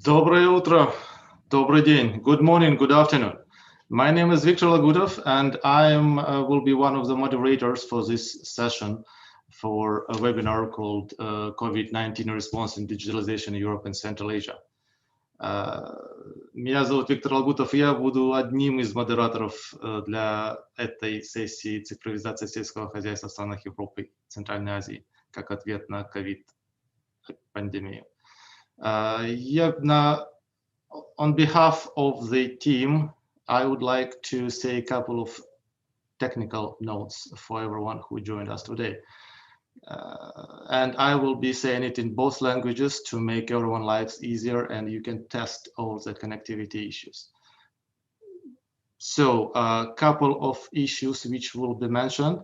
Доброе утро, добрый день, good morning, good afternoon. My name is Victor Lagutov, and will be one of the moderators for this session for a webinar called COVID-19 Response in Digitalization in Europe and Central Asia. Меня зовут Виктор Лагутов, и я буду одним из модераторов для этой сессии цифровизации сельского хозяйства в странах Европы и Центральной Азии как ответ на COVID-пандемию. On behalf of the team, I would like to say a couple of technical notes for everyone who joined us today. And I will be saying it in both languages to make everyone's lives easier, and you can test all the connectivity issues. So a couple of issues which will be mentioned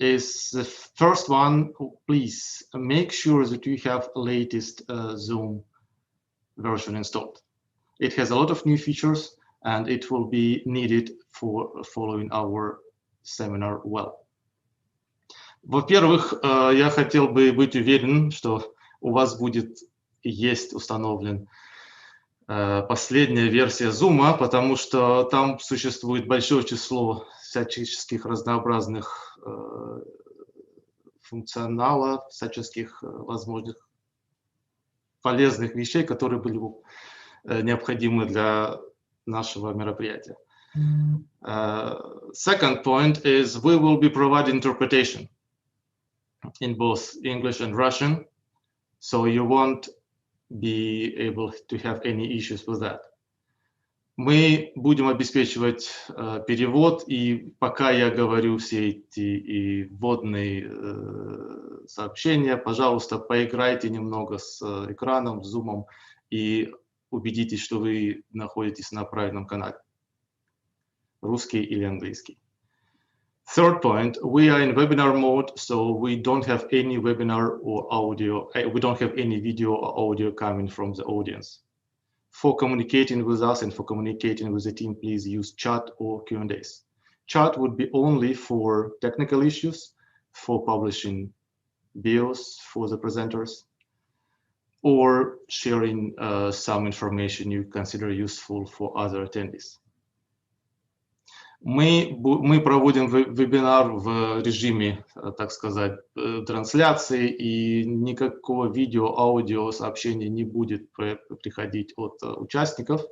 is the first one, please make sure that you have latest Zoom version installed. It has a lot of new features and it will be needed for following our seminar well. Во-первых, я хотел бы быть уверен, что у вас есть установлен последняя версия Zoom, потому что там существует большое число всяческих разнообразных функционала, всяческих возможных полезных вещей, которые были необходимы для нашего мероприятия. Second point is we will be providing interpretation in both English and Russian, so you won't be able to have any issues with that. Мы будем обеспечивать перевод, и пока я говорю все эти вводные сообщения, пожалуйста, поиграйте немного с экраном, с Zoom, и убедитесь, что вы находитесь на правильном канале, русский или английский. Third point, we are in webinar mode, so we don't have any webinar or audio, we don't have any video or audio coming from the audience. For communicating with us and for communicating with the team, please use chat or Q&As. Chat would be only for technical issues, for publishing bios for the presenters, or sharing some information you consider useful for other attendees. Мы проводим вебинар в режиме, так сказать, трансляции, и никакого видео, аудио сообщения не будет приходить от участников.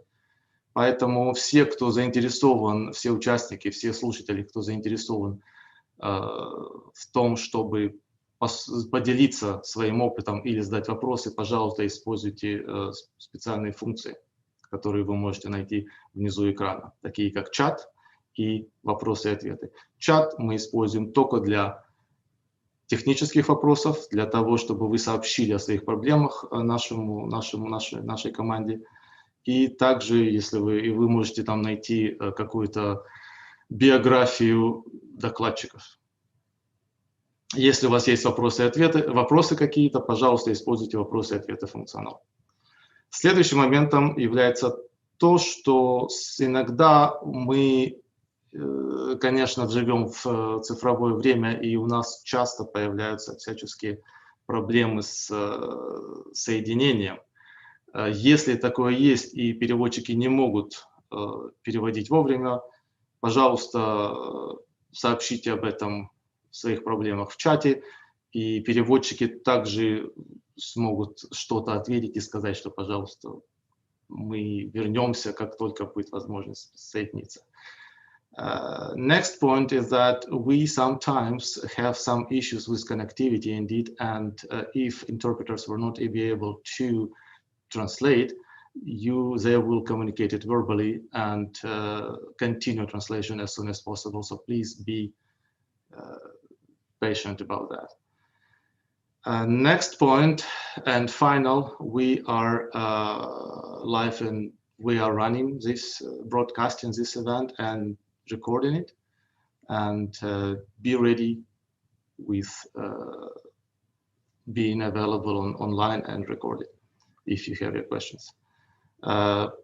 Поэтому все, кто заинтересован, все участники, все слушатели, кто заинтересован в том, чтобы поделиться своим опытом или задать вопросы, пожалуйста, используйте специальные функции, которые вы можете найти внизу экрана, такие как чат и вопросы и ответы. Чат мы используем только для технических вопросов, для того, чтобы вы сообщили о своих проблемах нашей команде. И также, если вы можете там найти какую-то биографию докладчиков. Если у вас есть вопросы и ответы, вопросы какие-то, пожалуйста, используйте вопросы и ответы функционал. Следующим моментом является то, что иногда мы, конечно, живем в цифровое время, и у нас часто появляются всяческие проблемы с соединением. Если такое есть и переводчики не могут переводить вовремя, пожалуйста, сообщите об этом, в своих проблемах в чате, и переводчики также смогут что-то ответить и сказать, что, пожалуйста, мы вернемся, как только будет возможность соединиться. Next point is that we sometimes have some issues with connectivity indeed, and if interpreters were not able to translate, they will communicate it verbally and continue translation as soon as possible. So please be patient about that. Next point and final, we are live and we are running this, broadcasting this event and recording it, and be ready with being available online and recorded if you have your questions.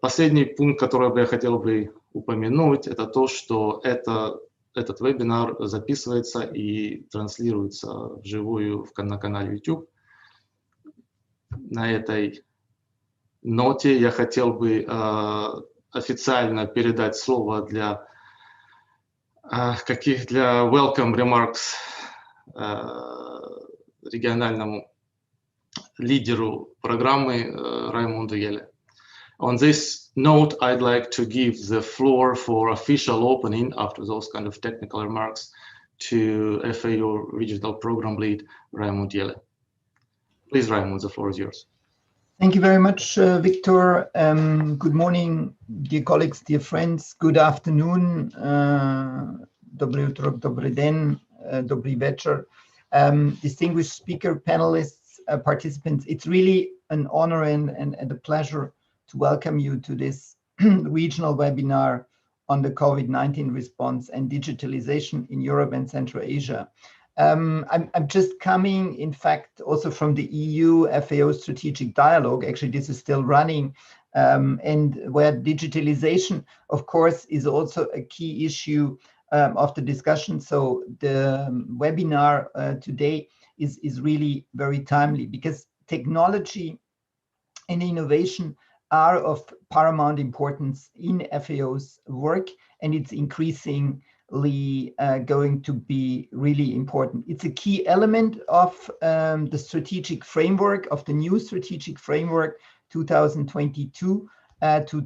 Последний пункт, который я хотел бы упомянуть, это то, что этот вебинар записывается и транслируется вживую на канале YouTube. На этой ноте я хотел бы официально передать слово для welcome remarks региональному лидеру программы Раймонду Еле. On this note, I'd like to give the floor for official opening after those kind of technical remarks to FAO Regional Program Lead Raimund Yele. Please, Raimund, the floor is yours. Thank you very much, Victor. Good morning, dear colleagues, dear friends. Good afternoon. Dobry utro, dobry den, dobry večer. Distinguished speaker, panelists, participants, it's really an honor and a pleasure to welcome you to this regional webinar on the COVID-19 response and digitalization in Europe and Central Asia. I'm just coming, in fact, also from the EU FAO strategic dialogue. Actually, this is still running, and where digitalization, of course, is also a key issue of the discussion. So the webinar today is really very timely, because technology and innovation are of paramount importance in FAO's work, and it's increasingly going to be really important. It's a key element of the strategic framework, of the new strategic framework 2022 to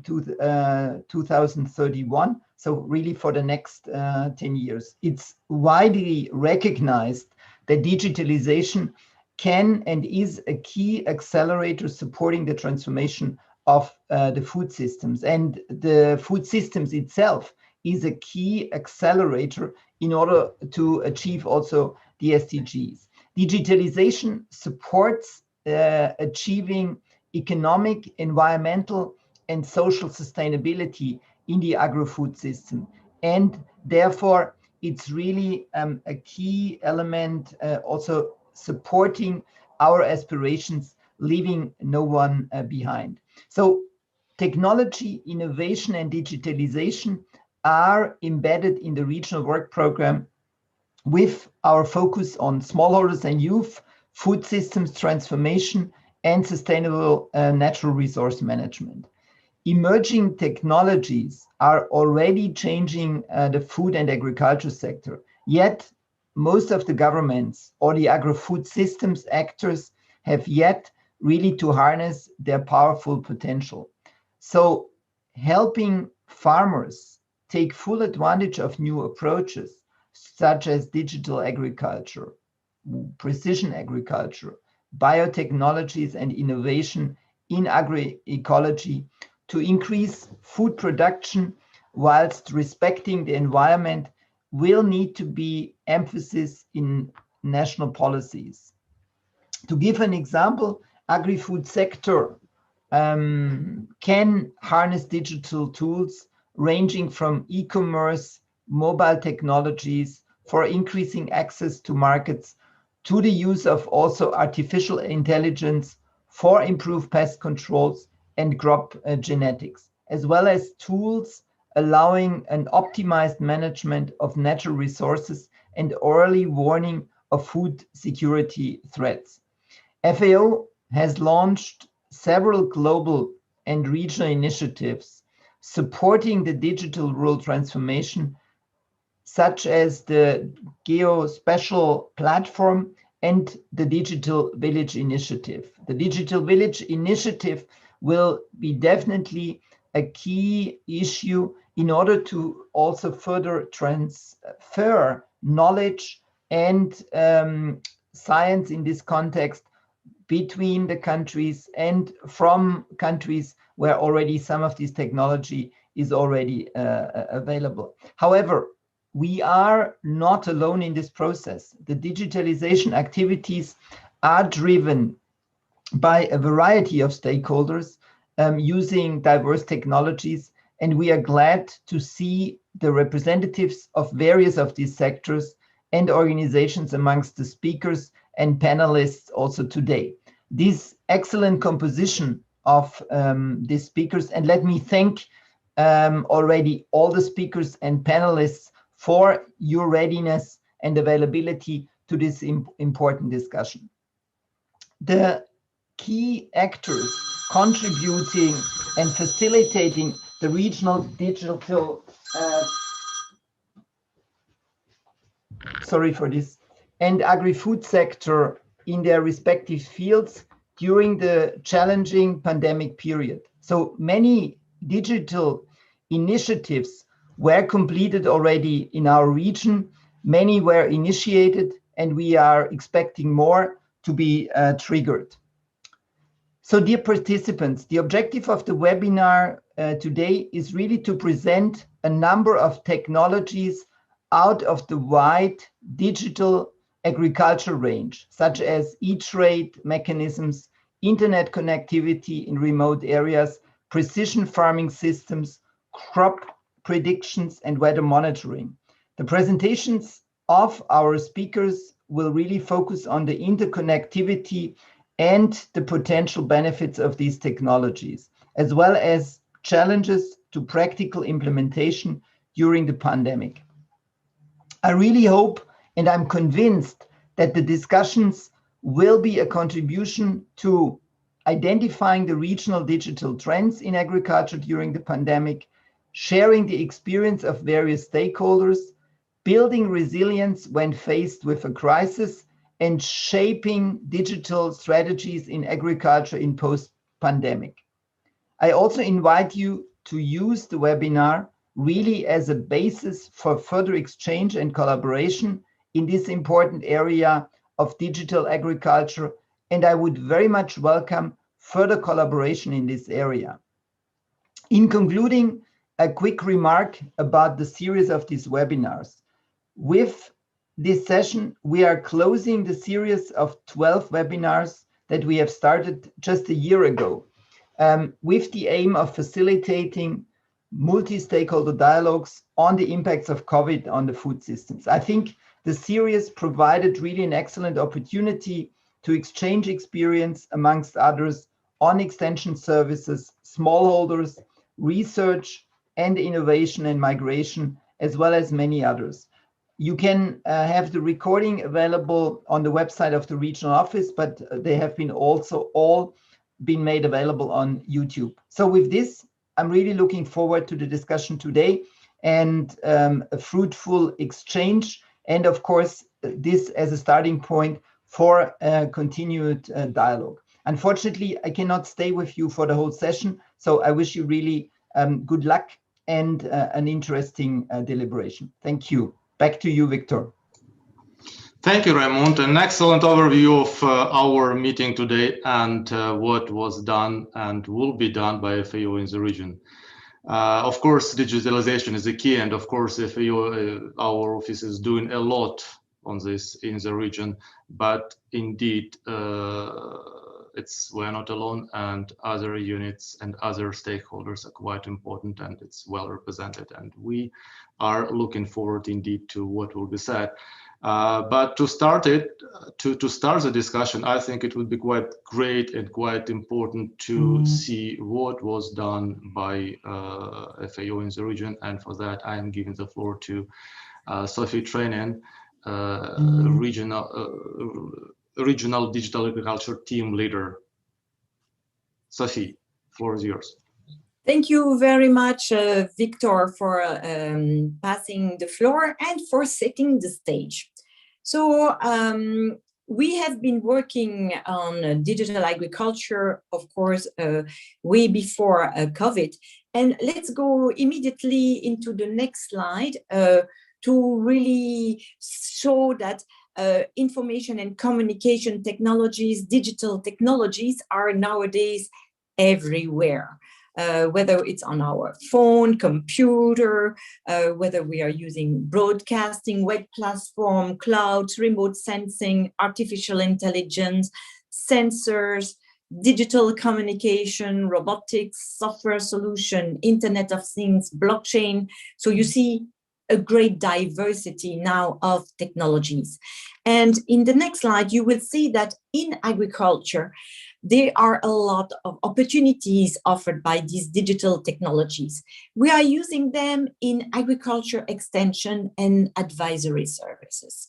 2031. So really for the next 10 years. It's widely recognized that digitalization can and is a key accelerator supporting the transformation of the food systems. And the food systems itself is a key accelerator in order to achieve also the SDGs. Digitalization supports achieving economic, environmental, and social sustainability in the agro-food system. And therefore, it's really a key element also supporting our aspirations, leaving no one behind. So technology, innovation, and digitalization are embedded in the regional work program with our focus on smallholders and youth, food systems transformation, and sustainable natural resource management. Emerging technologies are already changing the food and agriculture sector, yet most of the governments or the agro-food systems actors have yet really to harness their powerful potential. So helping farmers take full advantage of new approaches, such as digital agriculture, precision agriculture, biotechnologies, and innovation in agroecology to increase food production whilst respecting the environment will need to be emphasis in national policies. To give an example, agri-food sector can harness digital tools ranging from e-commerce, mobile technologies for increasing access to markets, to the use of also artificial intelligence for improved pest controls and crop genetics, as well as tools allowing an optimized management of natural resources and early warning of food security threats. FAO has launched several global and regional initiatives supporting the digital rural transformation, such as the Geospatial Platform and the Digital Village Initiative. The Digital Village Initiative will be definitely a key issue in order to also further transfer knowledge and science in this context between the countries and from countries where already some of this technology is already available. However, we are not alone in this process. The digitalization activities are driven by a variety of stakeholders using diverse technologies, and we are glad to see the representatives of various of these sectors and organizations amongst the speakers and panelists also today. This excellent composition of these speakers, and let me thank already all the speakers and panelists for your readiness and availability to this important discussion. The key actors contributing and facilitating the regional digital and agri-food sector in their respective fields during the challenging pandemic period. So many digital initiatives were completed already in our region. Many were initiated, and we are expecting more to be triggered. So dear participants, the objective of the webinar today is really to present a number of technologies out of the wide digital agriculture range, such as e-trade mechanisms, internet connectivity in remote areas, precision farming systems, crop predictions, and weather monitoring. The presentations of our speakers will really focus on the interconnectivity and the potential benefits of these technologies, as well as challenges to practical implementation during the pandemic. I really hope, and I'm convinced, that the discussions will be a contribution to identifying the regional digital trends in agriculture during the pandemic, sharing the experience of various stakeholders, building resilience when faced with a crisis, and shaping digital strategies in agriculture in post-pandemic. I also invite you to use the webinar really as a basis for further exchange and collaboration in this important area of digital agriculture, and I would very much welcome further collaboration in this area. In concluding, a quick remark about the series of these webinars. With this session, we are closing the series of 12 webinars that we have started just a year ago, with the aim of facilitating multi-stakeholder dialogues on the impacts of COVID on the food systems. I think the series provided really an excellent opportunity to exchange experience, amongst others, on extension services, smallholders, research and innovation and migration, as well as many others. You can have the recording available on the website of the regional office, but they have been also all been made available on YouTube. So with this, I'm really looking forward to the discussion today and a fruitful exchange. And of course, this as a starting point for a continued dialogue. Unfortunately, I cannot stay with you for the whole session. So I wish you really good luck and an interesting deliberation. Thank you. Back to you, Victor. Thank you, Raymond. An excellent overview of our meeting today and what was done and will be done by FAO in the region. Of course, digitalization is the key, and of course, FAO, our office is doing a lot on this in the region, but indeed, we're not alone, and other units and other stakeholders are quite important, and it's well represented, and we are looking forward indeed to what will be said. But to start the discussion, I think it would be quite great and quite important to see what was done by FAO in the region, and for that I am giving the floor to Sophie Treinen, regional digital agriculture team leader. Sophie, floor is yours. Thank you very much, Victor, for passing the floor and for setting the stage. So we have been working on digital agriculture, of course, way before COVID. And let's go immediately into the next slide to really show that information and communication technologies, digital technologies are nowadays everywhere. Whether it's on our phone, computer, whether we are using broadcasting, web platform, clouds, remote sensing, artificial intelligence, sensors, digital communication, robotics, software solution, Internet of Things, blockchain. So you see a great diversity now of technologies. And in the next slide, you will see that in agriculture, there are a lot of opportunities offered by these digital technologies. We are using them in agriculture extension and advisory services.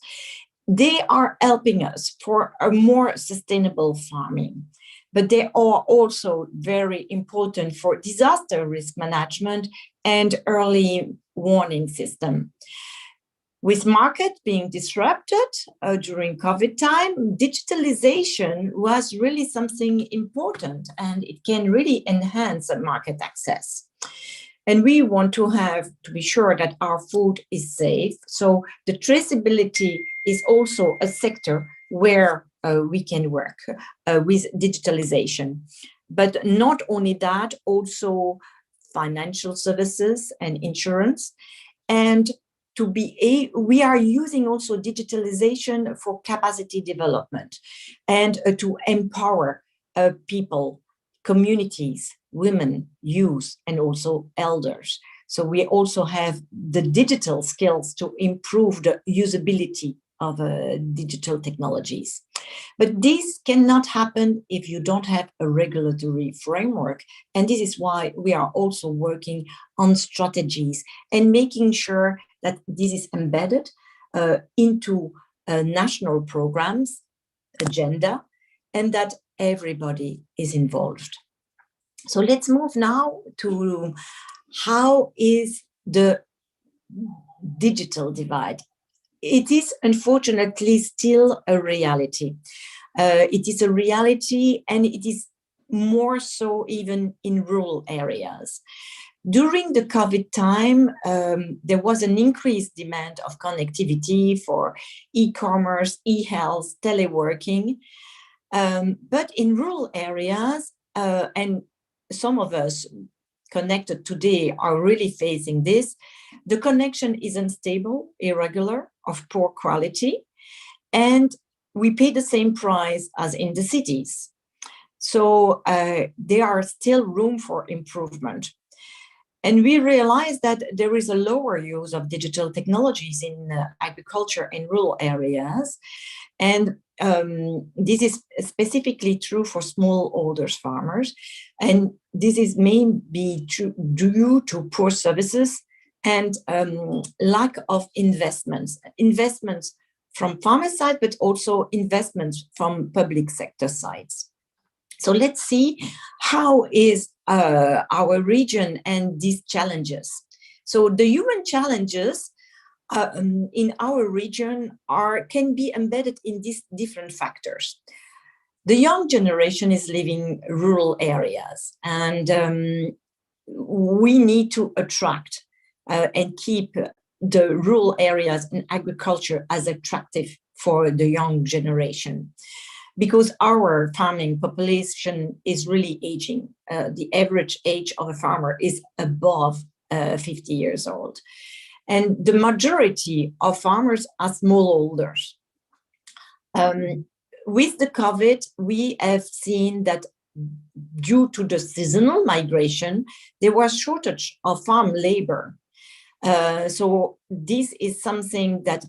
They are helping us for a more sustainable farming. but they are also very important for disaster risk management and early warning system. With market being disrupted during COVID time, digitalization was really something important, and it can really enhance market access. And we want to be sure that our food is safe. So the traceability is also a sector where we can work with digitalization. But not only that, also financial services and insurance. And we are using also digitalization for capacity development and to empower people, communities, women, youth, and also elders. So we also have the digital skills to improve the usability of digital technologies. But this cannot happen if you don't have a regulatory framework. And this is why we are also working on strategies and making sure that this is embedded into national programs, agenda, and that everybody is involved. So let's move now to how is the digital divide. It is unfortunately still a reality. It is a reality, and it is more so even in rural areas. During the COVID time, there was an increased demand of connectivity for e-commerce, e-health, teleworking. But in rural areas, and some of us connected today are really facing this, the connection is unstable, irregular, of poor quality, and we pay the same price as in the cities. So there are still room for improvement. And we realize that there is a lower use of digital technologies in agriculture in rural areas. And this is specifically true for smallholder farmers. And this is maybe due to poor services and lack of investments from farmer side, but also investments from public sector sides. So let's see how is our region and these challenges. So the human challenges in our region can be embedded in these different factors. The young generation is living rural areas, and we need to attract and keep the rural areas and agriculture as attractive for the young generation, because our farming population is really aging. The average age of a farmer is above 50 years old. And the majority of farmers are smallholders. With the COVID, we have seen that due to the seasonal migration, there was shortage of farm labor. So this is something that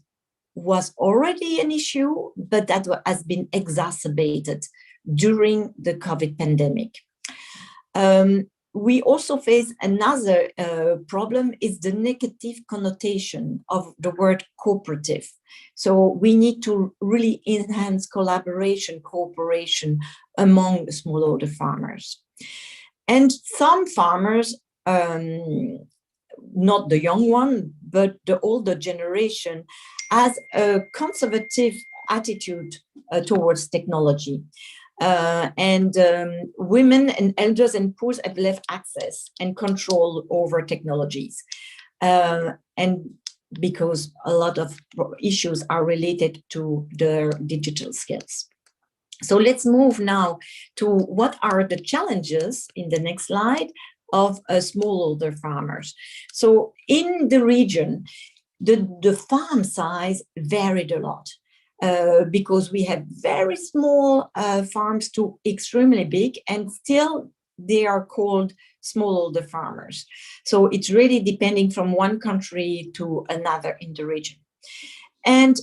was already an issue, but that has been exacerbated during the COVID pandemic. We also face another problem is the negative connotation of the word cooperative. So we need to really enhance collaboration, cooperation among the smallholder farmers. And some farmers, not the young one, but the older generation, has a conservative attitude towards technology. Women and elders and poor have less access and control over technologies. And because a lot of issues are related to their digital skills. So let's move now to what are the challenges in the next slide of smallholder farmers. So in the region, the farm size varied a lot. Because we have very small farms to extremely big, and still they are called smallholder farmers. So it's really depending from one country to another in the region. And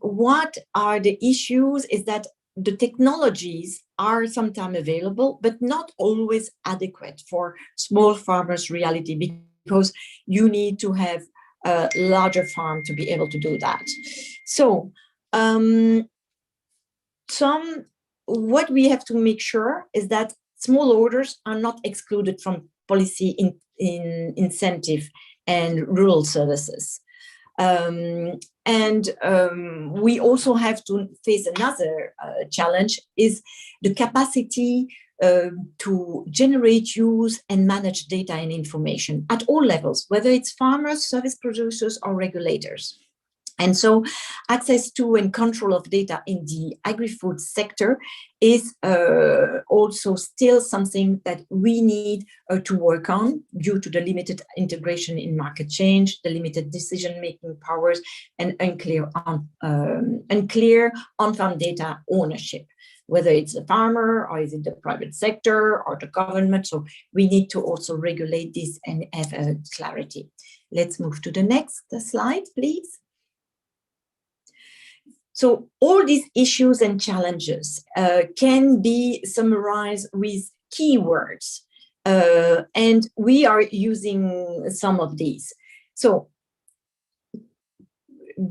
what are the issues is that the technologies are sometimes available, but not always adequate for small farmers' reality, because you need to have a larger farm to be able to do that. So some what we have to make sure is that small orders are not excluded from policy in incentive and rural services. We also have to face another challenge, is the capacity to generate, use, and manage data and information at all levels, whether it's farmers, service producers, or regulators. And so access to and control of data in the agri-food sector is also still something that we need to work on due to the limited integration in market change, the limited decision-making powers, and unclear on-farm data ownership, whether it's a farmer or is it the private sector or the government. So we need to also regulate this and have clarity. Let's move to the next slide, please. So all these issues and challenges can be summarized with keywords, and we are using some of these. So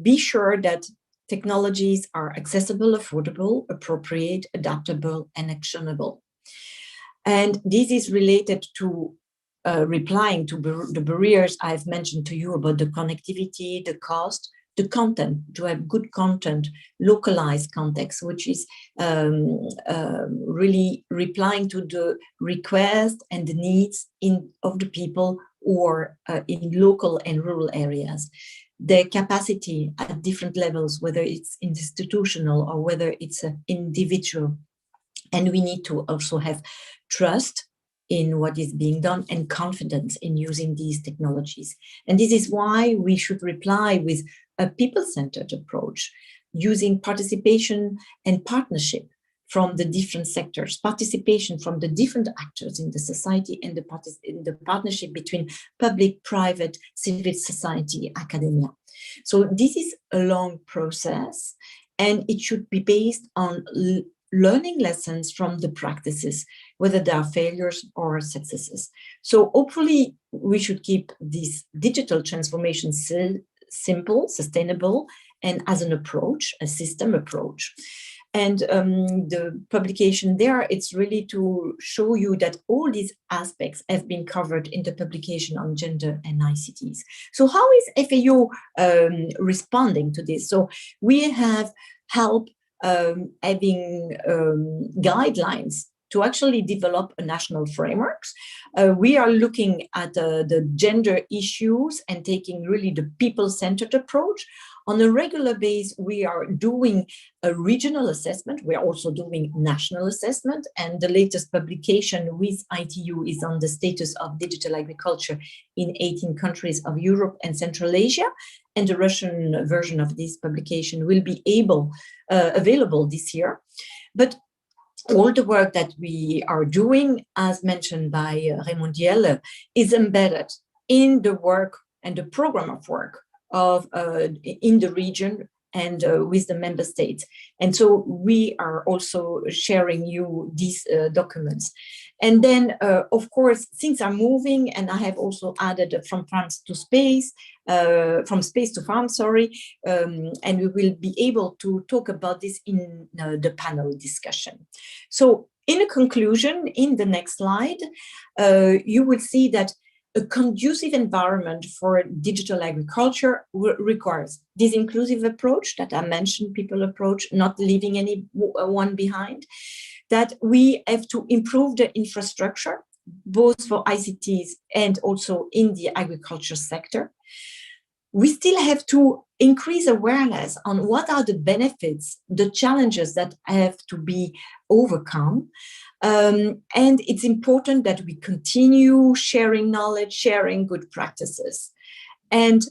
be sure that technologies are accessible, affordable, appropriate, adaptable, and actionable. And this is related to replying to the barriers I've mentioned to you about the connectivity, the cost, the content, to have good content, localized context, which is really replying to the request and the needs of the people who are in local and rural areas. Their capacity at different levels, whether it's institutional or whether it's individual. And we need to also have trust in what is being done and confidence in using these technologies. And this is why we should reply with a people-centered approach, using participation and partnership from the different sectors, participation from the different actors in the society, and the partnership between public, private, civil society, academia. So this is a long process, and it should be based on learning lessons from the practices, whether they are failures or successes. So hopefully we should keep this digital transformation simple, sustainable, and as an approach, a system approach. And the publication there, it's really to show you that all these aspects have been covered in the publication on gender and ICTs. So how is FAO responding to this? So we have helped having guidelines to actually develop a national frameworks. We are looking at the gender issues and taking really the people-centered approach. On a regular basis, we are doing a regional assessment. We are also doing national assessment. And the latest publication with ITU is on the status of digital agriculture in 18 countries of Europe and Central Asia. And the Russian version of this publication will be available this year. But all the work that we are doing, as mentioned by Raymond Diel, is embedded in the work and the program of work of in the region and with the member states. And so we are also sharing you these documents. And then, of course, things are moving, and I have also added from farms to space, from space to farm, sorry, and we will be able to talk about this in the panel discussion. So in a conclusion, in the next slide, you will see that a conducive environment for digital agriculture requires this inclusive approach that I mentioned, people approach, not leaving anyone behind, that we have to improve the infrastructure, both for ICTs and also in the agriculture sector. We still have to increase awareness on what are the benefits, the challenges that have to be overcome. And it's important that we continue sharing knowledge, sharing good practices. And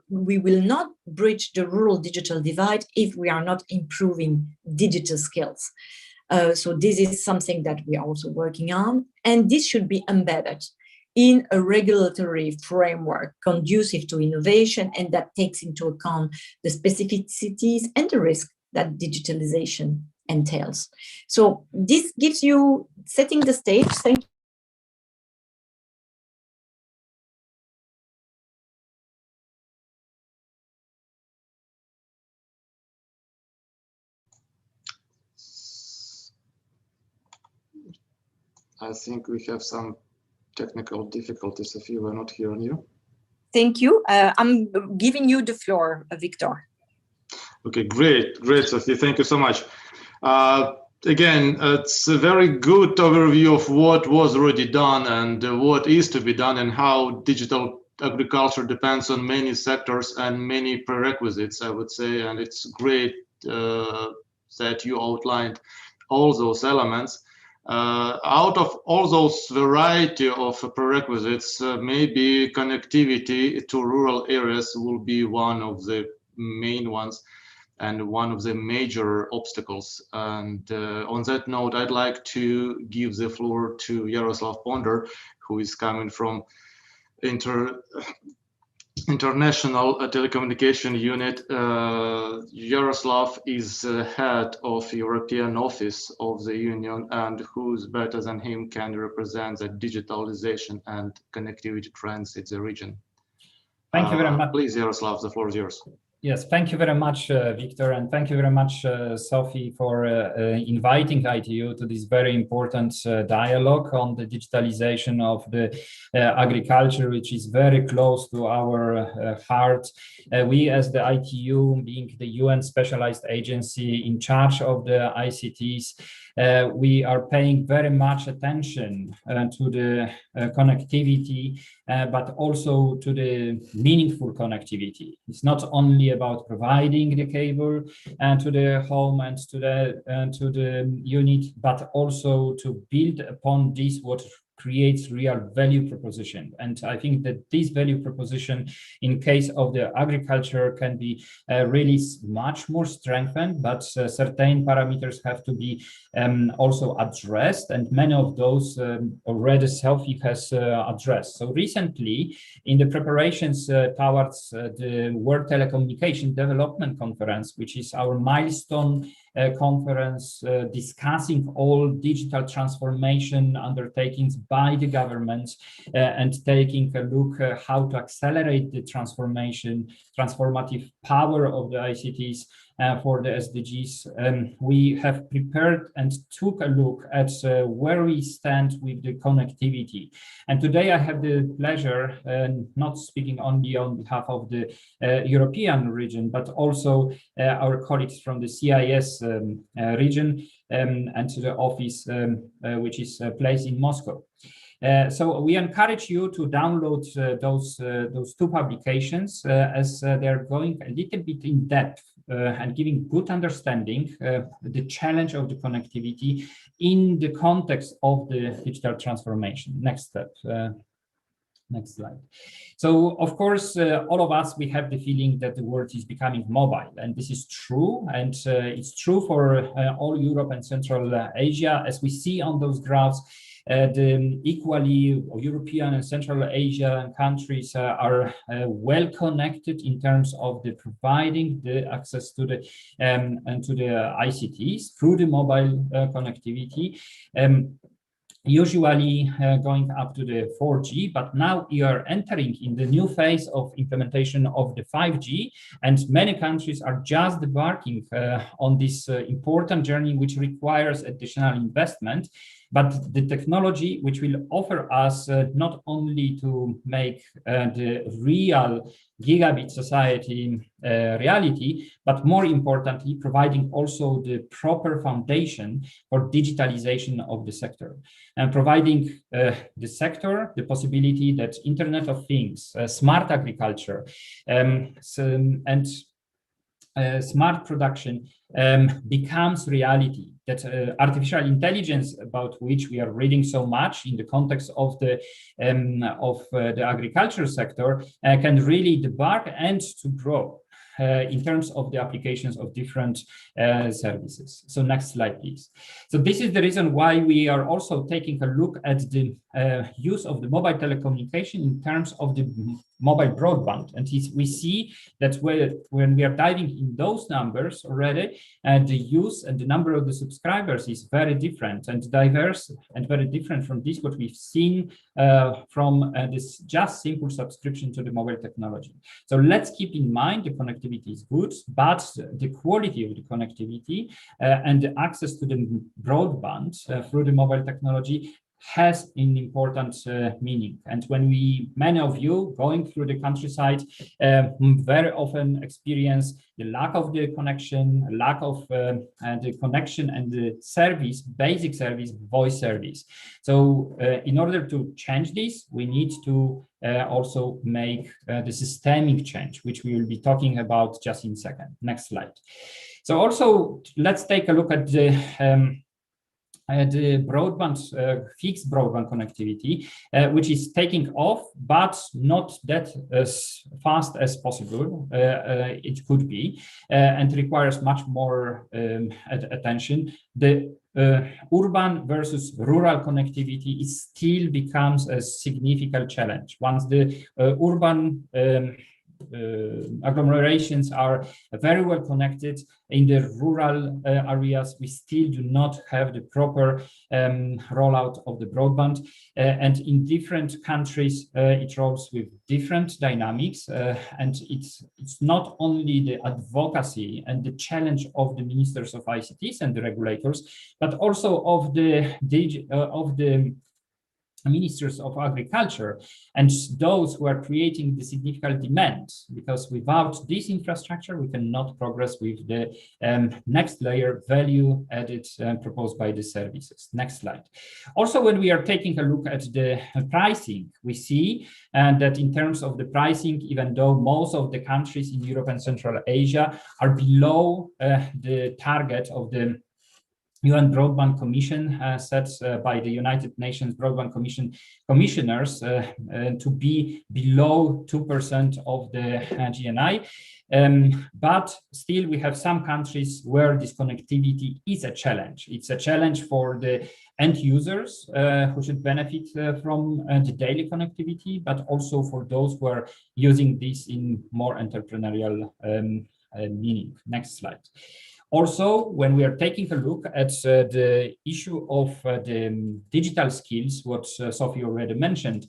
we will not bridge the rural digital divide if we are not improving digital skills. So this is something that we are also working on, and this should be embedded in a regulatory framework conducive to innovation and that takes into account the specificities and the risk that digitalization entails. So this gives you, setting the stage. Thank you. I think we have some technical difficulties if you were not hearing you. Thank you. I'm giving you the floor, Victor. Okay, great, Sophie. Thank you so much. Again, it's a very good overview of what was already done and what is to be done, and how digital agriculture depends on many sectors and many prerequisites, I would say. And it's great that you outlined all those elements. Out of all those variety of prerequisites, maybe connectivity to rural areas will be one of the main ones and one of the major obstacles. And on that note, I'd like to give the floor to Yaroslav Ponder, who is coming from International Telecommunication Unit. Yaroslav is head of European Office of the Union, and who's better than him can represent the digitalization and connectivity trends in the region. Thank you very much. Please, Yaroslav, the floor is yours. Yes, thank you very much, Victor, and thank you very much, Sophie, for inviting ITU to this very important dialogue on the digitalization of the agriculture, which is very close to our heart. We, as the ITU, being the UN specialized agency in charge of the ICTs, we are paying very much attention to the connectivity, but also to the meaningful connectivity. It's not only about providing the cable to the home and to the unit, but also to build upon this what creates real value proposition. And I think that this value proposition in case of the agriculture can be really much more strengthened, but certain parameters have to be also addressed, and many of those already Sophie has addressed. So recently, in the preparations towards the World Telecommunication Development Conference, which is our milestone conference discussing all digital transformation undertakings by the government and taking a look how to accelerate the transformative power of the ICTs for the SDGs. We have prepared and took a look at where we stand with the connectivity. And today I have the pleasure, not speaking only on behalf of the European region, but also our colleagues from the CIS region and to the office which is placed in Moscow. So we encourage you to download those two publications as they're going a little bit in depth and giving good understanding the challenge of the connectivity in the context of the digital transformation. Next step. Next slide. So, of course, all of us, we have the feeling that the world is becoming mobile, and this is true, and it's true for all Europe and Central Asia, as we see on those graphs. The equally European and Central Asian countries are well connected in terms of the providing the access to the and to the ICTs through the mobile connectivity. Usually going up to the 4G, but now we are entering in the new phase of implementation of the 5G, and many countries are just embarking on this important journey, which requires additional investment. But the technology which will offer us not only to make the real gigabit society reality, but more importantly, providing also the proper foundation for digitalization of the sector, and providing the sector the possibility that Internet of Things, smart agriculture, and smart production becomes reality, that artificial intelligence, about which we are reading so much in the context of the agriculture sector, can really debark and to grow in terms of the applications of different services. So next slide, please. So this is the reason why we are also taking a look at the use of the mobile telecommunication in terms of the mobile broadband. And we see that when we are diving in those numbers already, the use and the number of the subscribers is very different and diverse and very different from this what we've seen from this just simple subscription to the mobile technology. So let's keep in mind the connectivity is good, but the quality of the connectivity and the access to the broadband through the mobile technology has an important meaning. And when many of you going through the countryside, very often experience the lack of the connection, lack of the connection and the service, basic service, voice service. So in order to change this, we need to also make the systemic change, which we will be talking about just in a second. Next slide. So also, let's take a look at the broadband, fixed broadband connectivity, which is taking off, but not that as fast as possible. It could be, and requires much more attention. The urban versus rural connectivity still becomes a significant challenge. Once the urban agglomerations are very well connected, in the rural areas, we still do not have the proper rollout of the broadband. And in different countries, it rolls with different dynamics. And it's not only the advocacy and the challenge of the ministers of ICTs and the regulators, but also of the ministers of agriculture and those who are creating the significant demand, because without this infrastructure, we cannot progress with the next layer value added proposed by the services. Next slide. Also, when we are taking a look at the pricing, we see that in terms of the pricing, even though most of the countries in Europe and Central Asia are below the target of the UN Broadband Commission set by the United Nations Broadband Commission commissioners to be below 2% of the GNI. But still, we have some countries where this connectivity is a challenge. It's a challenge for the end users who should benefit from the daily connectivity, but also for those who are using this in more entrepreneurial meaning. Next slide. Also, when we are taking a look at the issue of the digital skills, what Sophie already mentioned,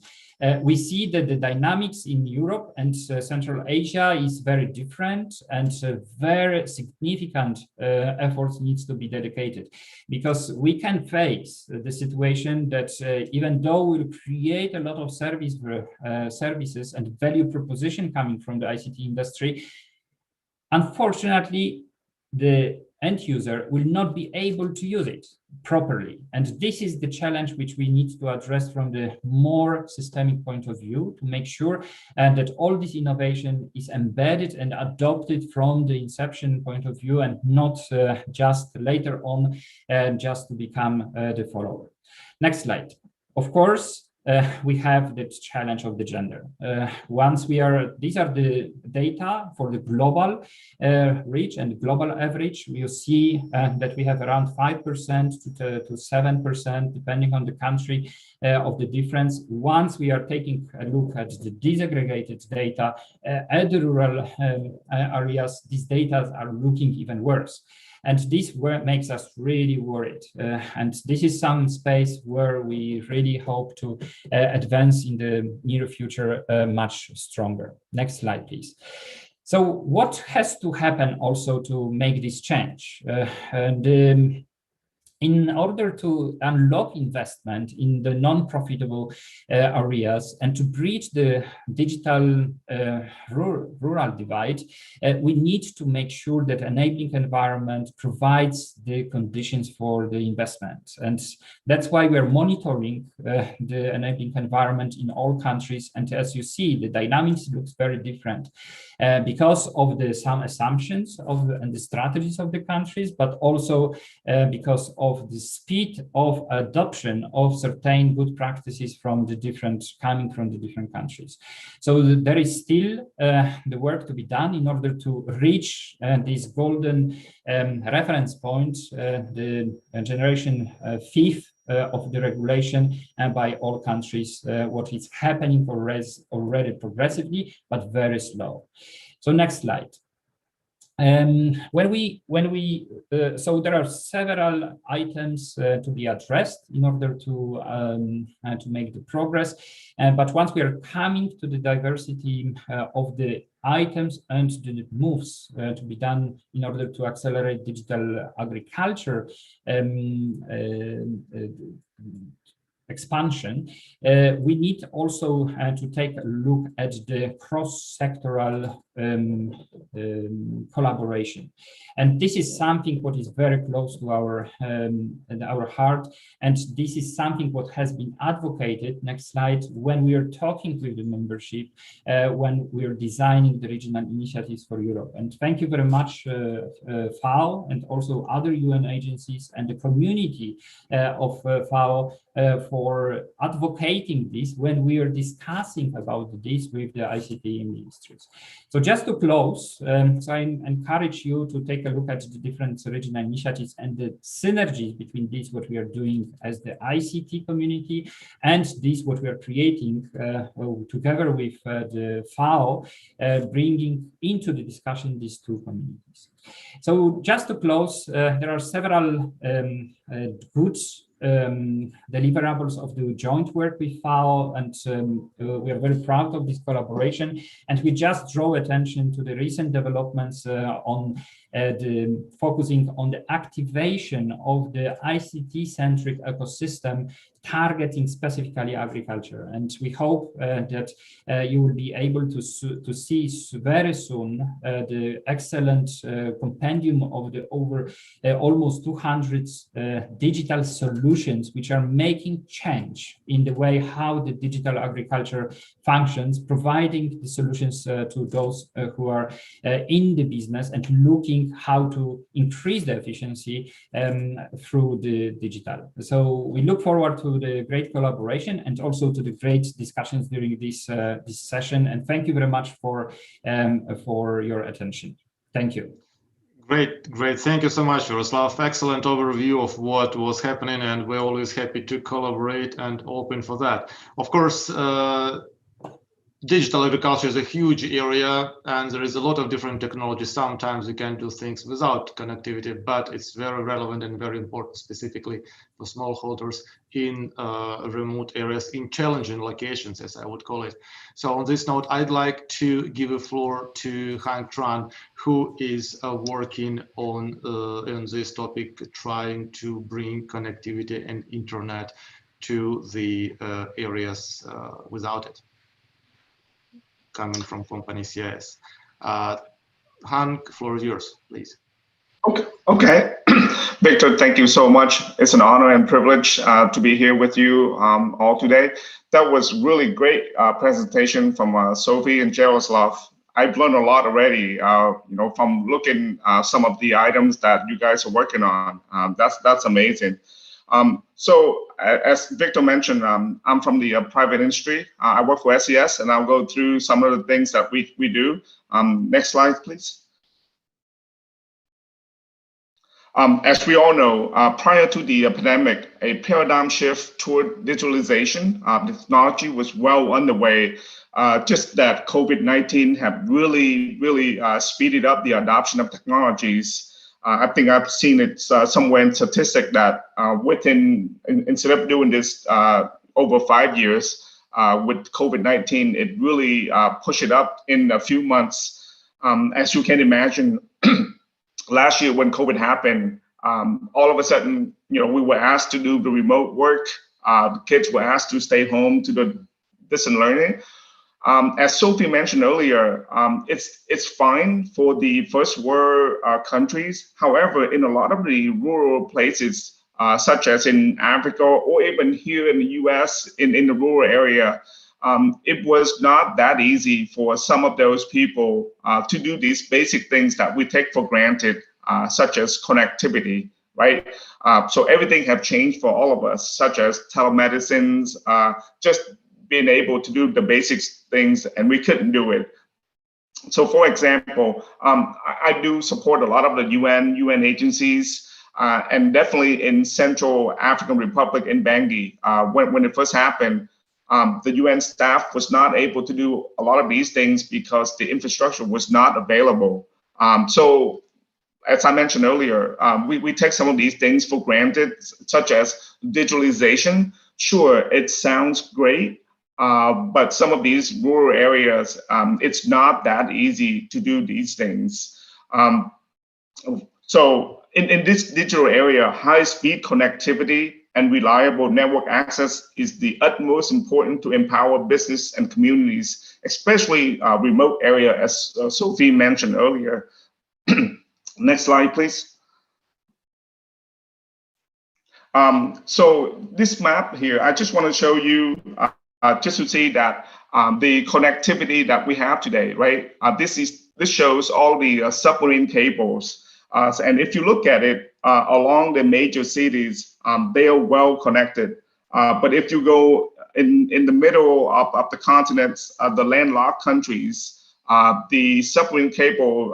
we see that the dynamics in Europe and Central Asia is very different, and very significant efforts needs to be dedicated, because we can face the situation that even though we'll create a lot of services and value proposition coming from the ICT industry, unfortunately, the end user will not be able to use it properly. And this is the challenge which we need to address from the more systemic point of view, to make sure that all this innovation is embedded and adopted from the inception point of view, and not just later on just to become the follower. Next slide. Of course, we have the challenge of the gender. These are the data for the global reach and global average. You see that we have around 5% to 7%, depending on the country, of the difference. Once we are taking a look at the disaggregated data at the rural areas, these data are looking even worse. And this makes us really worried. And this is some space where we really hope to advance in the near future much stronger. Next slide, please. So what has to happen also to make this change? In order to unlock investment in the non-profitable areas and to bridge the digital rural divide, we need to make sure that enabling environment provides the conditions for the investment. And that's why we're monitoring the enabling environment in all countries. And as you see, the dynamics looks very different because of some assumptions and the strategies of the countries, but also because of the speed of adoption of certain good practices coming from the different countries. So there is still the work to be done in order to reach this golden reference point, the generation 5 of the regulation, and by all countries, what is happening already progressively, but very slow. So next slide. So there are several items to be addressed in order to make the progress. But once we are coming to the diversity of the items and the moves to be done in order to accelerate digital agriculture, expansion, we need also to take a look at the cross-sectoral collaboration. And this is something what is very close to our heart. And this is something what has been advocated, next slide, when we are talking with the membership, when we are designing the regional initiatives for Europe. And thank you very much, FAO, and also other UN agencies and the community of FAO for advocating this when we are discussing about this with the ICT ministries. So just to close, so I encourage you to take a look at the different regional initiatives and the synergies between this, what we are doing as the ICT community, and this, what we are creating together with the FAO, bringing into the discussion these two communities. So just to close, there are several good deliverables of the joint work with FAO, and we are very proud of this collaboration. And we just draw attention to the recent developments on focusing on the activation of the ICT-centric ecosystem, targeting specifically agriculture. And we hope that you will be able to see very soon the excellent compendium of the over almost 200 digital solutions which are making change in the way how the digital agriculture functions, providing the solutions to those who are in the business and looking how to increase the efficiency through the digital. So we look forward to the great collaboration and also to the great discussions during this session. And thank you very much for your attention. Thank you. Great. Thank you so much, Jaroslav. Excellent overview of what was happening, and we're always happy to collaborate and open for that. Of course, digital agriculture is a huge area, and there is a lot of different technologies. Sometimes you can do things without connectivity, but it's very relevant and very important, specifically for smallholders in remote areas, in challenging locations, as I would call it. So on this note, I'd like to give the floor to Hank Tran, who is working on this topic, trying to bring connectivity and internet to the areas without it, coming from company CIS. Hank, floor is yours, please. Okay. Victor, thank you so much. It's an honor and privilege to be here with you all today. That was really great presentation from Sophie and Jaroslav. I've learned a lot already, from looking some of the items that you guys are working on. That's amazing. So as Victor mentioned, I'm from the private industry. I work for SES, and I'll go through some of the things that we do. Next slide, please. As we all know, prior to the pandemic, a paradigm shift toward digitalization, technology was well underway. Just that COVID-19 have really speeded up the adoption of technologies. I think I've seen it somewhere in statistic that instead of doing this over 5 years, with COVID-19, it really pushed it up in a few months. As you can imagine, last year when COVID happened, all of a sudden, we were asked to do the remote work. The kids were asked to stay home to do distance learning. As Sophie mentioned earlier, it's fine for the first world countries. However, in a lot of the rural places, such as in Africa or even here in the US, in the rural area, it was not that easy for some of those people to do these basic things that we take for granted, such as connectivity, right? So everything have changed for all of us, such as telemedicines, just being able to do the basic things, and we couldn't do it. So for example, I do support a lot of the UN agencies, and definitely in Central African Republic in Bangui, when it first happened, the UN staff was not able to do a lot of these things because the infrastructure was not available. So as I mentioned earlier, we take some of these things for granted, such as digitalization. Sure, it sounds great, but some of these rural areas, it's not that easy to do these things. So in this digital area, high-speed connectivity and reliable network access is the utmost important to empower business and communities, especially remote area, as Sophie mentioned earlier. Next slide, please. So this map here, I just want to show you just to see that the connectivity that we have today, right? This shows all the submarine cables. And if you look at it along the major cities, they are well connected. But if you go in the middle of the continents, the landlocked countries, the submarine cable,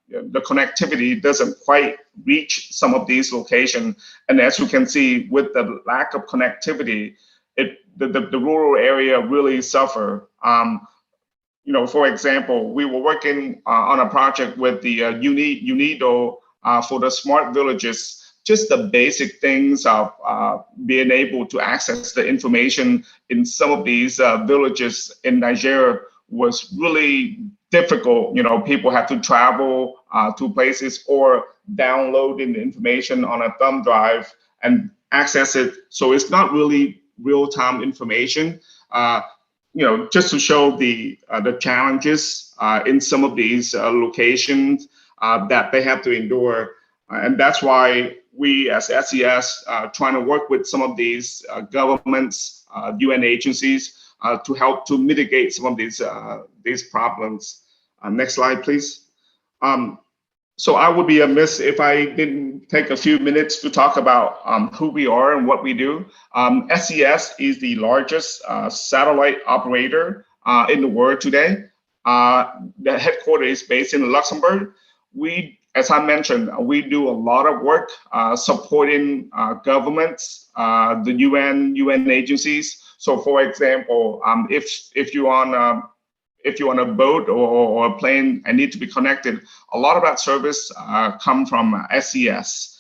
the connectivity doesn't quite reach some of these locations. And as you can see, with the lack of connectivity, the rural area really suffer. You know, for example, we were working on a project with the UNIDO for the smart villages. Just the basic things of being able to access the information in some of these villages in Nigeria was really difficult. You know, people have to travel to places or downloading the information on a thumb drive and access it. So it's not really real-time information. You know, just to show the challenges in some of these locations that they have to endure. And that's why we as SES trying to work with some of these governments, UN agencies to help to mitigate some of these problems. Next slide, please. So I would be amiss if I didn't take a few minutes to talk about who we are and what we do. SES is the largest satellite operator in the world today. The headquarters is based in Luxembourg. We, as I mentioned, we do a lot of work supporting governments, the UN agencies. So, for example, if you're on a boat or a plane and need to be connected, a lot of that service come from SES.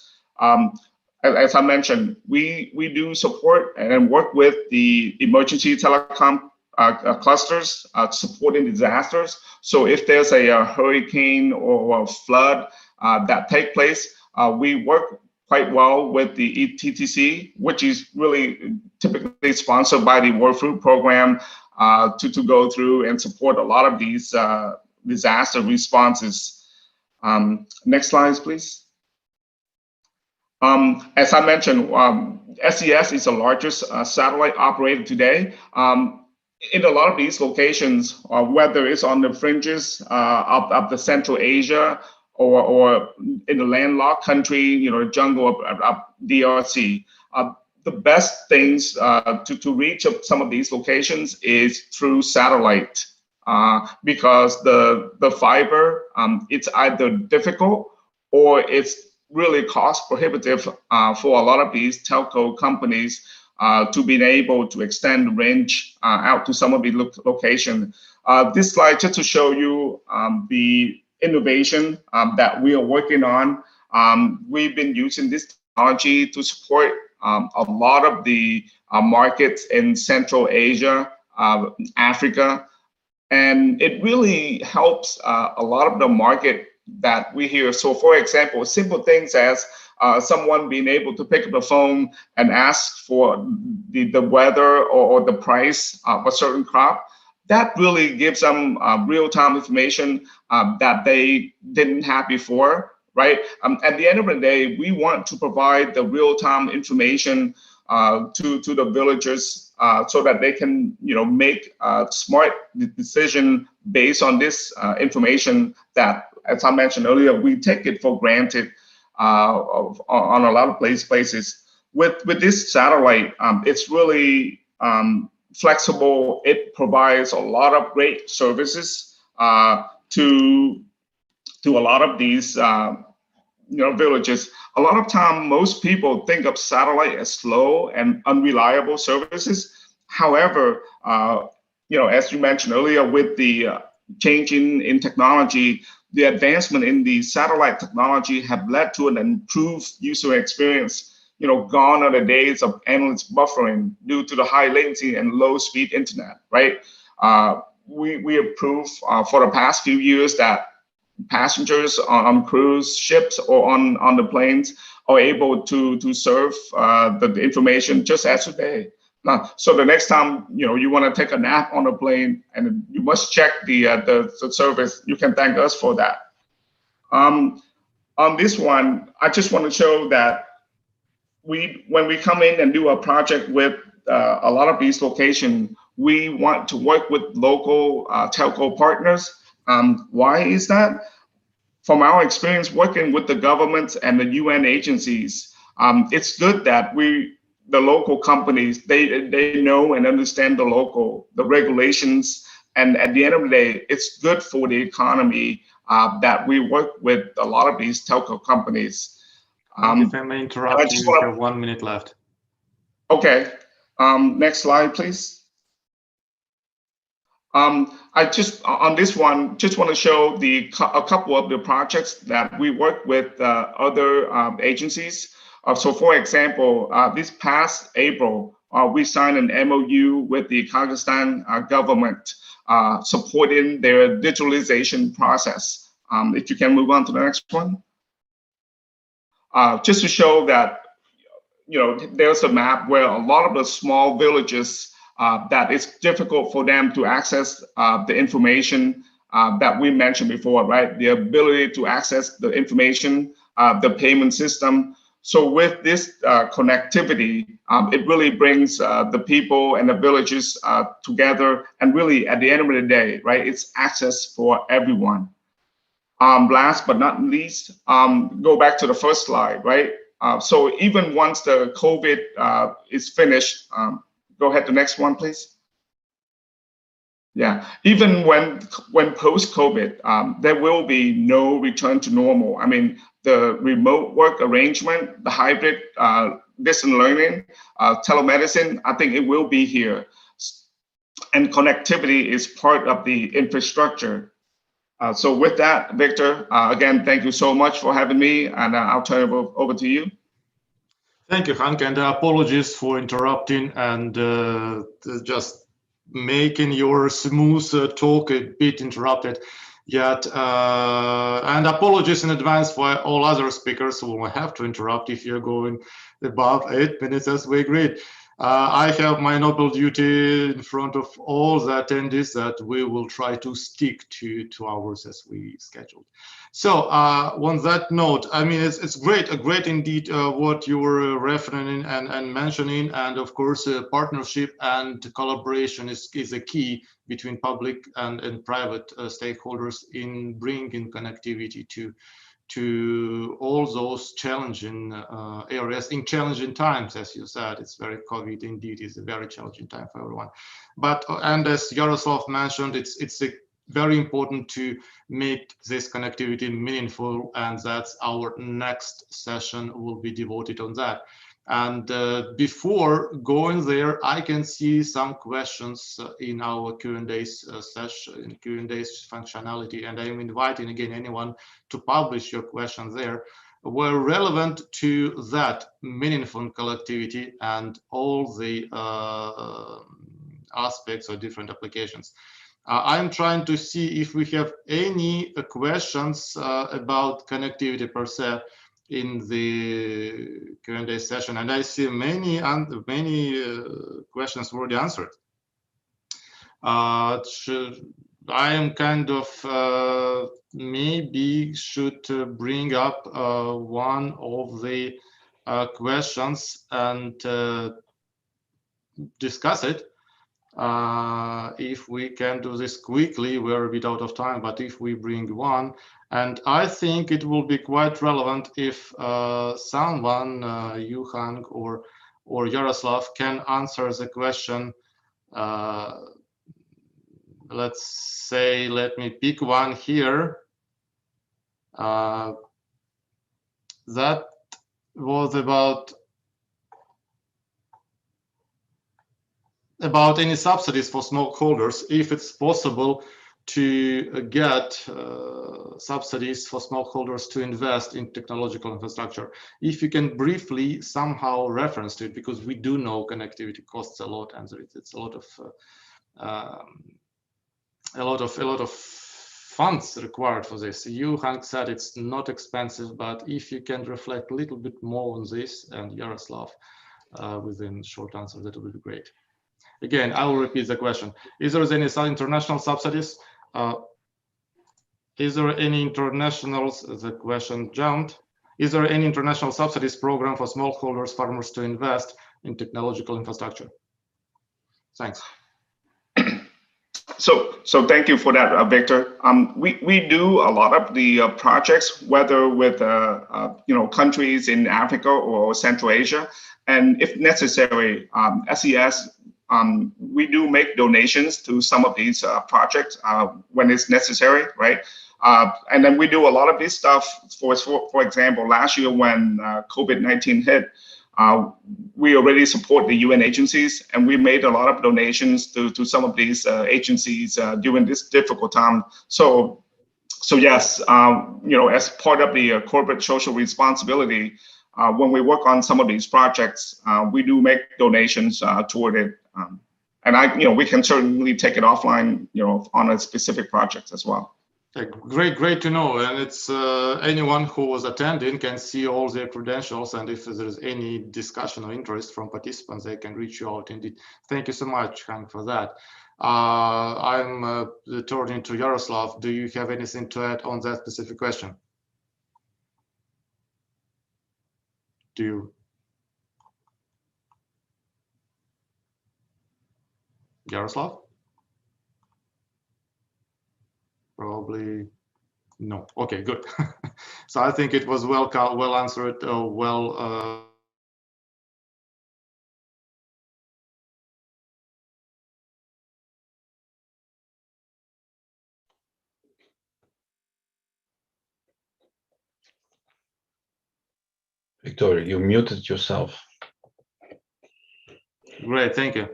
As I mentioned, we do support and work with the emergency telecom clusters supporting disasters. So if there's a hurricane or a flood that take place, we work quite well with the ETTC, which is really typically sponsored by the World Food Program, to go through and support a lot of these disaster responses. Next slide, please. As I mentioned, SES is the largest satellite operator today. In a lot of these locations, whether it's on the fringes of the Central Asia or in the landlocked country, you know, jungle of DRC, the best things to reach some of these locations is through satellite, because the fiber, it's either difficult or it's really cost prohibitive for a lot of these telco companies to be able to extend the range out to some of the location. This slide just to show you the innovation that we are working on. We've been using this technology to support a lot of the markets in Central Asia, Africa, and it really helps a lot of the market that we hear. So for example, simple things as someone being able to pick up the phone and ask for the weather or the price of a certain crop, that really gives them real-time information that they didn't have before, right? At the end of the day, we want to provide the real-time information to the villagers so that they can, you know, make a smart decision based on this information that, as I mentioned earlier, we take it for granted on a lot of places. With this satellite, it's really flexible. It provides a lot of great services to a lot of these villages. A lot of time, most people think of satellite as slow and unreliable services. However, as you mentioned earlier, with the changing in technology, the advancement in the satellite technology have led to an improved user experience. Gone are the days of endless buffering due to the high latency and low speed internet, right? We have proved for the past few years that passengers on cruise ships or on the planes are able to serve the information just as today. So the next time you want to take a nap on a plane and you must check the service, you can thank us for that. On this one, I just want to show that when we come in and do a project with a lot of these locations, we want to work with local telco partners. Why is that? From our experience working with the governments and the UN agencies, it's good that the local companies, they know and understand the regulations, and at the end of the day, it's good for the economy that we work with a lot of these telco companies. If I may interrupt, you have 1 minute left. Okay, next slide, please. I just, on this one, just want to show a couple of the projects that we work with other agencies. So for example, this past April, we signed an MOU with the Kazakhstan government supporting their digitalization process. If you can move on to the next one. Just to show that, there's a map where a lot of the small villages that it's difficult for them to access the information that we mentioned before, right? The ability to access the information, the payment system. So with this connectivity, it really brings the people and the villages together. And really, at the end of the day, right, it's access for everyone. Last but not least, go back to the first slide, right? So even once the COVID is finished, go ahead to the next one, please. Yeah, even when post-COVID, there will be no return to normal. I mean, the remote work arrangement, the hybrid distance learning, telemedicine, I think it will be here. And connectivity is part of the infrastructure. So with that, Victor, again, thank you so much for having me, and I'll turn it over to you. Thank you, Hank, and apologies for interrupting and just making your smooth talk a bit interrupted. Yet, and apologies in advance for all other speakers who will have to interrupt if you're going above 8 minutes as we agreed. I have my noble duty in front of all the attendees that we will try to stick to 2 hours as we scheduled. So on that note, I mean, it's great indeed what you were referencing and mentioning, and of course, partnership and collaboration is a key between public and private stakeholders in bringing connectivity to all those challenging areas in challenging times. As you said, it's very COVID indeed is a very challenging time for everyone. But and as Yaroslav mentioned, it's very important to make this connectivity meaningful, and that's our next session will be devoted on that. And before going there, I can see some questions in our Q&A session, Q&A functionality, and I'm inviting again anyone to publish your questions there were relevant to that meaningful connectivity and all the aspects or different applications. I'm trying to see if we have any questions about connectivity per se in the Q&A session, and I see many questions already answered. I am kind of maybe should bring up one of the questions and discuss it. If we can do this quickly, we're a bit out of time, but if we bring one, and I think it will be quite relevant if someone, you, Hank, or Yaroslav, can answer the question. Let's say, let me pick one here. That was about any subsidies for smallholders, if it's possible to get subsidies for smallholders to invest in technological infrastructure. If you can briefly somehow reference to it, because we do know connectivity costs a lot, and it's a lot of funds required for this? You, Hank, said it's not expensive, but if you can reflect a little bit more on this, and Yaroslav, within short answer, that would be great. Again, I will repeat the question. Is there any international subsidies? Is there any international, the question jumped. Is there any international subsidies program for smallholders, farmers to invest in technological infrastructure? Thanks. So thank you for that, Victor. We do a lot of the projects, whether with countries in Africa or Central Asia, and if necessary, SES, we do make donations to some of these projects when it's necessary, right? And then we do a lot of this stuff. For example, last year when COVID-19 hit, we already support the UN agencies, and we made a lot of donations to some of these agencies during this difficult time. So yes, as part of the corporate social responsibility, when we work on some of these projects, we do make donations toward it, and we can certainly take it offline, on a specific project as well. Great to know. And it's anyone who was attending can see all their credentials, and if there's any discussion or interest from participants, they can reach you out indeed. Thank you so much, Hank, for that. I'm turning to Yaroslav. Do you have anything to add on that specific question? Do you? Yaroslav? Probably no. Okay, good. So I think it was well answered, Victor, you muted yourself. Great, thank you.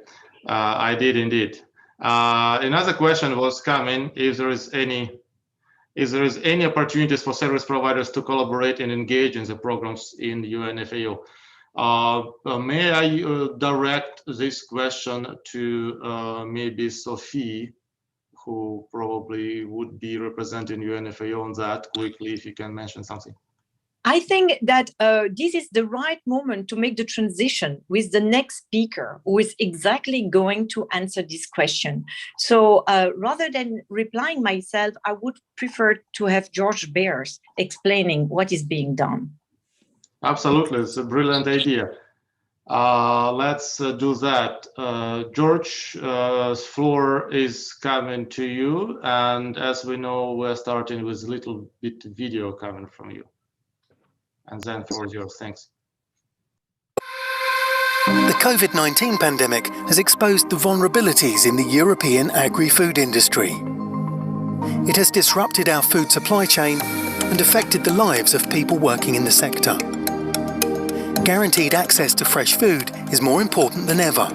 I did indeed. Another question was coming, if there is any opportunities for service providers to collaborate and engage in the programs in UNFAO. May I direct this question to maybe Sophie, who probably would be representing UNFAO on that quickly, if you can mention something. I think that this is the right moment to make the transition with the next speaker, who is exactly going to answer this question. So rather than replying myself, I would prefer to have George Bears explaining what is being done. Absolutely, it's a brilliant idea. Let's do that. George, floor is coming to you. And as we know, we're starting with a little bit video coming from you. And then floor is yours. Thanks. The COVID-19 pandemic has exposed the vulnerabilities in the European agri-food industry. It has disrupted our food supply chain and affected the lives of people working in the sector. Guaranteed access to fresh food is more important than ever.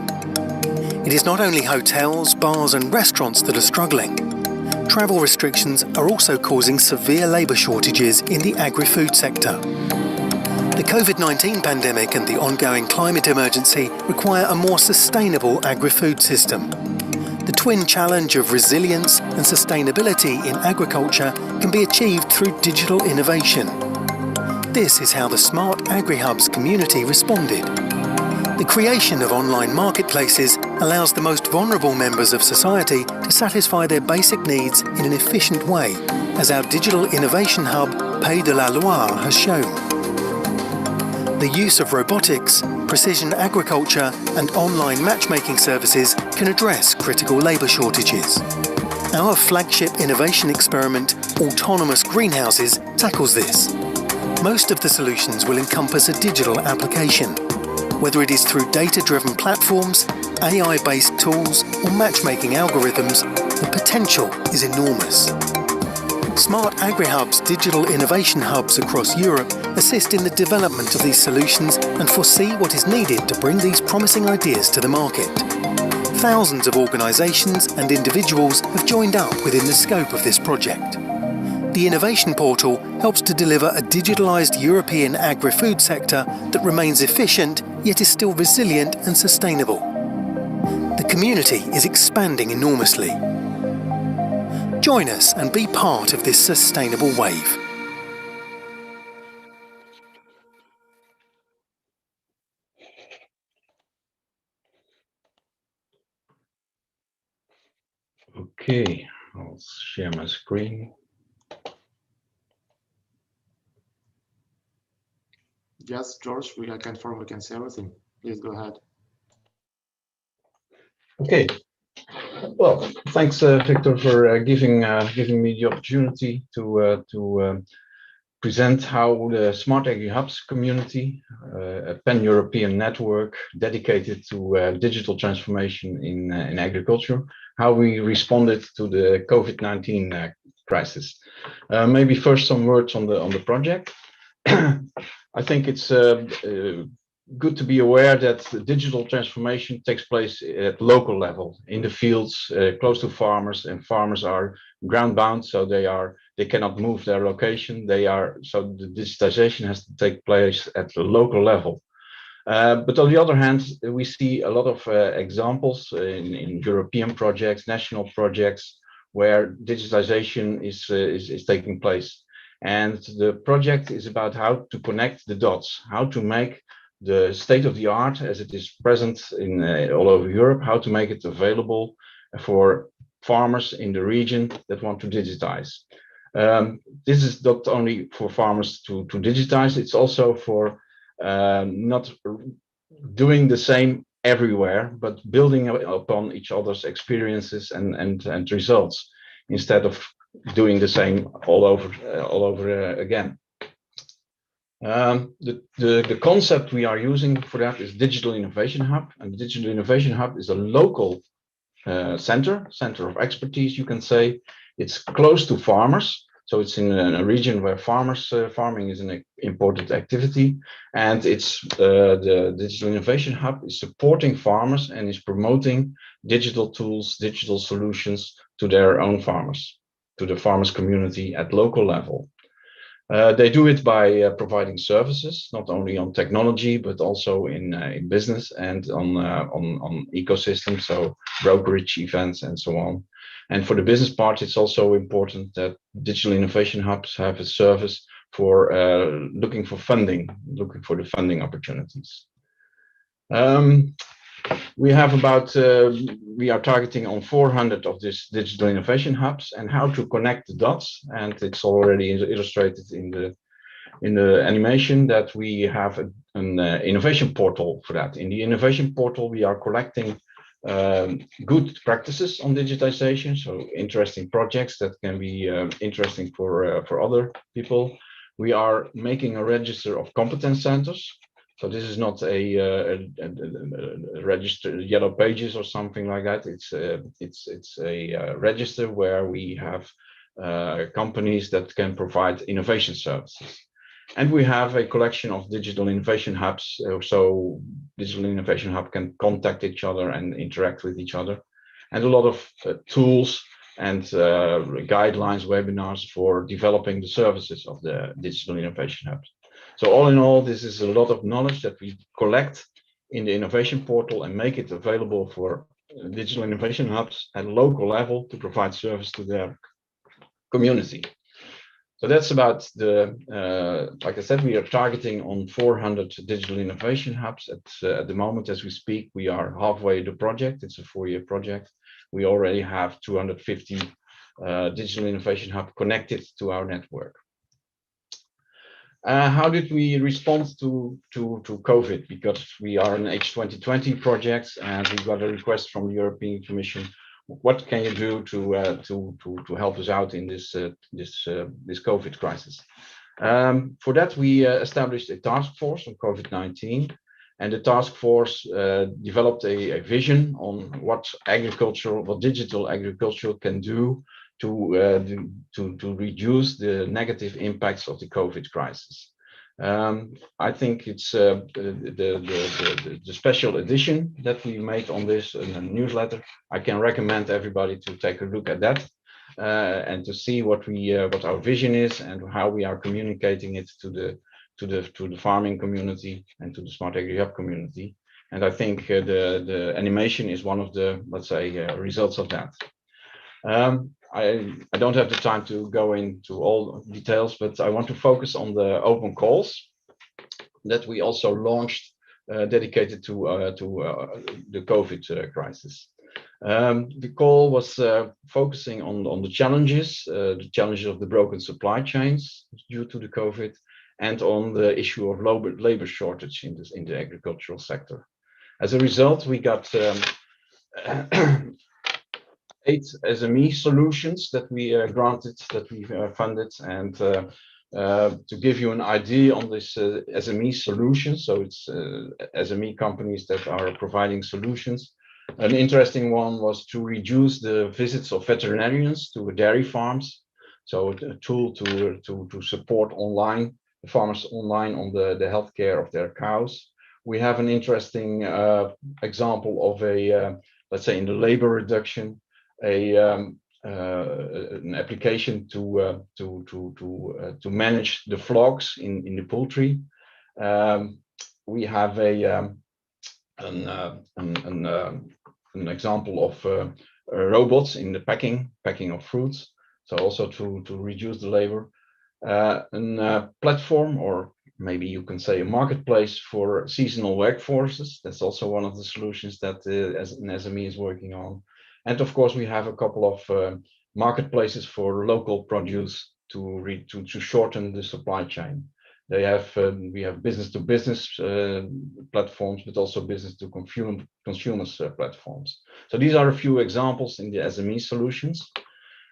It is not only hotels, bars and restaurants that are struggling. Travel restrictions are also causing severe labour shortages in the agri-food sector. The COVID-19 pandemic and the ongoing climate emergency require a more sustainable agri-food system. The twin challenge of resilience and sustainability in agriculture can be achieved through digital innovation. This is how the Smart Agri-Hubs community responded. The creation of online marketplaces allows the most vulnerable members of society to satisfy their basic needs in an efficient way, as our digital innovation hub, Pays de la Loire, has shown. The use of robotics, precision agriculture and online matchmaking services can address critical labour shortages. Our flagship innovation experiment, Autonomous Greenhouses, tackles this. Most of the solutions will encompass a digital application. Whether it is through data-driven platforms, AI-based tools or matchmaking algorithms, the potential is enormous. Smart Agri-Hubs digital innovation hubs across Europe assist in the development of these solutions and foresee what is needed to bring these promising ideas to the market. Thousands of organisations and individuals have joined up within the scope of this project. The Innovation Portal helps to deliver a digitalised European agri-food sector that remains efficient yet is still resilient and sustainable. The community is expanding enormously. Join us and be part of this sustainable wave. Okay, I'll share my screen. Yes, George, I confirm we can see everything. Please go ahead. Okay. Well, thanks, Victor, for giving me the opportunity to present how the Smart Agri Hubs community, a pan-European network dedicated to digital transformation in agriculture, how we responded to the COVID-19 crisis. Maybe first some words on the project. I think it's good to be aware that digital transformation takes place at local level, in the fields, close to farmers, and farmers are ground bound, so they cannot move their location. So the digitization has to take place at the local level. But on the other hand, we see a lot of examples in European projects, national projects, where digitization is taking place. And the project is about how to connect the dots, how to make the state of the art as it is present in all over Europe, how to make it available for farmers in the region that want to digitize. This is not only for farmers to digitize, it's also for not doing the same everywhere, but building upon each other's experiences and results, instead of doing the same all over again. The concept we are using for that is Digital Innovation Hub, and the Digital Innovation Hub is a local center of expertise, you can say. It's close to farmers, so it's in a region where farming is an important activity, and it's the Digital Innovation Hub is supporting farmers and is promoting digital tools, digital solutions to their own farmers, to the farmers community at local level. They do it by providing services, not only on technology, but also in business and on ecosystems, so brokerage events and so on. And for the business part, it's also important that Digital Innovation Hubs have a service for looking for the funding opportunities. We are targeting on 400 of these Digital Innovation Hubs, and how to connect the dots. And it's already illustrated in the animation that we have an innovation portal for that. In the innovation portal, we are collecting good practices on digitization, so interesting projects that can be interesting for other people. We are making a register of competence centers. So this is not a register, yellow pages or something like that. It's a register where we have companies that can provide innovation services. And we have a collection of Digital Innovation Hubs, so Digital Innovation Hub can contact each other and interact with each other, and a lot of tools and guidelines, webinars for developing the services of the Digital Innovation Hubs. So all in all, this is a lot of knowledge that we collect in the innovation portal and make it available for Digital Innovation Hubs at local level to provide service to their community. So that's about like I said, we are targeting on 400 Digital Innovation Hubs at the moment as we speak. We are halfway the project. It's a 4-year project. We already have 250 Digital Innovation Hub connected to our network. How did we respond to COVID? Because we are an H2020 project, and we got a request from the European Commission. What can you do to help us out in this COVID crisis? For that, we established a task force on COVID-19, and the task force developed a vision on what digital agriculture can do to reduce the negative impacts of the COVID crisis. I think it's the special edition that we made on this in a newsletter. I can recommend everybody to take a look at that and to see what our vision is and how we are communicating it to the farming community and to the Smart Agri Hub community. And I think the animation is one of the, let's say, results of that. I don't have the time to go into all details, but I want to focus on the open calls that we also launched dedicated to the COVID crisis. The call was focusing on the challenges of the broken supply chains due to the COVID, and on the issue of labor shortage in the agricultural sector. As a result, we got 8 SME solutions that we granted, that we funded, and to give you an idea on this SME solution, so it's SME companies that are providing solutions. An interesting one was to reduce the visits of veterinarians to dairy farms, so a tool to support online the farmers online on the healthcare of their cows. We have an interesting example of a let's say in the labor reduction, an application to manage the flocks in the poultry. We have an example of robots in the packing of fruits, so also to reduce the labor. A platform, or maybe you can say a marketplace for seasonal workforces. That's also one of the solutions that as an SME is working on. And of course, we have a couple of marketplaces for local produce to shorten the supply chain. They have we have business-to-business platforms, but also business-to-consumers platforms. So these are a few examples in the SME solutions.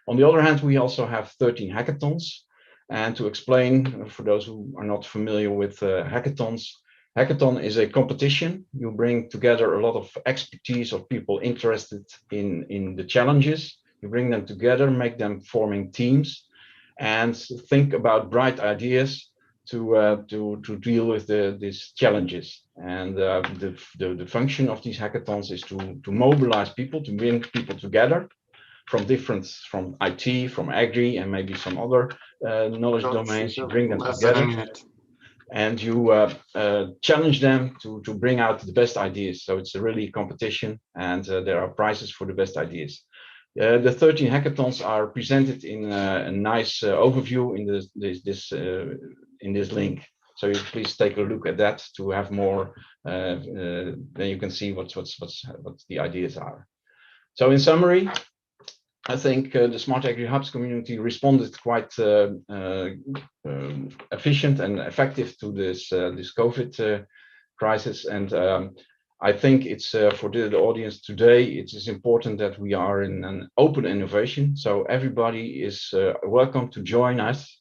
On the other hand, we also have 13 hackathons. And to explain, for those who are not familiar with hackathons, hackathon is a competition. You bring together a lot of expertise of people interested in the challenges. You bring them together, make them forming teams, and think about bright ideas to deal with these challenges. And the function of these hackathons is to mobilize people, to bring people together from IT, from agri, and maybe some other knowledge domains. You bring them together, and you challenge them to bring out the best ideas. So it's a really competition, and there are prizes for the best ideas. The 13 hackathons are presented in a nice overview in this link. So you please take a look at that to have more. Then you can see what the ideas are. So in summary, I think the Smart Agri Hubs community responded quite efficient and effective to this COVID crisis, and I think it's for the audience today. It is important that we are in an open innovation, so everybody is welcome to join us.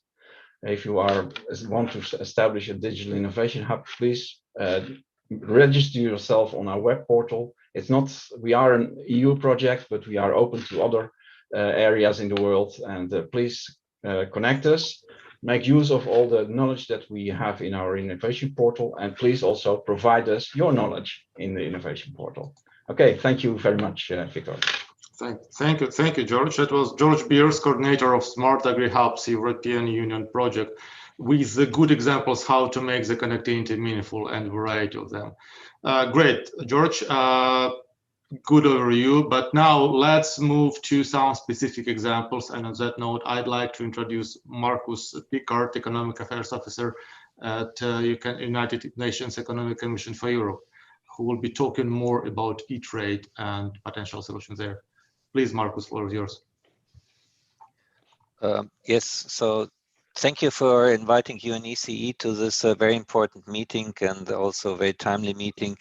If you want to establish a digital innovation hub, please register yourself on our web portal. We are an EU project, but we are open to other areas in the world, and please connect us, make use of all the knowledge that we have in our innovation portal, and please also provide us your knowledge in the innovation portal. Okay, thank you very much, Victor. Thank you, George. That was George Beers, coordinator of Smart Agri Hubs European Union project, with the good examples how to make the connectivity meaningful and variety of them. Great, George. Good overview, but now let's move to some specific examples. And on that note, I'd like to introduce Markus Pickard, Economic Affairs Officer at United Nations Economic Commission for Europe, who will be talking more about e-trade and potential solutions there. Please, Markus, the floor is yours. Yes, so thank you for inviting UNECE to this very important meeting, and also a very timely meeting,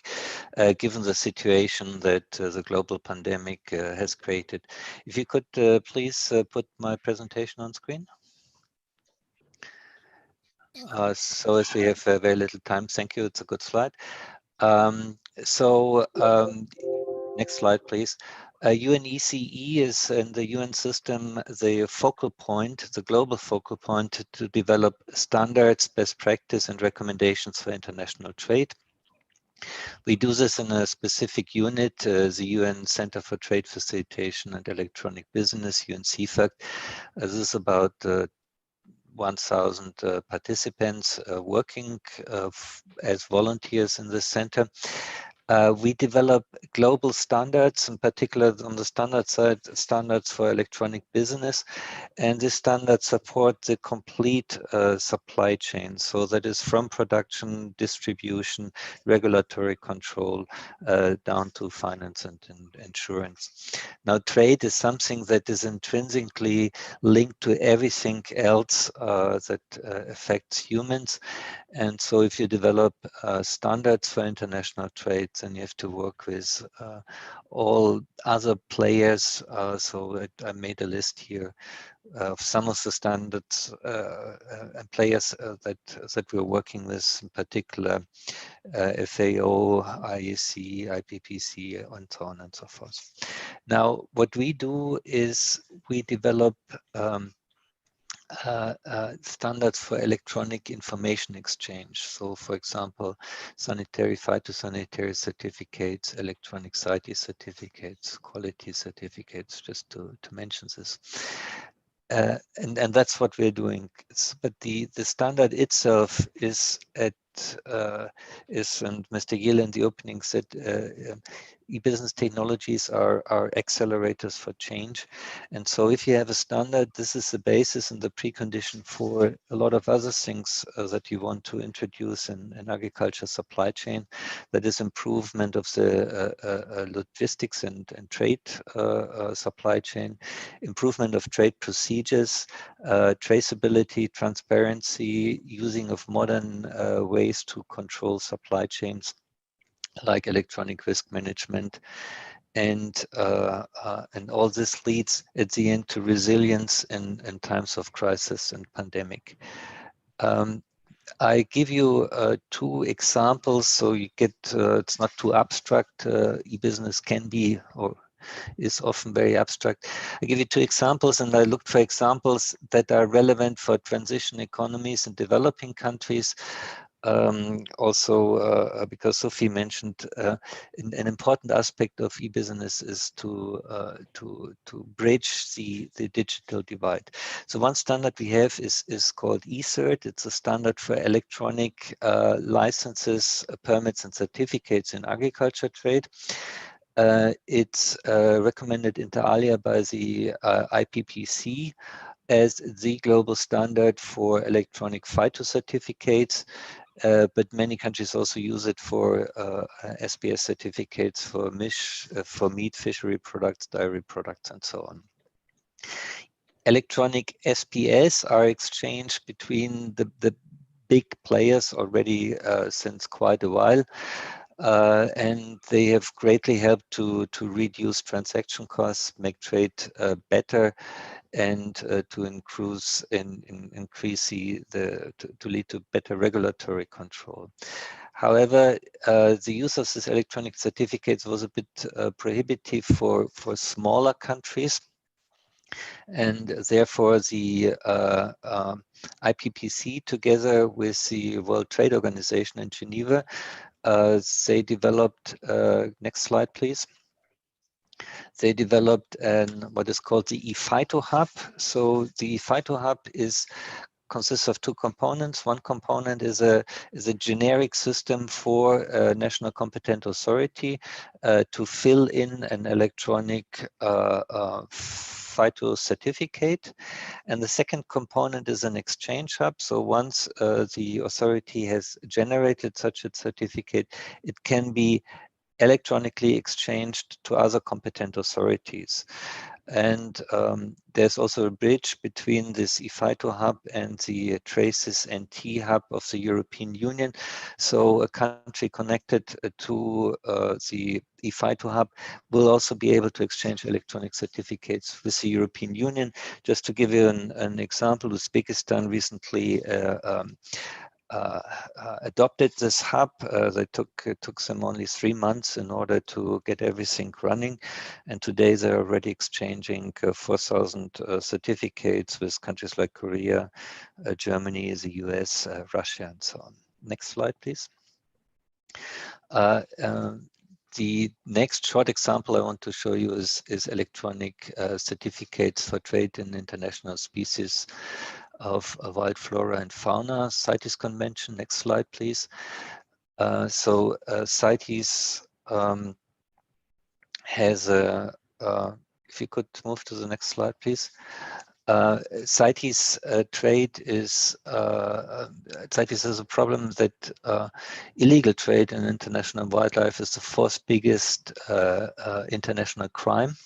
given the situation that the global pandemic has created. If you could please put my presentation on screen. So as we have very little time, thank you, it's a good slide. Next slide, please. UNECE is in the UN system the focal point, the global focal point to develop standards, best practice, and recommendations for international trade. We do this in a specific unit, the UN Center for Trade Facilitation and Electronic Business, UNCFAC. This is about 1,000 participants working as volunteers in this center. We develop global standards, in particular on the standard side, standards for electronic business, and these standards support the complete supply chain. So that is from production, distribution, regulatory control, down to finance and insurance. Now, trade is something that is intrinsically linked to everything else that affects humans. And so if you develop standards for international trade, then you have to work with all other players. So I made a list here of some of the standards and players that we're working with, in particular FAO, IEC, IPPC, and so on and so forth. Now, what we do is we develop standards for electronic information exchange. So, for example, sanitary, phytosanitary certificates, electronic CITES certificates, quality certificates, just to mention this. And that's what we're doing. But the standard itself is and Mr. Gill in the opening said, e-business technologies are accelerators for change. And so if you have a standard, this is the basis and the precondition for a lot of other things that you want to introduce in agriculture supply chain. That is improvement of the logistics and trade supply chain, improvement of trade procedures, traceability, transparency, using of modern ways to control supply chains, like electronic risk management, and all this leads at the end to resilience in times of crisis and pandemic. I give you two examples, so you get it's not too abstract. E-business can be or is often very abstract. I give you two examples, and I looked for examples that are relevant for transition economies in developing countries. Also, because Sophie mentioned an important aspect of e-business is to bridge the digital divide. So one standard we have is called eCert. It's a standard for electronic licenses, permits, and certificates in agriculture trade. It's recommended inter alia by the IPPC as the global standard for electronic phytocertificates, but many countries also use it for SPS certificates for meat, fishery products, dairy products, and so on. Electronic SPS are exchanged between the big players already since quite a while. And they have greatly helped to reduce transaction costs, make trade better, and to increase to lead to better regulatory control. However, the use of these electronic certificates was a bit prohibitive for smaller countries. And therefore, the IPPC, together with the World Trade Organization in Geneva, they developed, next slide, please. They developed what is called the ePhyto Hub. So the ePhyto Hub consists of two components. One component is a generic system for a national competent authority to fill in an electronic phyto certificate. And the second component is an exchange hub. So once the authority has generated such a certificate, it can be electronically exchanged to other competent authorities. And there's also a bridge between this ePhyto hub and the Traces NT hub of the European Union. So a country connected to the ePhyto hub will also be able to exchange electronic certificates with the European Union. Just to give you an example, Uzbekistan recently adopted this hub. It took them only 3 months in order to get everything running, and today they're already exchanging 4,000 certificates with countries like Korea, Germany, the US, Russia, and so on. Next slide, please. The next short example I want to show you is electronic certificates for trade in international species of wild flora and fauna, CITES convention. Next slide, please. So CITES has a, if you could move to the next slide, please. CITES trade is, CITES has a problem that illegal trade in international wildlife is the fourth biggest international crime.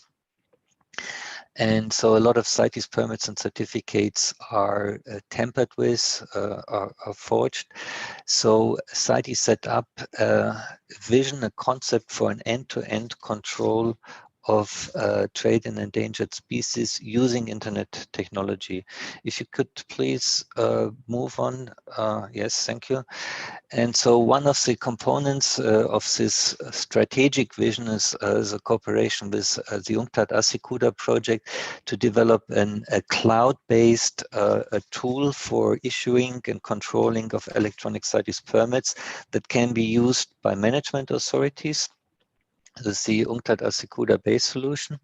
And so a lot of CITES permits and certificates are tampered with, are forged. So CITES set up a vision, a concept for an end-to-end control of trade in endangered species using internet technology. If you could please move on. Yes, thank you. And so one of the components of this strategic vision is a cooperation with the UNCTAD Assikuda project to develop a cloud-based tool for issuing and controlling of electronic CITES permits that can be used by management authorities. This is the UNCTAD Assikuda base solution.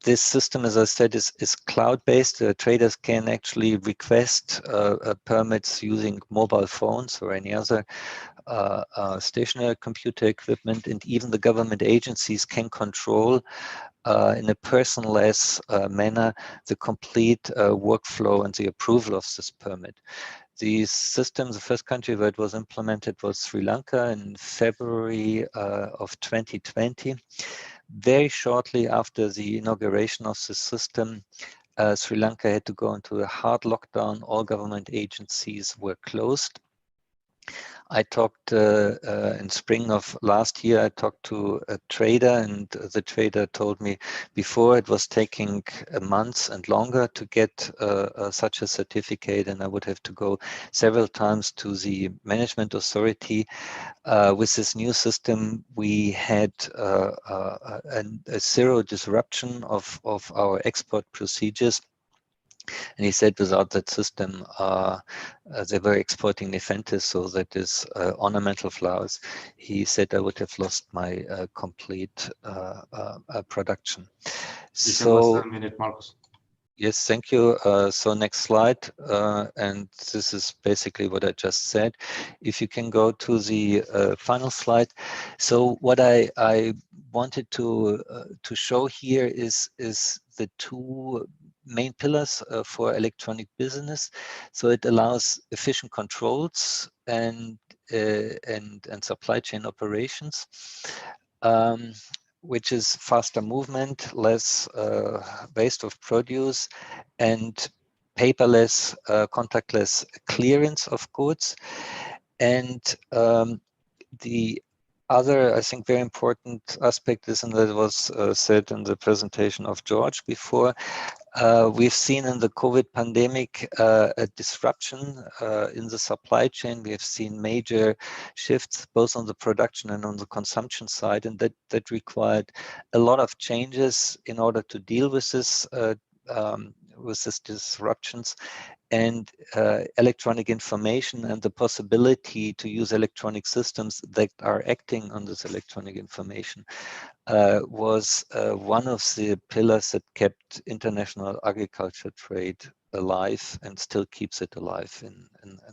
This system, as I said, is cloud-based. Traders can actually request permits using mobile phones or any other stationary computer equipment, and even the government agencies can control in a personless manner the complete workflow and the approval of this permit. The system, the first country where it was implemented was Sri Lanka in February of 2020. Very shortly after the inauguration of the system, Sri Lanka had to go into a hard lockdown. All government agencies were closed. I talked in spring of last year, I talked to a trader, and the trader told me before it was taking months and longer to get such a certificate, and I would have to go several times to the management authority. With this new system, we had a zero disruption of our export procedures. And he said without that system, they were exporting Nepenthes, so that is ornamental flowers. He said I would have lost my complete production. So, a minute, Marcus. Yes, thank you. So next slide. And this is basically what I just said. If you can go to the final slide. So what I wanted to show here is the two main pillars for electronic business. So it allows efficient controls and supply chain operations, which is faster movement, less waste of produce, and paperless, contactless clearance of goods. And the other, I think, very important aspect is, and that was said in the presentation of George before, we've seen in the COVID pandemic a disruption in the supply chain. We have seen major shifts both on the production and on the consumption side, and that required a lot of changes in order to deal with this disruptions. And electronic information and the possibility to use electronic systems that are acting on this electronic information was one of the pillars that kept international agriculture trade alive and still keeps it alive in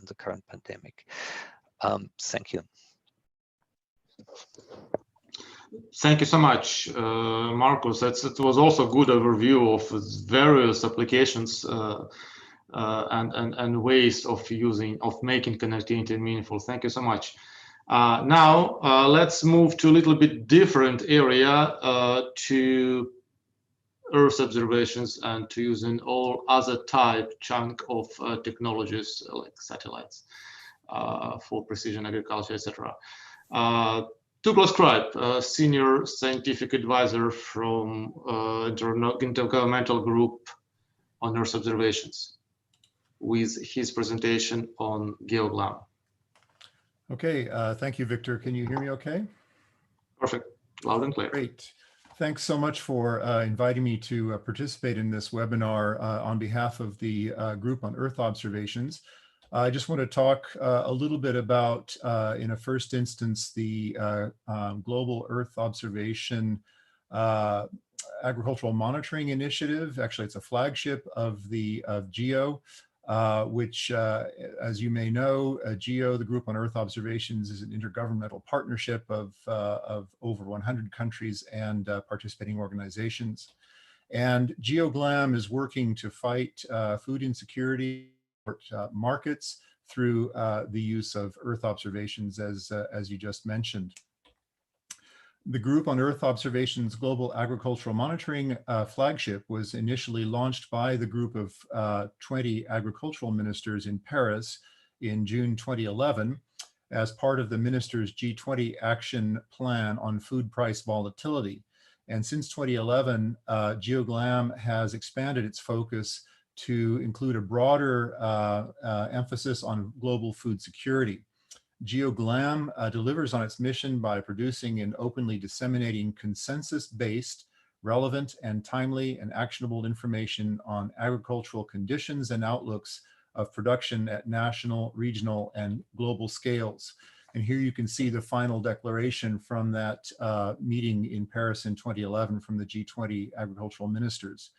the current pandemic. Thank you. Thank you so much, Marcus. It was also a good overview of various applications and ways of making connectivity meaningful. Thank you so much. Now let's move to a little bit different area, to Earth observations and to using all other chunk of technologies like satellites for precision agriculture, etc. Douglas Cripe, Senior Scientific Advisor from Intergovernmental Group on Earth Observations, with his presentation on GeoGlam. Okay, thank you, Victor. Can you hear me okay? Perfect, loud and clear. Great. Thanks so much for inviting me to participate in this webinar on behalf of the group on Earth observations. I just want to talk a little bit about, in a first instance, the Global Earth Observation Agricultural Monitoring Initiative. Actually, it's a flagship of GEO. which, as you may know, GEO, the Group on Earth Observations, is an intergovernmental partnership of over 100 countries and participating organizations. And GeoGlam is working to fight food insecurity, markets through the use of Earth observations, as you just mentioned. The Group on Earth Observations Global Agricultural Monitoring flagship was initially launched by the group of 20 agricultural ministers in Paris in June 2011 as part of the ministers' G20 action plan on food price volatility. And since 2011, GeoGlam has expanded its focus to include a broader emphasis on global food security. GeoGlam delivers on its mission by producing and openly disseminating consensus-based, relevant and timely and actionable information on agricultural conditions and outlooks of production at national, regional, and global scales. And here you can see the final declaration from that meeting in Paris in 2011 from the G20 agricultural ministers.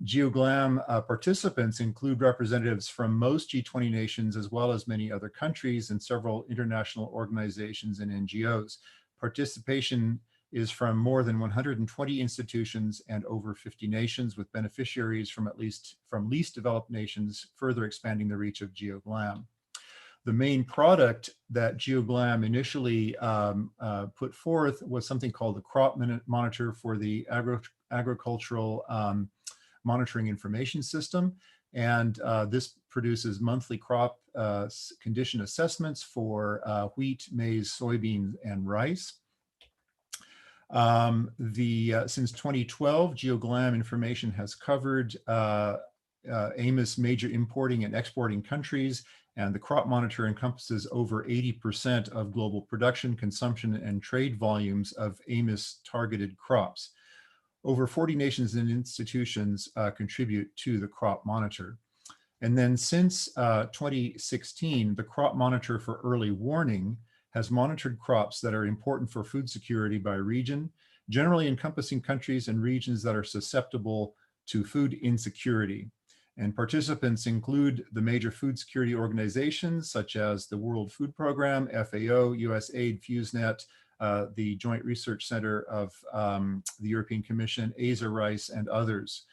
GeoGlam participants include representatives from most G20 nations, as well as many other countries and several international organizations and NGOs. Participation is from more than 120 institutions and over 50 nations, with beneficiaries from least developed nations, further expanding the reach of GeoGlam. The main product that GeoGlam initially put forth was something called the Crop Monitor for the agricultural monitoring information system. And this produces monthly crop condition assessments for wheat, maize, soybeans, and rice. Since 2012, GeoGlam information has covered AMOS major importing and exporting countries, and the crop monitor encompasses over 80% of global production, consumption, and trade volumes of AMOS targeted crops. Over 40 nations and institutions contribute to the crop monitor. And then since 2016, the crop monitor for early warning has monitored crops that are important for food security by region, generally encompassing countries and regions that are susceptible to food insecurity. And participants include the major food security organizations such as the World Food Program, FAO, USAID, FuseNet, the Joint Research Center of the European Commission, Asia Rice, and others.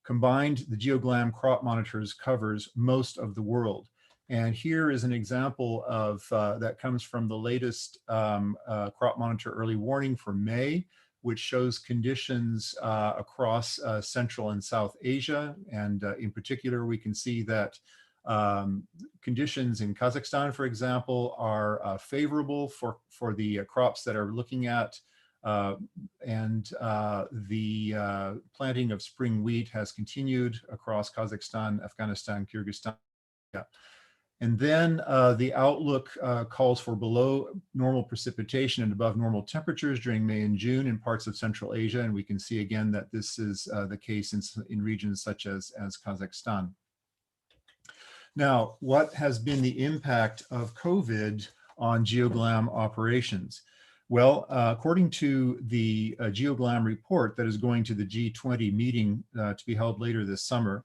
Combined, the GeoGlam crop monitors covers most of the world. And here is an example of that comes from the latest crop monitor early warning for May, which shows conditions across Central and South Asia. And in particular, we can see that conditions in Kazakhstan, for example, are favorable for the crops that are looking at, and the planting of spring wheat has continued across Kazakhstan, Afghanistan, Kyrgyzstan. Yeah. And then the outlook calls for below normal precipitation and above normal temperatures during May and June in parts of Central Asia. And we can see again that this is the case in regions such as Kazakhstan. Now, what has been the impact of COVID on GeoGlam operations? Well, according to the GeoGlam report that is going to the G20 meeting to be held later this summer,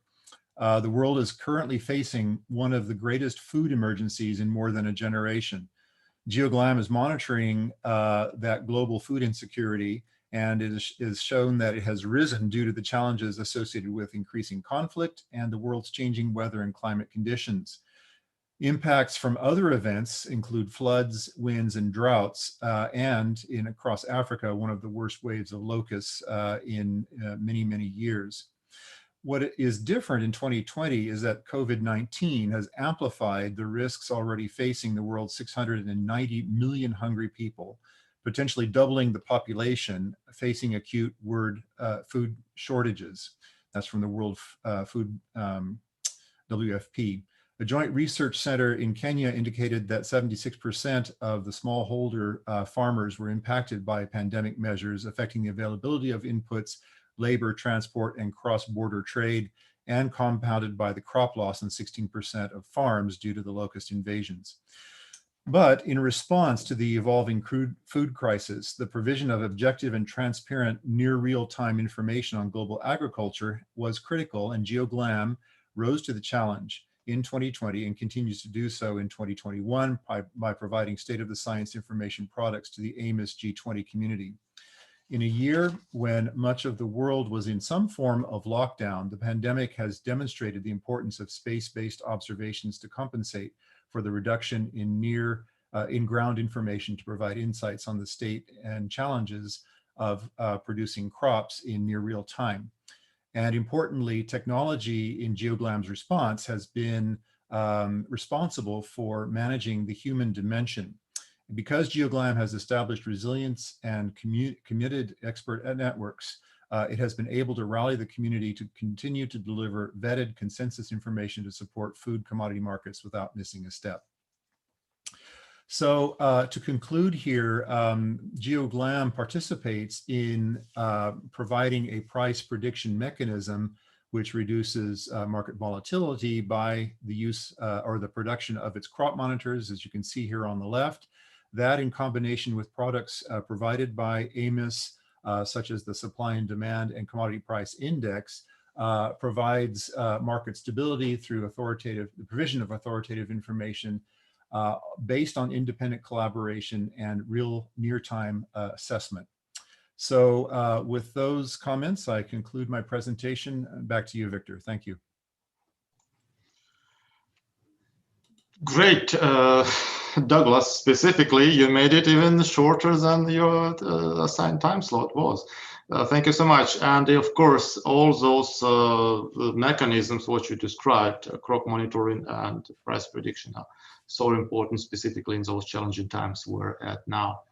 the world is currently facing one of the greatest food emergencies in more than a generation. GeoGlam is monitoring that global food insecurity, and it is shown that it has risen due to the challenges associated with increasing conflict and the world's changing weather and climate conditions. Impacts from other events include floods, winds, and droughts, and across Africa, one of the worst waves of locusts in many, many years. What is different in 2020 is that COVID-19 has amplified the risks already facing the world's 690 million hungry people, potentially doubling the population facing acute food shortages. That's from the World Food WFP. A joint research center in Kenya indicated that 76% of the smallholder farmers were impacted by pandemic measures affecting the availability of inputs, labor, transport, and cross-border trade, and compounded by the crop loss in 16% of farms due to the locust invasions. But in response to the evolving food crisis, the provision of objective and transparent near real-time information on global agriculture was critical, and GeoGlam rose to the challenge. in 2020 and continues to do so in 2021 by providing state-of-the-science information products to the AMIS G20 community. In a year when much of the world was in some form of lockdown, the pandemic has demonstrated the importance of space-based observations to compensate for the reduction in in-ground information to provide insights on the state and challenges of producing crops in near real time. And importantly, technology in GeoGLAM's response has been responsible for managing the human dimension. Because GeoGLAM has established resilience and committed expert networks, it has been able to rally the community to continue to deliver vetted consensus information to support food commodity markets without missing a step. So to conclude here, GeoGLAM participates in providing a price prediction mechanism which reduces market volatility by the use or the production of its crop monitors, as you can see here on the left. That in combination with products provided by AMIS, such as the supply and demand and commodity price index, provides market stability through the provision of authoritative information based on independent collaboration and real near-time assessment. So with those comments, I conclude my presentation. Back to you, Victor. Thank you. Great. Douglas, specifically, you made it even shorter than your assigned time slot was. Thank you so much. And of course, all those mechanisms what you described, crop monitoring and price prediction, are so important, specifically in those challenging times we're at now.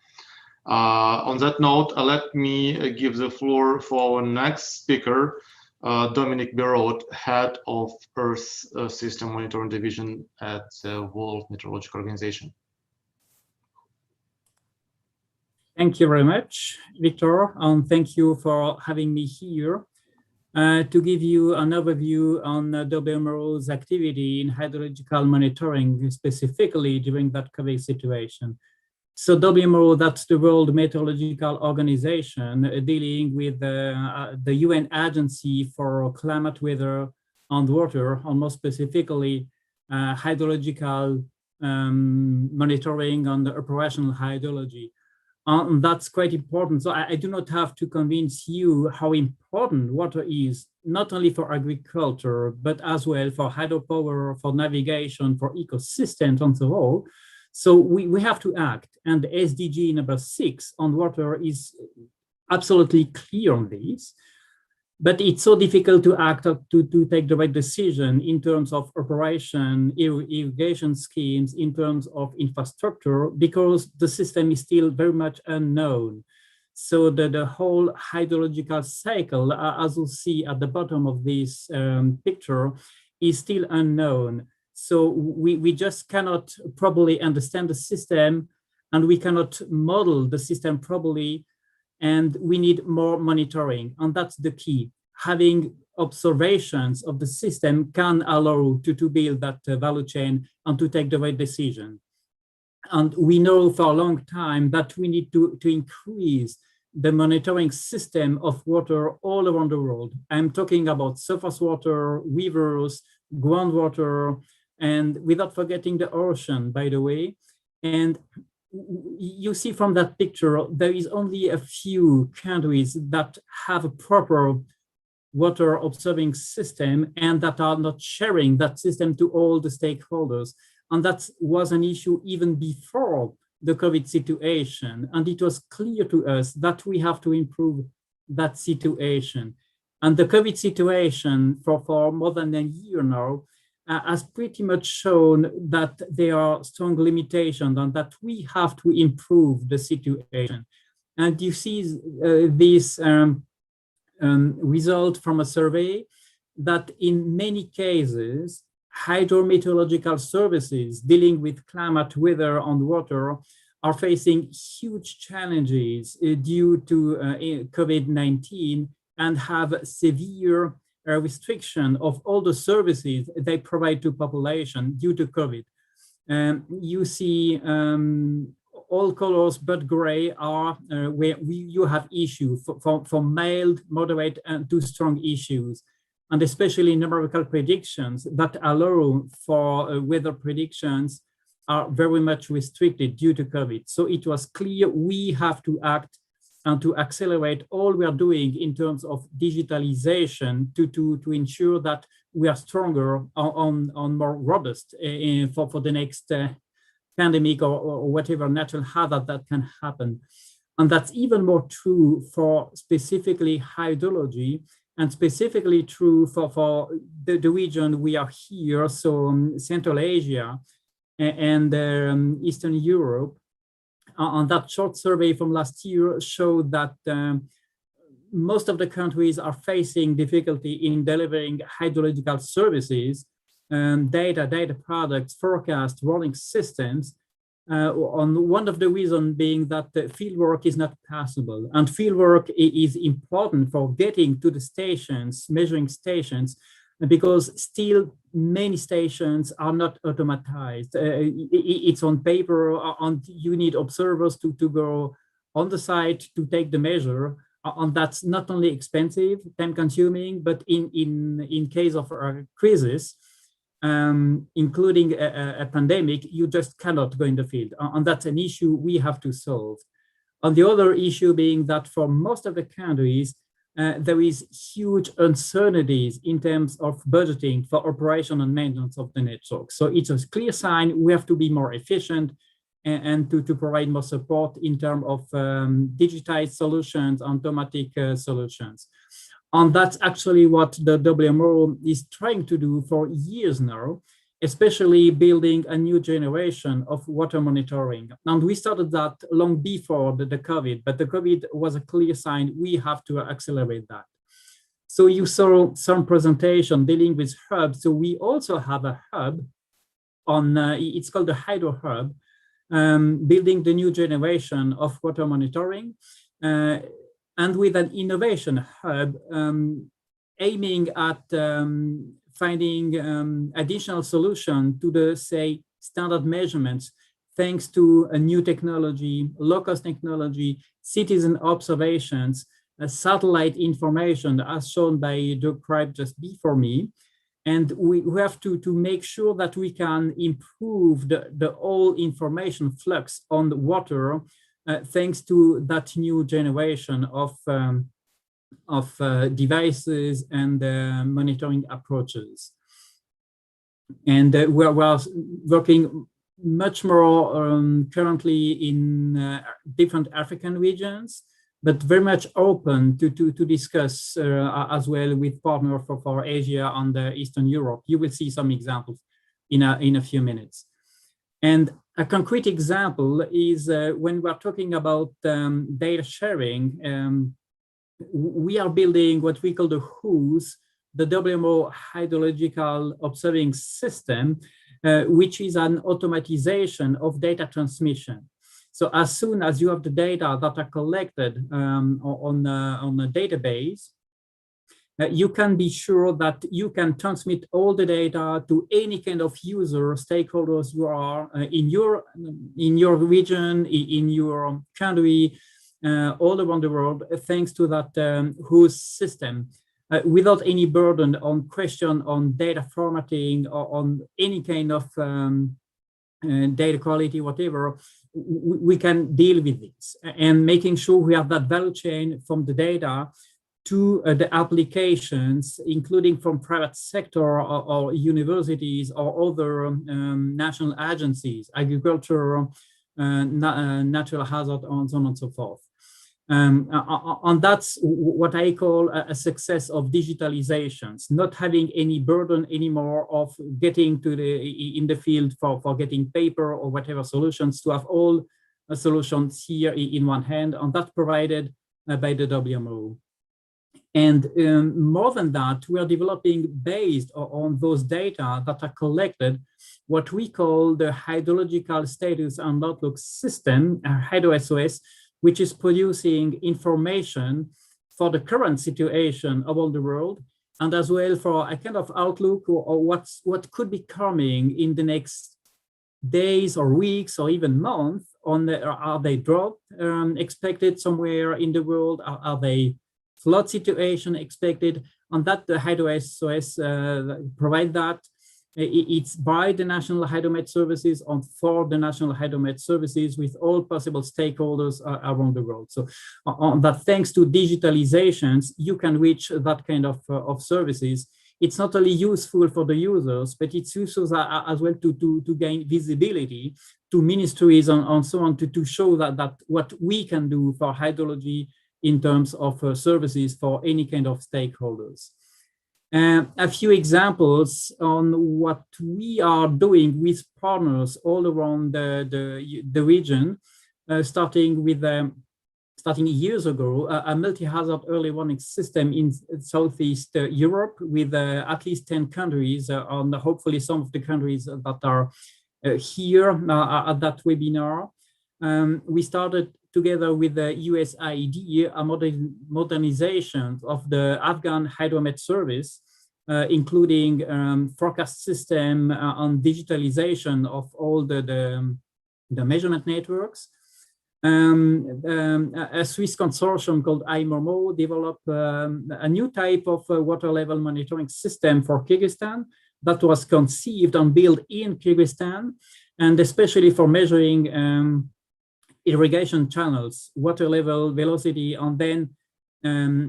On that note, let me give the floor for our next speaker, Dominic Biraud, Head of Earth System Monitoring Division at the World Meteorological Organization. Thank you very much, Victor, and thank you for having me here to give you an overview on WMO's activity in hydrological monitoring, specifically during that COVID situation. So WMO, that's the World Meteorological Organization, dealing with the UN Agency for Climate, Weather and Water, and more specifically hydrological monitoring and operational hydrology. And that's quite important. So I do not have to convince you how important water is, not only for agriculture, but as well for hydropower, for navigation, for ecosystems and so on. So we have to act. And SDG number 6 on water is absolutely clear on this. But it's so difficult to act, to take the right decision in terms of operation, irrigation schemes, in terms of infrastructure, because the system is still very much unknown. So the whole hydrological cycle, as you see at the bottom of this picture, is still unknown. So we just cannot properly understand the system, and we cannot model the system properly. And we need more monitoring, and that's the key. Having observations of the system can allow to build that value chain and to take the right decision. And we know for a long time that we need to increase the monitoring system of water all around the world. I'm talking about surface water, rivers, groundwater, and without forgetting the ocean, by the way. And you see from that picture, there is only a few countries that have a proper water observing system and that are not sharing that system to all the stakeholders. And that was an issue even before the COVID situation. And it was clear to us that we have to improve that situation. And the COVID situation for more than a year now has pretty much shown that there are strong limitations and that we have to improve the situation. And you see this result from a survey that in many cases, hydrometeorological services dealing with climate, weather, and water are facing huge challenges due to COVID-19 and have severe restriction of all the services they provide to population due to COVID. You see all colors but gray are where you have issues from mild, moderate, and to strong issues. and especially numerical predictions that allow for weather predictions are very much restricted due to COVID. So it was clear we have to act and to accelerate all we are doing in terms of digitalization to ensure that we are stronger on more robust for the next pandemic or whatever natural hazard that can happen. And that's even more true for specifically hydrology, and specifically true for the region we are here, so Central Asia and Eastern Europe. On that short survey from last year showed that most of the countries are facing difficulty in delivering hydrological services, data products, forecast, rolling systems. On one of the reasons being that the fieldwork is not possible, and fieldwork is important for getting to the stations, measuring stations, because still many stations are not automatized. It's on paper, and you need observers to go on the site to take the measure, and that's not only expensive, time consuming, but in case of a crisis, including a pandemic, you just cannot go in the field, and that's an issue we have to solve. And the other issue being that for most of the countries, there is huge uncertainties in terms of budgeting for operation and maintenance of the network. So it's a clear sign we have to be more efficient and to provide more support in terms of digitized solutions, automatic solutions. And that's actually what the WMO is trying to do for years now, especially building a new generation of water monitoring. And we started that long before the COVID, but the COVID was a clear sign we have to accelerate that. So you saw some presentation dealing with hubs. So we also have a hub on, it's called the Hydro Hub, building the new generation of water monitoring, and with an innovation hub aiming at finding additional solution to the, say, standard measurements, thanks to a new technology, low-cost technology, citizen observations, satellite information, as shown by Doug Cripe just before me. And we have to make sure that we can improve the whole information flux on the water, thanks to that new generation of devices and monitoring approaches. And we're working much more currently in different African regions, but very much open to discuss as well with partners for Asia and Eastern Europe. You will see some examples in a few minutes. And a concrete example is when we're talking about data sharing, we are building what we call the WHOS, the WMO Hydrological Observing System, which is an automatization of data transmission. So as soon as you have the data that are collected on a database, you can be sure that you can transmit all the data to any kind of user, stakeholders you are in your region, in your country, all around the world, thanks to that WHOS system, without any burden on question on data formatting or on any kind of data quality, whatever. We can deal with this and making sure we have that value chain from the data to the applications, including from private sector or universities or other national agencies, agriculture, natural hazard, and so on and so forth. And that's what I call a success of digitalizations, not having any burden anymore of getting to in the field for getting paper or whatever solutions, to have all solutions here in one hand, and that's provided by the WMO. And more than that, we are developing, based on those data that are collected, what we call the Hydrological Status and Outlook System, HydroSOS, which is producing information for the current situation around the world, and as well for a kind of outlook or what could be coming in the next days or weeks or even months. Are they drought expected somewhere in the world? Are they flood situation expected? and that the HydroSOS provide that. It's by the National Hydromet Services and for the National Hydromet Services with all possible stakeholders around the world. So on that, thanks to digitalizations, you can reach that kind of services. It's not only useful for the users, but it's useful as well to gain visibility to ministries and so on to show that what we can do for hydrology in terms of services for any kind of stakeholders. A few examples on what we are doing with partners all around the region, starting years ago, a multi-hazard early warning system in Southeast Europe with at least 10 countries, and hopefully some of the countries that are here at that webinar. We started together with the USAID, a modernization of the Afghan Hydromet service, including forecast system and digitalization of all the measurement networks. A Swiss consortium called IMOMO developed a new type of water level monitoring system for Kyrgyzstan that was conceived and built in Kyrgyzstan, and especially for measuring irrigation channels, water level, velocity, and then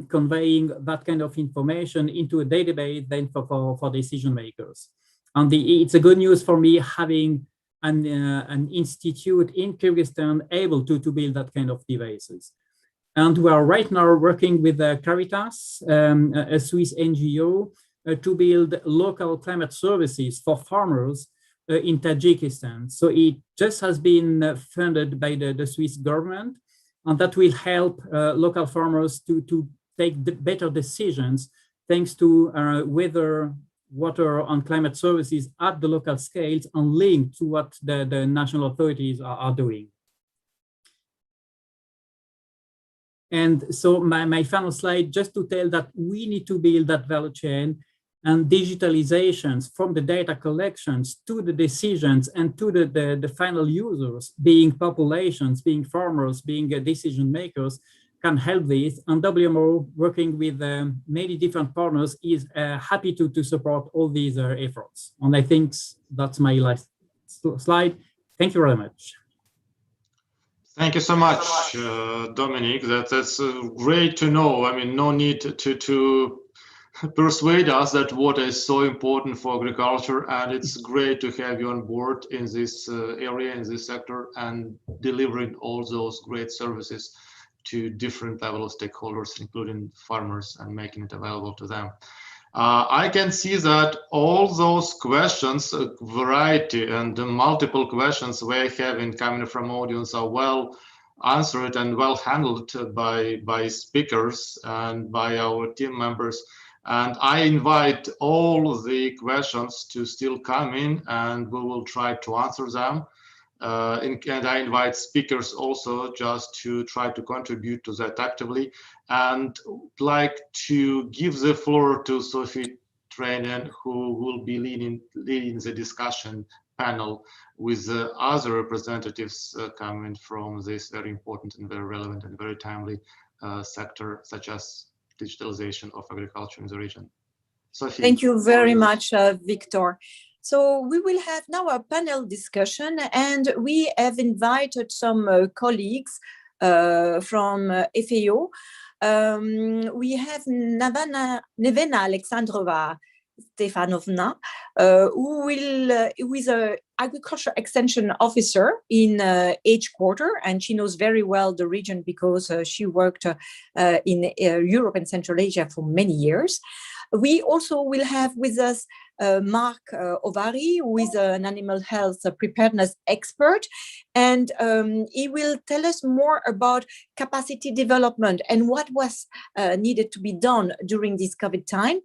conveying that kind of information into a database then for decision makers. And it's a good news for me having an institute in Kyrgyzstan able to build that kind of devices. And we are right now working with Caritas, a Swiss NGO, to build local climate services for farmers in Tajikistan. So it just has been funded by the Swiss government, and that will help local farmers to take better decisions thanks to weather, water and climate services at the local scales and linked to what the national authorities are doing. And so my final slide, just to tell that we need to build that value chain, and digitalizations from the data collections to the decisions and to the final users, being populations, being farmers, being decision makers, can help this. And WMO, working with many different partners, is happy to support all these efforts. And I think that's my last slide. Thank you very much. Thank you so much, Dominic. That's great to know. I mean, no need to persuade us that water is so important for agriculture, and it's great to have you on board in this area, in this sector, and delivering all those great services to different level of stakeholders, including farmers, and making it available to them. I can see that all those questions, variety and multiple questions we're having coming from audience are well answered and well handled by speakers and by our team members. And I invite all the questions to still come in, and we will try to answer them. And I invite speakers also just to try to contribute to that actively, and like to give the floor to Sophie Trainen, who will be leading the discussion panel with the other representatives coming from this very important and very relevant and very timely sector, such as digitalization of agriculture in the region. Sophie, thank you very much, Victor. So we will have now a panel discussion, and we have invited some colleagues from FAO. We have Nevena Alexandrova Stefanovna, who is an agriculture extension officer in H-Quarter, and she knows very well the region because she worked in Europe and Central Asia for many years. We also will have with us Mark Ovary, who is an animal health preparedness expert, and he will tell us more about capacity development and what was needed to be done during this COVID time.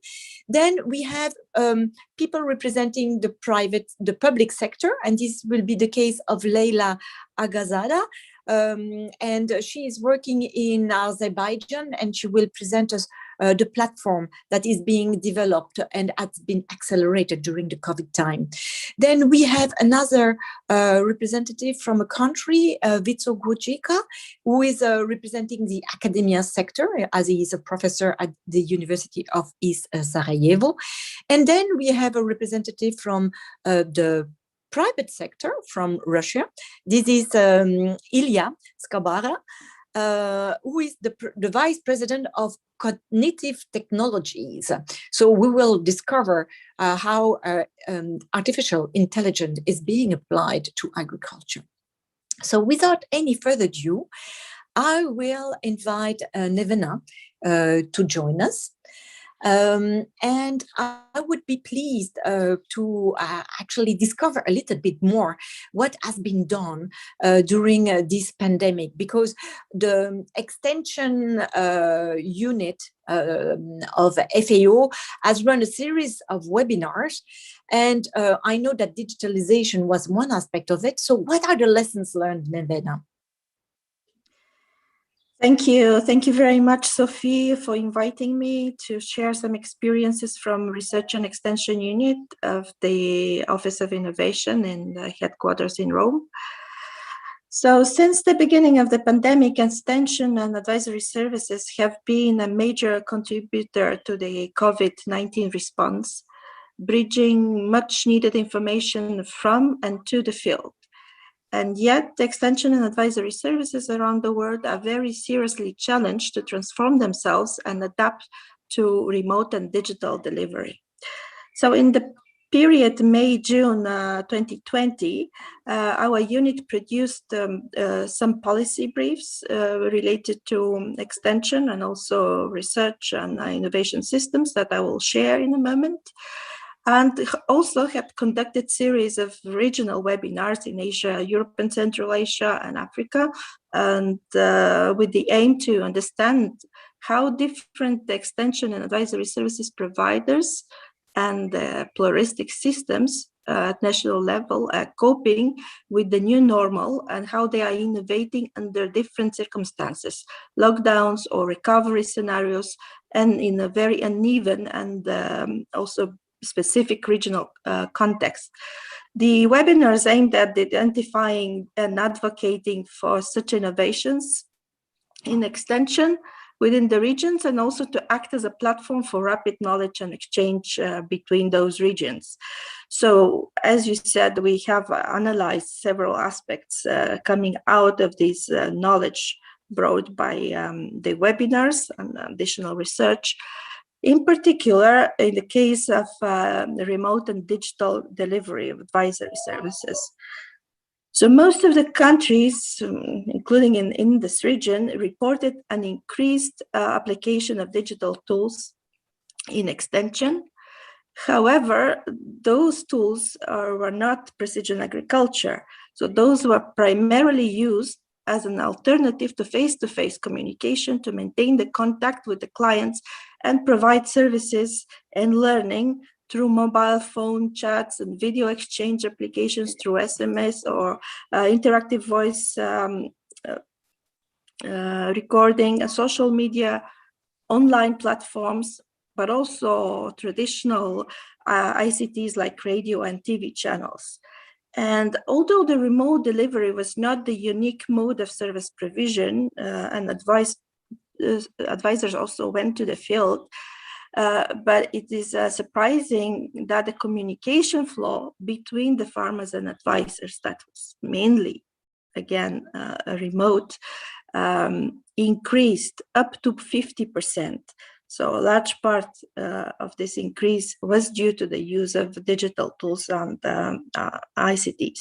Then we have people representing the public sector, and this will be the case of Leila Agazada. And she is working in Azerbaijan, and she will present us the platform that is being developed and has been accelerated during the COVID time. Then we have another representative from a country, Vico Gujica, who is representing the academia sector, as he is a professor at the University of East Sarajevo. And then we have a representative from the private sector from Russia. This is Ilya Skabara, who is the vice president of cognitive technologies. So we will discover how artificial intelligence is being applied to agriculture. So without any further ado, I will invite Nevena to join us. And I would be pleased to actually discover a little bit more what has been done during this pandemic, because the extension unit of FAO has run a series of webinars, and I know that digitalization was one aspect of it. So what are the lessons learned, Nevena? Thank you. Thank you very much, Sophie, for inviting me to share some experiences from Research and Extension Unit of the Office of Innovation in the headquarters in Rome. So since the beginning of the pandemic, extension and advisory services have been a major contributor to the COVID-19 response, bridging much needed information from and to the field. And yet, the extension and advisory services around the world are very seriously challenged to transform themselves and adapt to remote and digital delivery. So in the period May-June 2020, our unit produced some policy briefs related to extension and also research and innovation systems that I will share in a moment. And also have conducted series of regional webinars in Asia, Europe and Central Asia and Africa, and with the aim to understand how different extension and advisory services providers and pluralistic systems at national level are coping with the new normal and how they are innovating under different circumstances, lockdowns or recovery scenarios, and in a very uneven and also specific regional context. The webinars aimed at identifying and advocating for such innovations in extension within the regions, and also to act as a platform for rapid knowledge and exchange between those regions. So, as you said, we have analyzed several aspects coming out of this knowledge brought by the webinars and additional research. In particular, in the case of the remote and digital delivery of advisory services. So most of the countries, including in this region, reported an increased application of digital tools in extension. However, those tools were not precision agriculture. So those were primarily used as an alternative to face-to-face communication to maintain the contact with the clients and provide services and learning through mobile phone chats and video exchange applications through SMS or interactive voice recording, social media, online platforms, but also traditional ICTs like radio and TV channels. And although the remote delivery was not the unique mode of service provision, and advisors also went to the field, but it is surprising that the communication flow between the farmers and advisors, that was mainly, again, remote, increased up to 50%. So a large part of this increase was due to the use of digital tools and ICTs.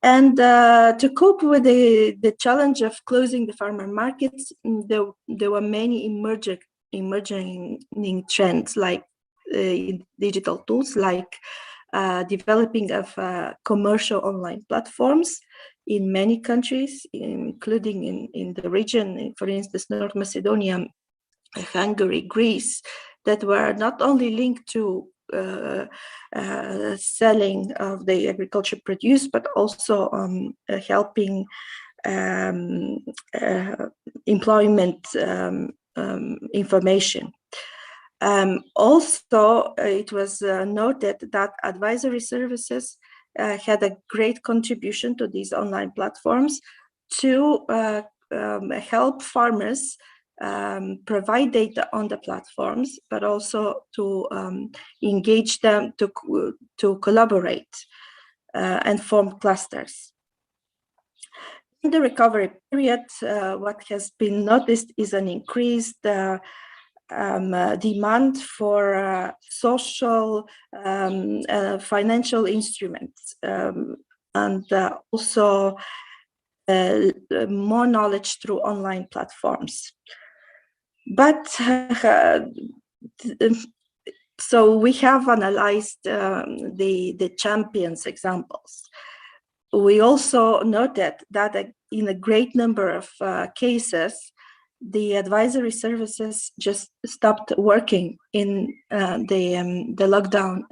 And to cope with the challenge of closing the farmer markets, there were many emerging trends like digital tools, like developing of commercial online platforms in many countries, including in the region, for instance, North Macedonia, Hungary, Greece, that were not only linked to selling of the agriculture produce, but also helping employment information. Also, it was noted that advisory services had a great contribution to these online platforms to help farmers provide data on the platforms, but also to engage them to collaborate and form clusters. In the recovery period, what has been noticed is an increased demand for social financial instruments and also more knowledge through online platforms. But so we have analyzed the champions examples. We also noted that in a great number of cases, the advisory services just stopped working in the lockdown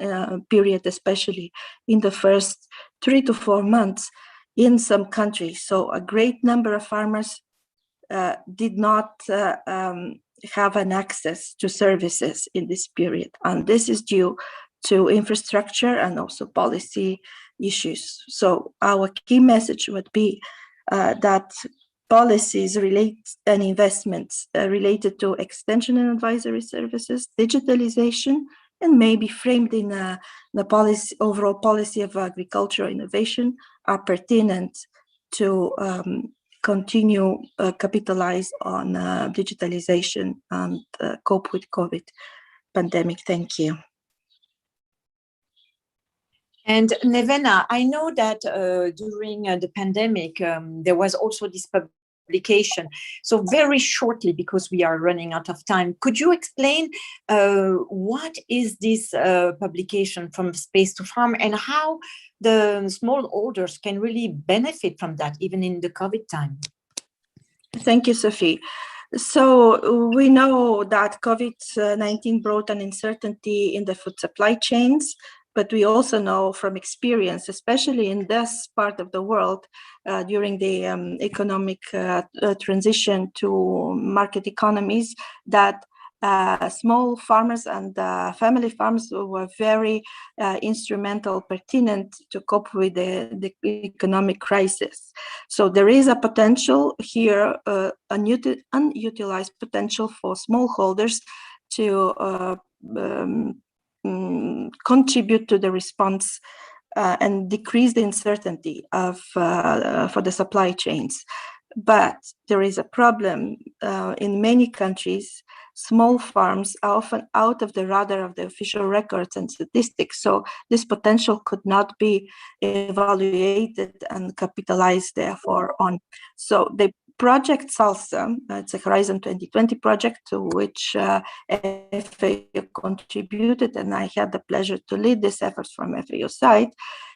period, especially in the first 3 to 4 months in some countries. So a great number of farmers did not have an access to services in this period. And this is due to infrastructure and also policy issues. So our key message would be that policies and investments related to extension and advisory services, digitalization, and maybe framed in the policy, overall policy of agricultural innovation are pertinent to continue capitalize on digitalization and cope with COVID pandemic. Thank you. And Nevena, I know that during the pandemic, there was also this publication. So very shortly, because we are running out of time, could you explain what is this publication From Space to Farm and how the smallholders can really benefit from that, even in the COVID time? Thank you, Sophie. So we know that COVID-19 brought an uncertainty in the food supply chains, but we also know from experience, especially in this part of the world, during the economic transition to market economies, that small farmers and family farms were very instrumental, pertinent to cope with the economic crisis. So there is a potential here, unutilized potential for smallholders to contribute to the response and decrease the uncertainty of for the supply chains. But there is a problem in many countries. Small farms are often out of the radar of the official records and statistics, so this potential could not be evaluated and capitalized therefore on. So the project SALSA, it's a Horizon 2020 project to which FAO contributed, and I had the pleasure to lead this effort from FAO side,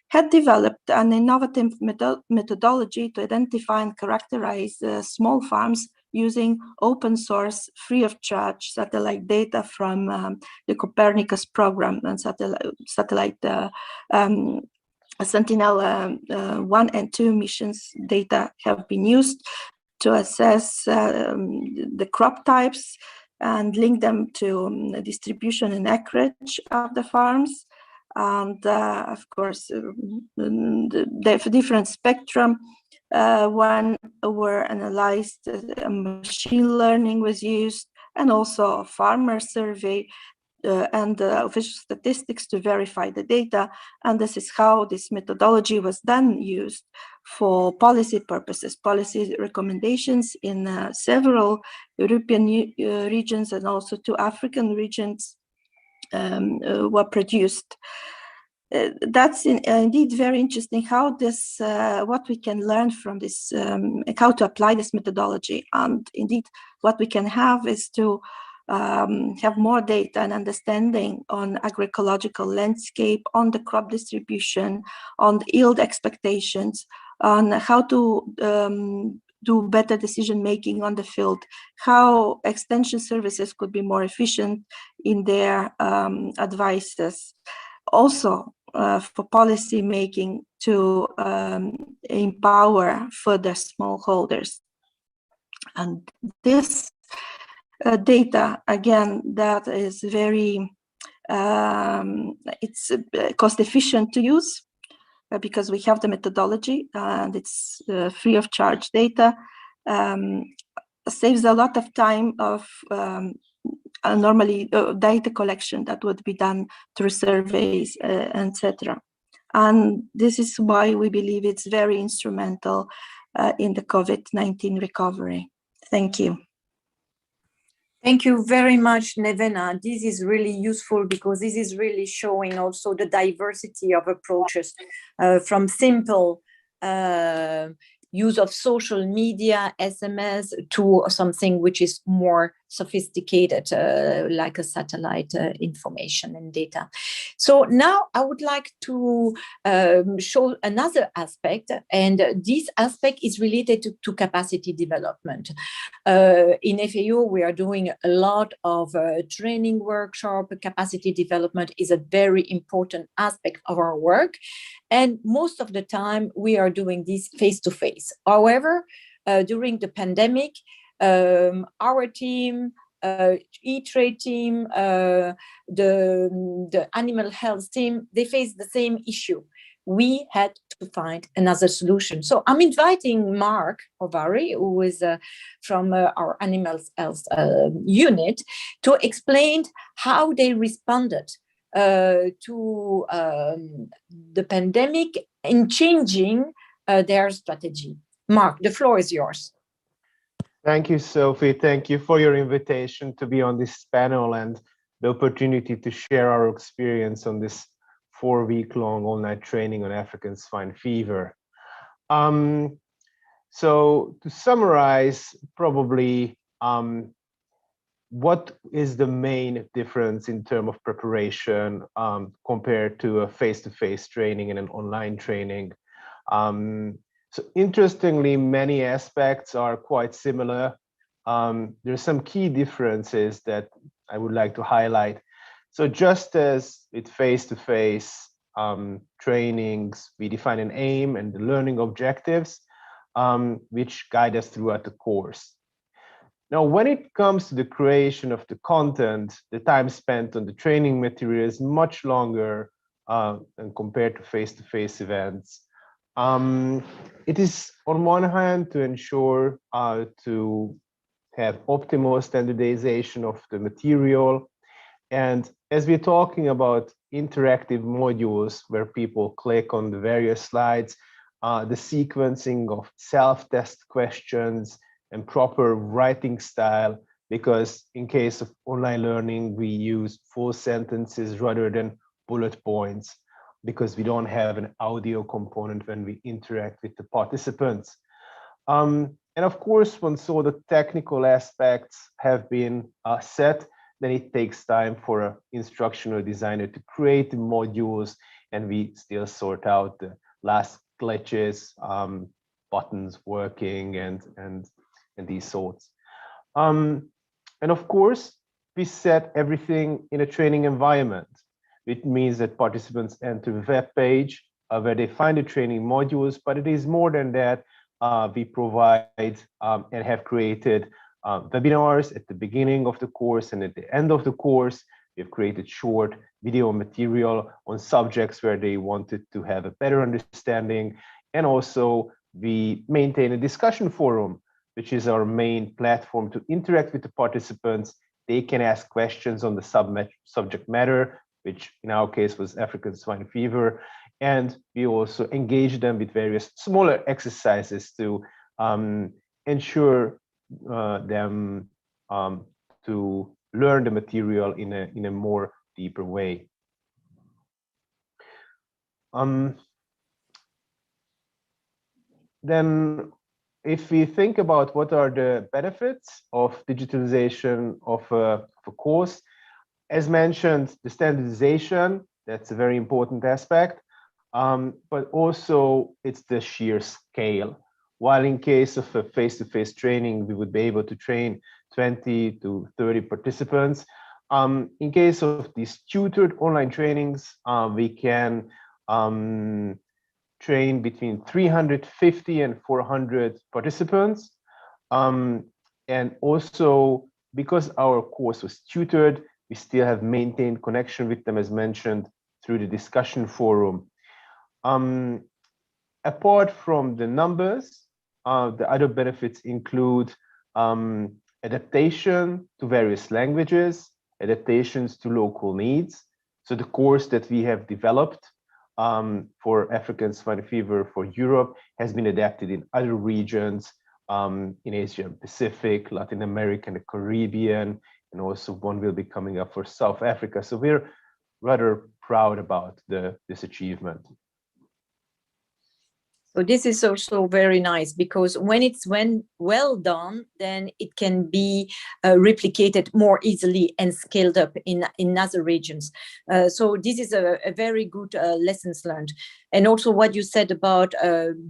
had developed an innovative methodology to identify and characterize small farms using open source, free of charge satellite data from the Copernicus program and satellite Sentinel-1 and 2 missions data have been used to assess the crop types and link them to the distribution and acreage of the farms. And of course, the different spectrum one were analyzed, machine learning was used, and also a farmer survey and official statistics to verify the data. And this is how this methodology was then used for policy purposes. Policy recommendations in several European regions and also 2 African regions were produced. That's indeed very interesting how this, what we can learn from this, how to apply this methodology. And indeed, what we can have is to have more data and understanding on agroecological landscape, on the crop distribution, on the yield expectations, on how to do better decision making on the field, how extension services could be more efficient in their advices. Also, for policy making to empower further smallholders. And this data, again, that is very, it's cost efficient to use because we have the methodology and it's free of charge data. Saves a lot of time of normally data collection that would be done through surveys, etc. And this is why we believe it's very instrumental in the COVID-19 recovery. Thank you. Thank you very much, Nevena. This is really useful because this is really showing also the diversity of approaches from simple use of social media, SMS, to something which is more sophisticated, like a satellite information and data. So now I would like to show another aspect, and this aspect is related to capacity development. In FAO, we are doing a lot of training workshop. Capacity development is a very important aspect of our work. And most of the time we are doing this face-to-face. However, during the pandemic, our team, E-Trade team, the animal health team, they face the same issue. We had to find another solution. So I'm inviting Mark Ovary, who is from our animal health unit, to explain how they responded to the pandemic in changing their strategy. Mark, the floor is yours. Thank you, Sophie. Thank you for your invitation to be on this panel and the opportunity to share our experience on this 4-week-long all-night training on African swine fever. So to summarize, probably what is the main difference in terms of preparation compared to a face-to-face training and an online training? So interestingly, many aspects are quite similar. There's some key differences that I would like to highlight. So just as with face-to-face trainings, we define an aim and the learning objectives, which guide us throughout the course. Now, when it comes to the creation of the content, the time spent on the training material is much longer than compared to face-to-face events. It is on one hand to ensure to have optimal standardization of the material. And as we're talking about interactive modules where people click on the various slides, the sequencing of self-test questions and proper writing style, because in case of online learning, we use full sentences rather than bullet points, because we don't have an audio component when we interact with the participants. And of course, once all the technical aspects have been set, then it takes time for an instructional designer to create the modules, and we still sort out the last glitches, buttons working, and these sorts. And of course, we set everything in a training environment. It means that participants enter the web page where they find the training modules, but it is more than that. We provide and have created webinars at the beginning of the course and at the end of the course. We've created short video material on subjects where they wanted to have a better understanding. And also we maintain a discussion forum, which is our main platform to interact with the participants. They can ask questions on the subject matter, which in our case was African swine fever. And we also engage them with various smaller exercises to ensure them to learn the material in a more deeper way. Then if we think about what are the benefits of digitalization of a course, as mentioned, the standardization, that's a very important aspect, but also it's the sheer scale. While in case of a face-to-face training, we would be able to train 20 to 30 participants. In case of these tutored online trainings, we can train between 350 and 400 participants. And also because our course was tutored, we still have maintained connection with them, as mentioned, through the discussion forum. Apart from the numbers, the other benefits include adaptation to various languages, adaptations to local needs. So the course that we have developed for African swine fever for Europe has been adapted in other regions, in Asia Pacific, Latin America, and the Caribbean, and also one will be coming up for South Africa. So we're rather proud about this achievement. So this is also very nice, because when it's well done, then it can be replicated more easily and scaled up in other regions. So this is a very good lessons learned. And also what you said about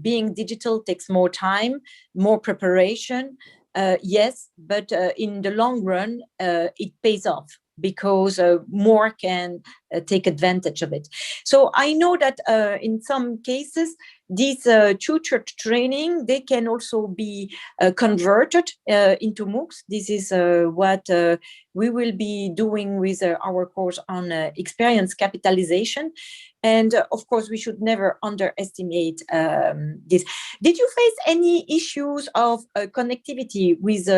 being digital takes more time, more preparation. Yes, but in the long run, it pays off, because more can take advantage of it. So I know that in some cases, these tutored training, they can also be converted into MOOCs. This is what we will be doing with our course on experience capitalization. And of course, we should never underestimate this. Did you face any issues of connectivity with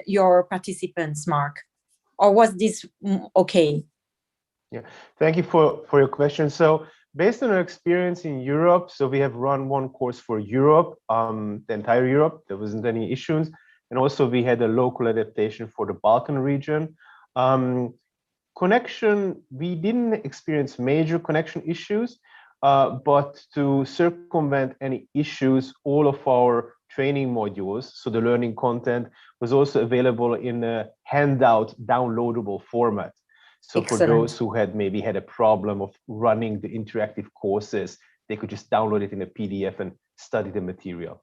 your participants, Mark? Or was this okay? Yeah, thank you for your question. So based on our experience in Europe, so we have run one course for Europe, the entire Europe, there wasn't any issues. And also we had a local adaptation for the Balkan region. Connection, we didn't experience major connection issues, but to circumvent any issues, all of our training modules, so the learning content, was also available in a handout downloadable format. So Excellent. For those who had maybe had a problem of running the interactive courses, they could just download it in a PDF and study the material.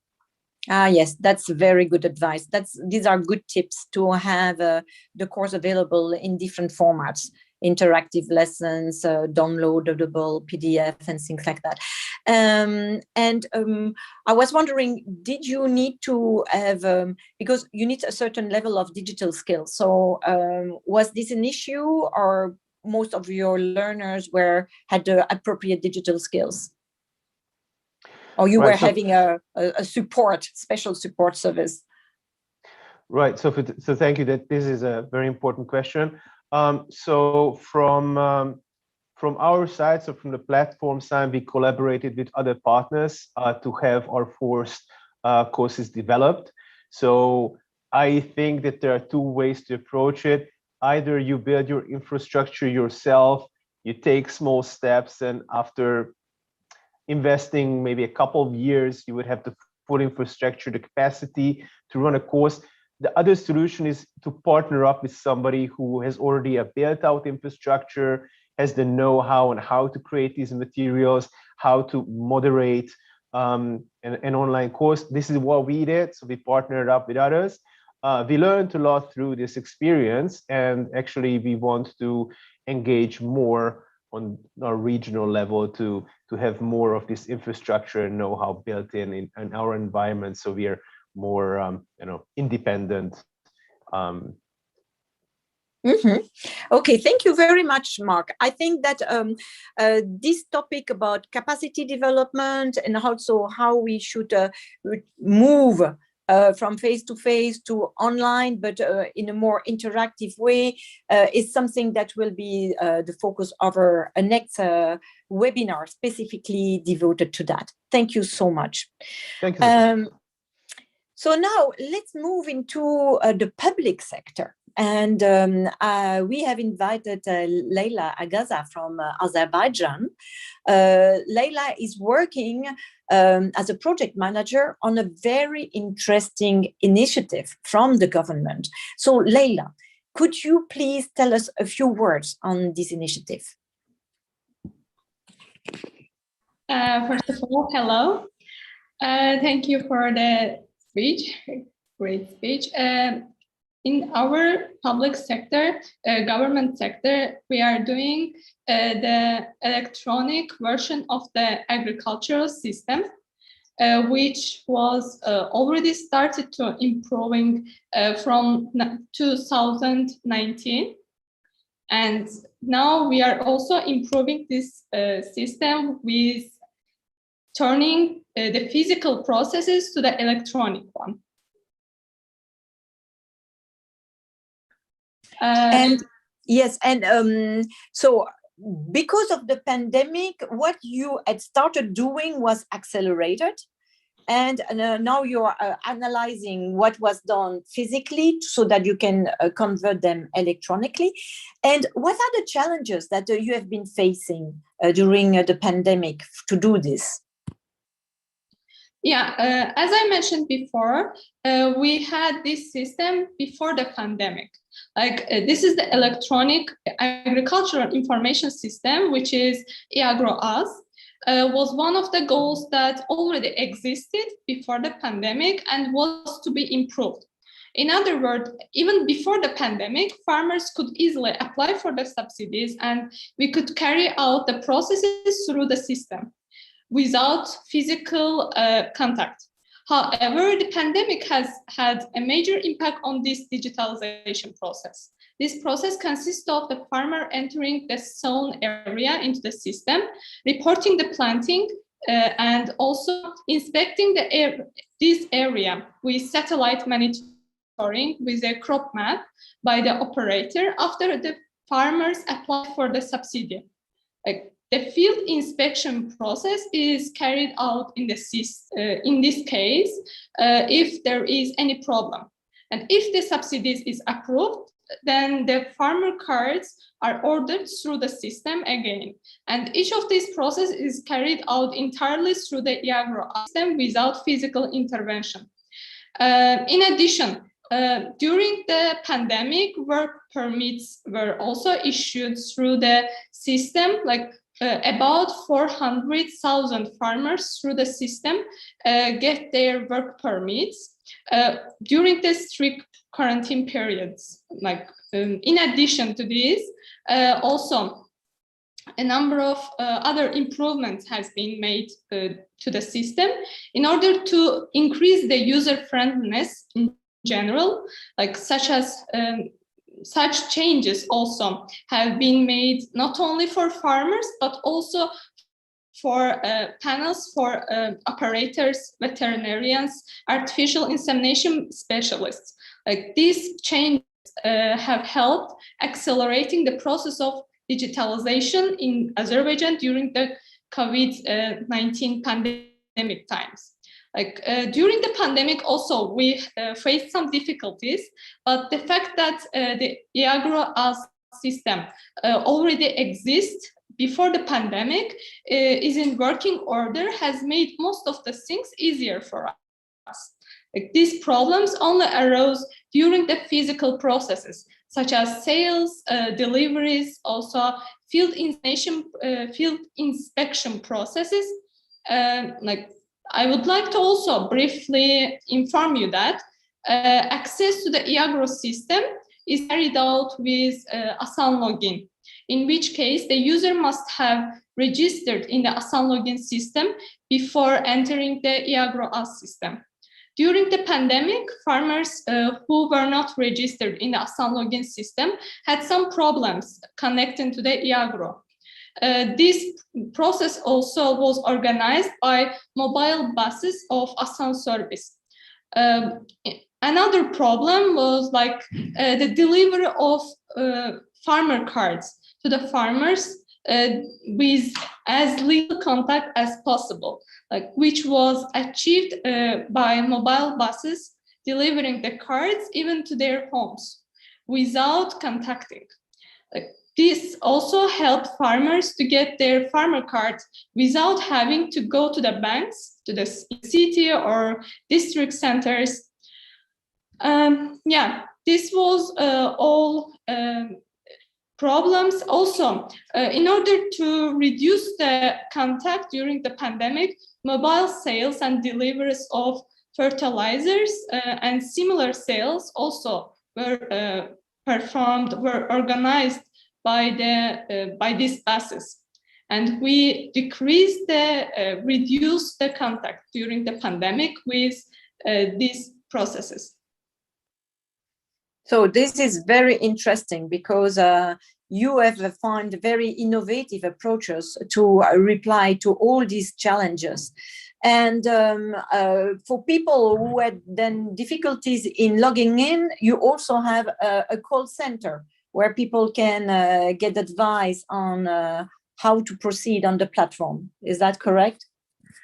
Ah, yes, that's very good advice. These are good tips to have the course available in different formats, interactive lessons, downloadable PDF, and things like that. I was wondering, did you need to have, because you need a certain level of digital skills. So was this an issue, or most of your learners had the appropriate digital skills? Or you were having a special support service? Right. So thank you. This is a very important question. So from our side, so from the platform side, we collaborated with other partners to have our forced courses developed. So I think that there are two ways to approach it. Either you build your infrastructure yourself, you take small steps, and after investing maybe a couple of years, you would have the full infrastructure, the capacity to run a course. The other solution is to partner up with somebody who has already a built out infrastructure, has the know-how on how to create these materials, how to moderate an online course. This is what we did. So we partnered up with others. We learned a lot through this experience, and actually we want to engage more on our regional level to have more of this infrastructure and know-how built in our environment, so we are more independent. Okay, thank you very much, Mark. I think that this topic about capacity development and also how we should move from face-to-face to online, but in a more interactive way, is something that will be the focus of our next webinar, specifically devoted to that. Thank you so much. Thank you. So now let's move into the public sector. And we have invited Leila Agaza from Azerbaijan. Leila is working as a project manager on a very interesting initiative from the government. So Leila, could you please tell us a few words on this initiative? First of all, hello. Thank you for the speech, great speech. In our public sector, government sector, we are doing the electronic version of the agricultural system. which was already started to improving from 2019. And now we are also improving this system with turning the physical processes to the electronic one. And yes, and so because of the pandemic, what you had started doing was accelerated. And now you're analyzing what was done physically so that you can convert them electronically. And what are the challenges that you have been facing during the pandemic to do this? Yeah, as I mentioned before, we had this system before the pandemic. Like this is the electronic agricultural information system, which is IAGRO-AS. Was one of the goals that already existed before the pandemic and was to be improved. In other words, even before the pandemic, farmers could easily apply for the subsidies and we could carry out the processes through the system without physical contact. However, the pandemic has had a major impact on this digitalization process. This process consists of the farmer entering the sown area into the system, reporting the planting, and also inspecting this area with satellite monitoring with a crop map by the operator after the farmers apply for the subsidy. The field inspection process is carried out in this case if there is any problem. And if the subsidies is approved, then the farmer cards are ordered through the system again. And each of these processes is carried out entirely through the IAGRO system without physical intervention. In addition, during the pandemic, work permits were also issued through the system, like about 400,000 farmers through the system get their work permits during the strict quarantine periods. In addition to this, also a number of other improvements has been made to the system in order to increase the user friendliness in general, such changes also have been made not only for farmers, but also for panels for operators, veterinarians, artificial insemination specialists. These changes have helped accelerating the process of digitalization in Azerbaijan during the COVID-19 pandemic times. During the pandemic also, we faced some difficulties, but the fact that the IAGRO-AS system already exists before the pandemic is in working order has made most of the things easier for us. These problems only arose during the physical processes, such as sales, deliveries, also field inspection processes. I would like to also briefly inform you that access to the IAGRO system is carried out with ASAN login, in which case the user must have registered in the ASAN login system before entering the IAGRO-AS system. During the pandemic, farmers who were not registered in the ASAN login system had some problems connecting to the IAGRO. This process also was organized by mobile buses of ASAN service. Another problem was the delivery of farmer cards to the farmers with as little contact as possible, which was achieved by mobile buses delivering the cards even to their homes without contacting. This also helped farmers to get their farmer cards without having to go to the banks, to the city or district centers. This was all problems. Also, in order to reduce the contact during the pandemic, mobile sales and deliveries of fertilizers and similar sales also were organized by these buses. and we reduced the contact during the pandemic with these processes. So this is very interesting because you have found very innovative approaches to reply to all these challenges. And for people who had then difficulties in logging in, you also have a call center where people can get advice on how to proceed on the platform. Is that correct?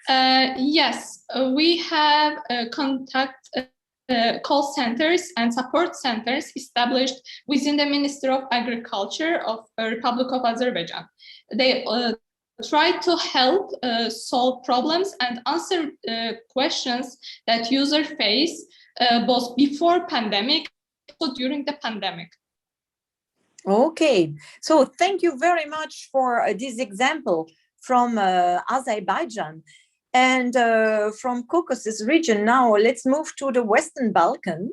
Yes, we have contact call centers and support centers established within the Ministry of Agriculture of the Republic of Azerbaijan. They try to help solve problems and answer questions that users face both before pandemic and during the pandemic. Okay, so thank you very much for this example from Azerbaijan. And from Caucasus region now, let's move to the Western Balkan.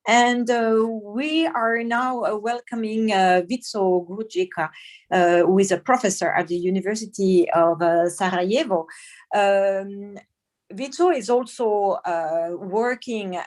And we are now welcoming Vico Grujica, who is a professor at the University of Sarajevo. Vico is also working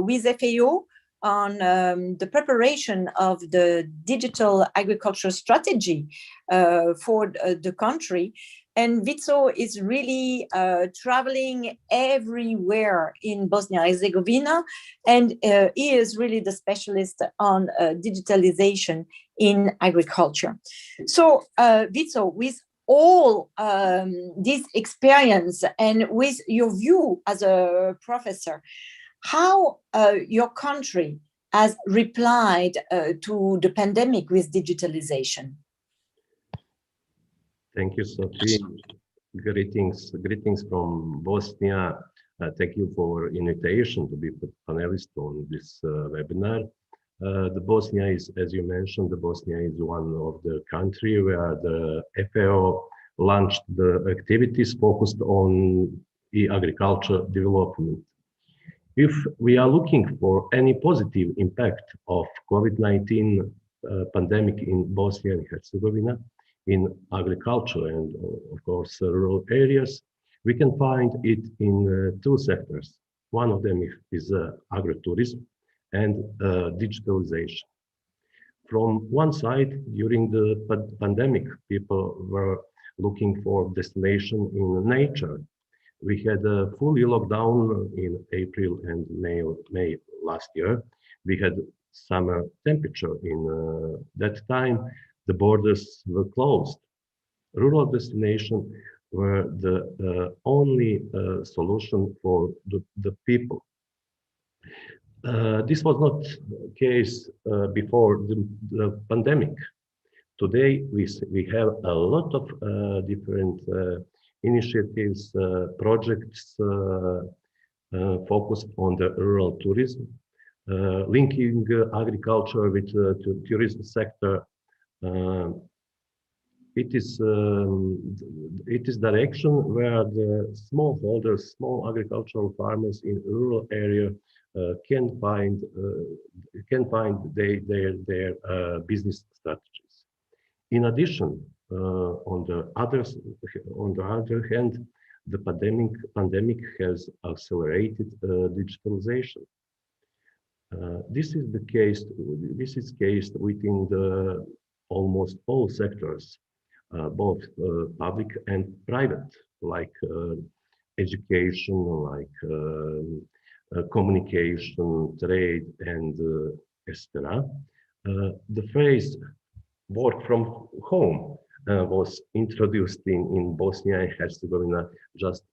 with FAO on the preparation of the digital agriculture strategy for the country. And Vico is really traveling everywhere in Bosnia-Herzegovina, and he is really the specialist on digitalization in agriculture. So Vico, with all this experience and with your view as a professor, how your country has replied to the pandemic with digitalization? Thank you, Sophie. Greetings from Bosnia. Thank you for invitation to be a panelist on this webinar. The Bosnia is, as you mentioned, the Bosnia is one of the country where the FAO launched the activities focused on agriculture development. If we are looking for any positive impact of COVID-19 pandemic in Bosnia and Herzegovina, in agriculture and of course rural areas, we can find it in two sectors. One of them is agritourism and digitalization. From one side, during the pandemic, people were looking for destination in nature. We had a fully lockdown in April and May last year. We had summer temperature in that time. The borders were closed. Rural destinations were the only solution for the people. This was not the case before the pandemic. Today, we have a lot of different initiatives, projects focused on the rural tourism, linking agriculture with the tourism sector. It is direction where the smallholders, small agricultural farmers in rural area can find their business strategies. In addition, on the other hand, the pandemic has accelerated digitalization. This is the case. This is case within the almost all sectors, both public and private, like education, like communication, trade, and etc. The phrase "work from home" was introduced in Bosnia and Herzegovina just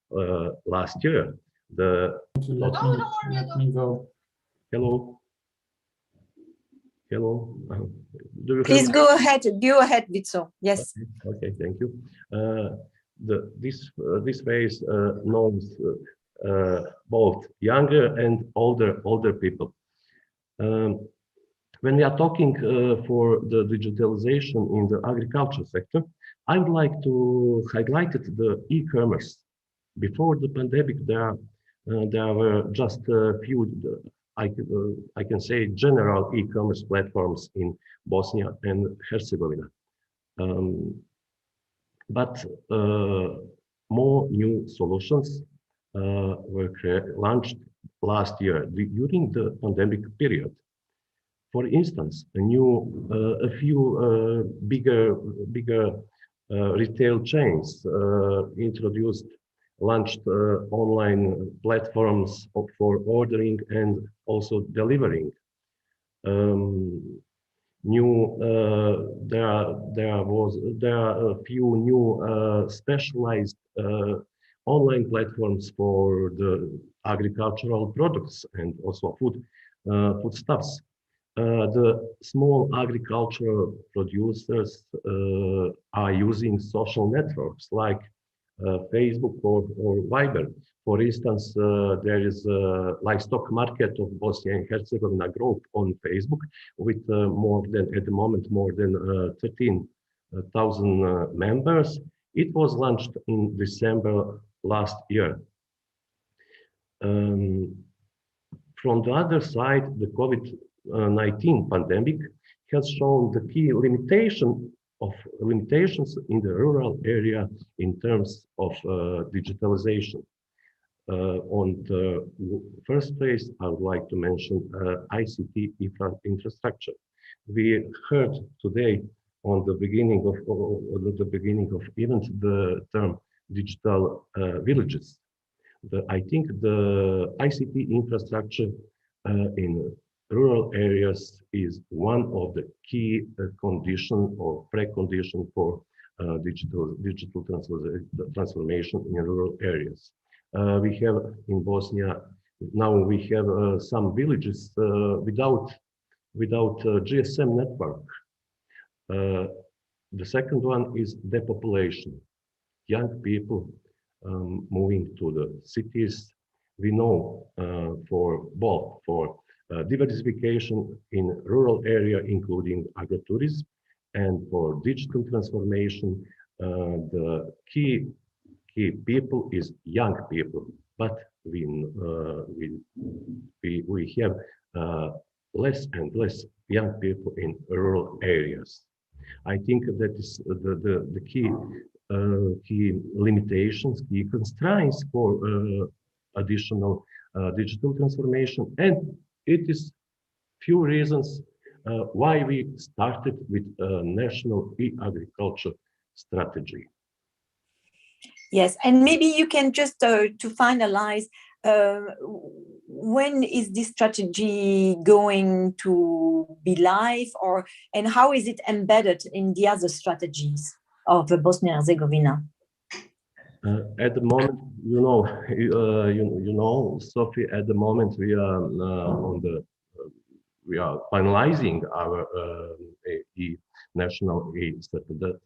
last year. Let me go. Hello. Hello. Please go ahead, Vico. Yes. Okay, thank you. This phase knows both younger and older people. When we are talking for the digitalization in the agriculture sector, I would like to highlight the e-commerce. Before the pandemic, there were just a few. I can say general e-commerce platforms in Bosnia and Herzegovina. but more new solutions were launched last year during the pandemic period. For instance, a few bigger retail chains launched online platforms for ordering and also delivering. There are a few new specialized online platforms for the agricultural products and also foodstuffs. The small agricultural producers are using social networks like Facebook or Viber. For instance, there is a livestock market of Bosnia and Herzegovina group on Facebook with at the moment more than 13,000 members. It was launched in December last year. From the other side, the COVID-19 pandemic has shown the key limitations in the rural area in terms of digitalization. On the first place, I would like to mention ICT infrastructure. We heard today on the beginning of event the term digital villages. I think the ICT infrastructure in rural areas is one of the key condition or precondition for digital transformation in rural areas. We have in Bosnia now we have some villages without GSM network. The second one is depopulation. Young people moving to the cities. We know for diversification in rural area, including agritourism, and for digital transformation, the key people is young people. But we have less and less young people in rural areas. I think that is the key limitations, key constraints for additional digital transformation, and it is few reasons why we started with a national e-agriculture strategy. Yes, and maybe you can just to finalize, when is this strategy going to be live, and how is it embedded in the other strategies of Bosnia and Herzegovina? At the moment, Sophie. At the moment, we are finalizing our national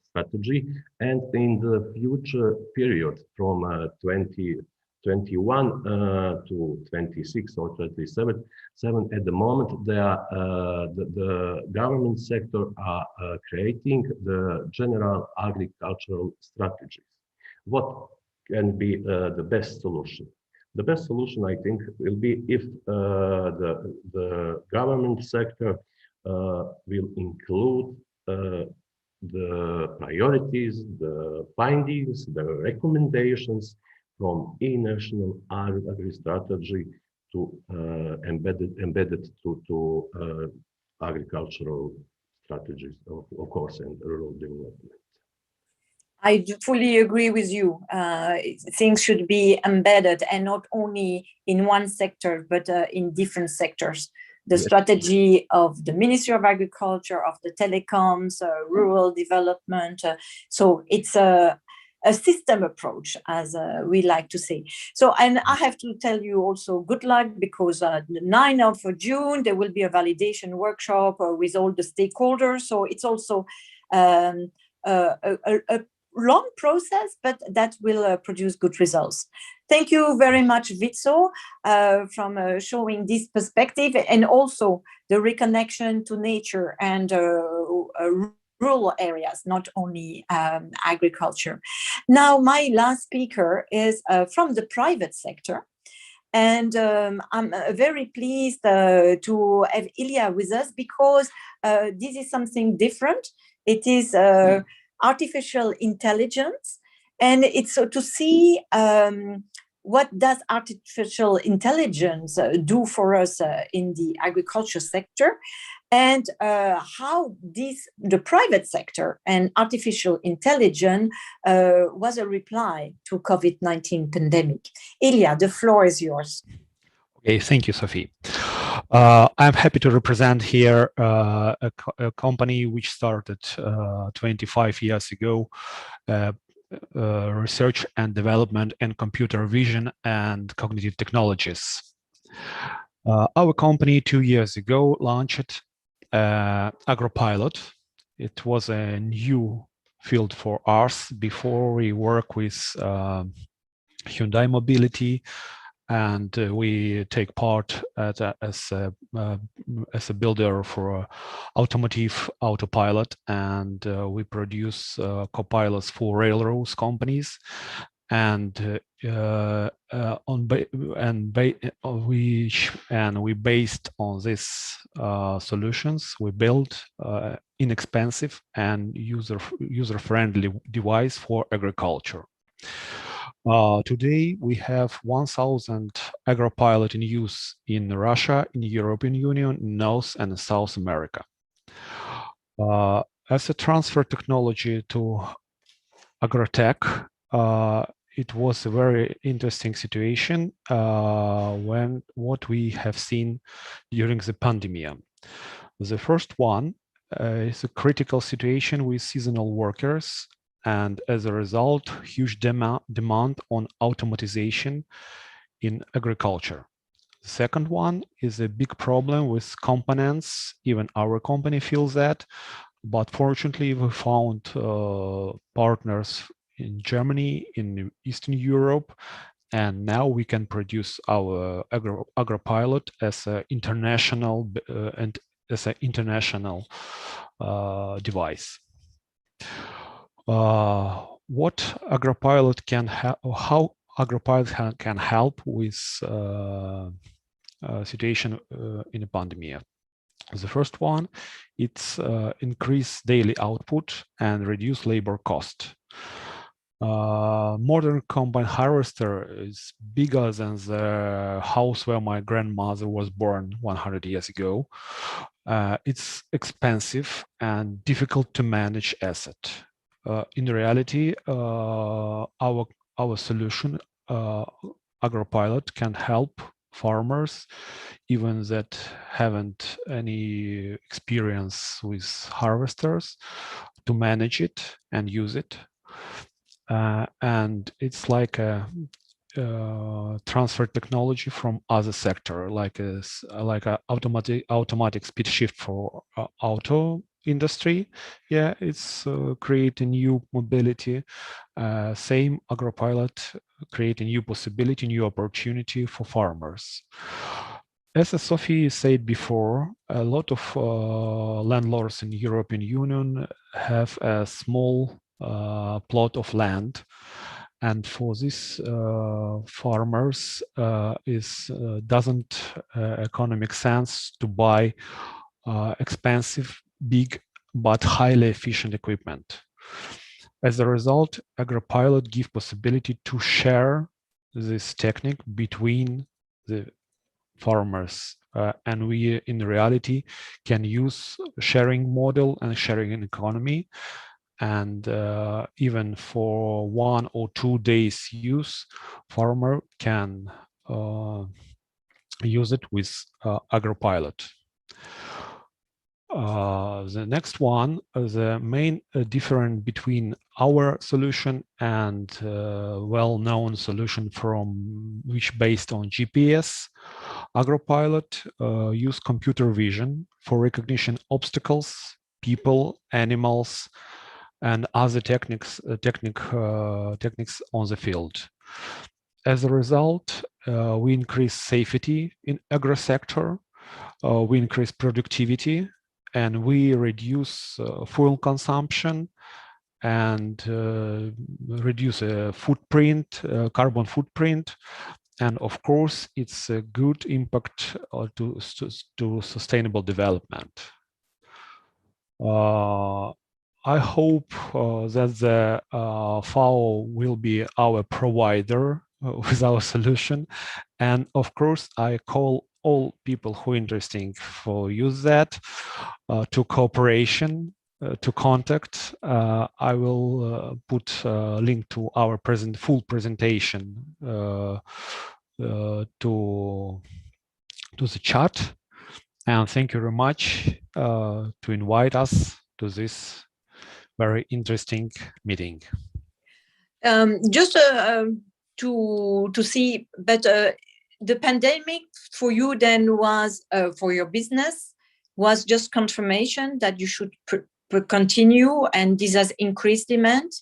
strategy, and in the future period from 2021 to 26 or 27, at the moment, the government sector are creating the general agricultural strategies. What can be the best solution? The best solution, I think, will be if the government sector will include the priorities, the findings, the recommendations from national agri strategy to embedded to agricultural strategies, of course, and rural development. I fully agree with you. Things should be embedded and not only in one sector, but in different sectors. The strategy of the Ministry of Agriculture, of the telecoms, rural development. So it's a system approach, as we like to say. So, and I have to tell you also good luck, because the 9th of June, there will be a validation workshop with all the stakeholders. So it's also a long process, but that will produce good results. Thank you very much, Vitso, from showing this perspective, and also the reconnection to nature and rural areas, not only agriculture. Now, my last speaker is from the private sector. And I'm very pleased to have Ilya with us, because this is something different. It is artificial intelligence, and it's to see what does artificial intelligence do for us in the agriculture sector, and how the private sector and artificial intelligence was a reply to COVID-19 pandemic. Ilya, the floor is yours. Okay, thank you, Sophie. I'm happy to represent here a company which started 25 years ago, research and development in computer vision and cognitive technologies. Our company 2 years ago launched AgroPilot. It was a new field for us. Before we work with Hyundai Mobility, and we take part as a builder for automotive autopilot, and we produce copilots for railroads companies, and we based on these solutions, we built inexpensive and user-friendly device for agriculture. Today, we have 1,000 AgroPilot in use in Russia, in the European Union, North and South America. As a transfer technology to agrotech, it was a very interesting situation when what we have seen during the pandemic. The first one is a critical situation with seasonal workers, and as a result, huge demand on automatization in agriculture. The second one is a big problem with components. Even our company feels that, but fortunately we found partners in Germany, in Eastern Europe, and now we can produce our AgroPilot as an international device. What AgroPilot can help, how AgroPilot can help with situation in a pandemic. The first one, it's increase daily output and reduce labor cost. Modern combine harvester is bigger than the house where my grandmother was born 100 years ago. It's expensive and difficult to manage asset. In reality, our solution, AgroPilot, can help farmers, even that haven't any experience with harvesters, to manage it and use it. And it's like a transfer technology from other sector, like a automatic speed shift for auto industry. Yeah, it's create a new mobility. Same AgroPilot create a new possibility, new opportunity for farmers. As Sophie said before, a lot of landlords in the European Union have a small plot of land, and for these farmers doesn't economic sense to buy expensive, big but highly efficient equipment. As a result, AgroPilot gives possibility to share this technique between the farmers, and we in reality can use sharing model and sharing economy, and even for 1 or 2 days use, farmer can use it with AgroPilot. The next one, the main difference between our solution and well-known solution from which based on GPS, AgroPilot use computer vision for recognition obstacles, people, animals, and other techniques on the field. As a result, we increase safety in agro sector, we increase productivity, and we reduce fuel consumption and reduce footprint, carbon footprint. And of course, it's a good impact to sustainable development. I hope that the FAO will be our provider with our solution. And of course, I call all people who are interested for use that to cooperation, to contact. I will put a link to our full presentation to the chat. And thank you very much to invite us to this very interesting meeting. Just to see, but the pandemic for you then was for your business was just confirmation that you should continue, and this has increased demand.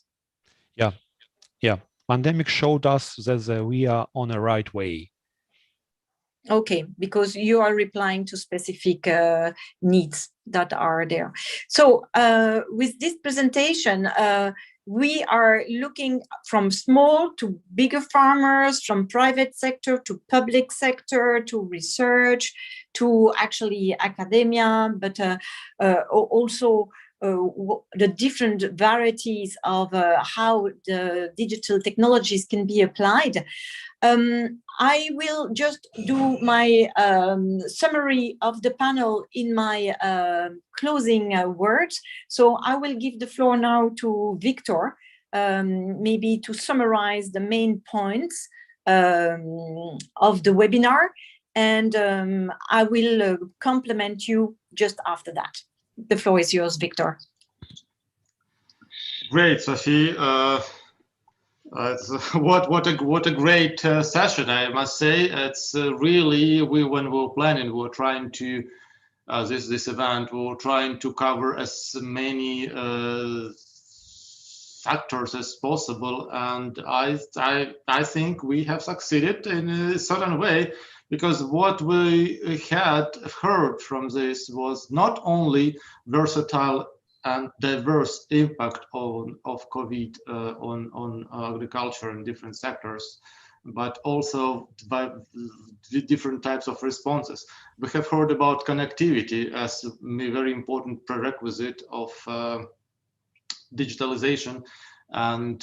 Yeah. Pandemic showed us that we are on the right way. Okay, because you are replying to specific needs that are there. So with this presentation, we are looking from small to bigger farmers, from private sector to public sector, to research, to actually academia, but also the different varieties of how the digital technologies can be applied. I will just do my summary of the panel in my closing words. So I will give the floor now to Victor, maybe to summarize the main points of the webinar, and I will complement you just after that. The floor is yours, Victor. Great, Sophie. What a great session, I must say. It's really, when we were planning, we were trying to this event, we were trying to cover as many factors as possible, and I think we have succeeded in a certain way, because what we had heard from this was not only versatile and diverse impact of COVID on agriculture in different sectors, but also by the different types of responses. We have heard about connectivity as a very important prerequisite of digitalization, and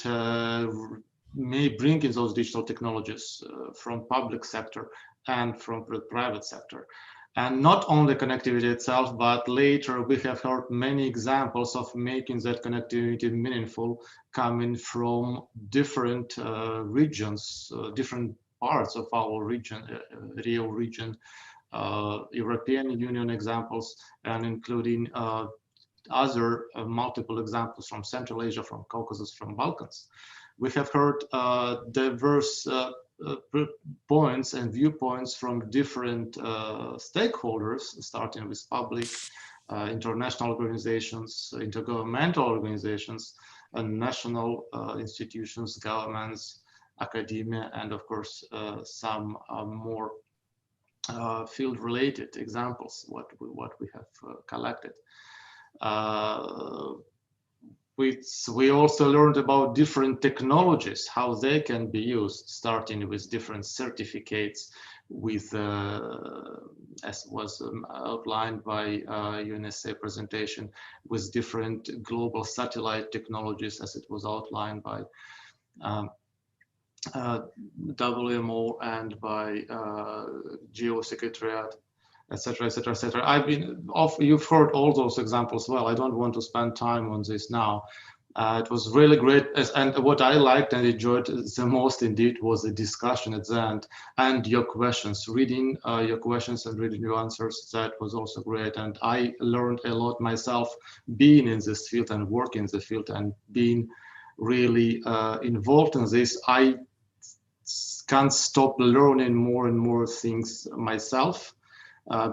may bring in those digital technologies from public sector and from the private sector. And not only connectivity itself, but later we have heard many examples of making that connectivity meaningful, coming from different regions, different parts of our region, Rio region, European Union examples, and including other multiple examples from Central Asia, from Caucasus, from Balkans. We have heard diverse points and viewpoints from different stakeholders, starting with public, international organizations, intergovernmental organizations, and national institutions, governments, academia, and of course some more field-related examples, what we have collected. We also learned about different technologies, how they can be used, starting with different certificates, with, as was outlined by UNSA presentation, with different global satellite technologies, as it was outlined by WMO and by Geo Secretariat, etc., etc., etc. You've heard all those examples well. I don't want to spend time on this now. It was really great, and what I liked and enjoyed the most indeed was the discussion at the end and your questions. Reading your questions and reading your answers, that was also great. And I learned a lot myself, being in this field and working in the field and being really involved in this. I can't stop learning more and more things myself.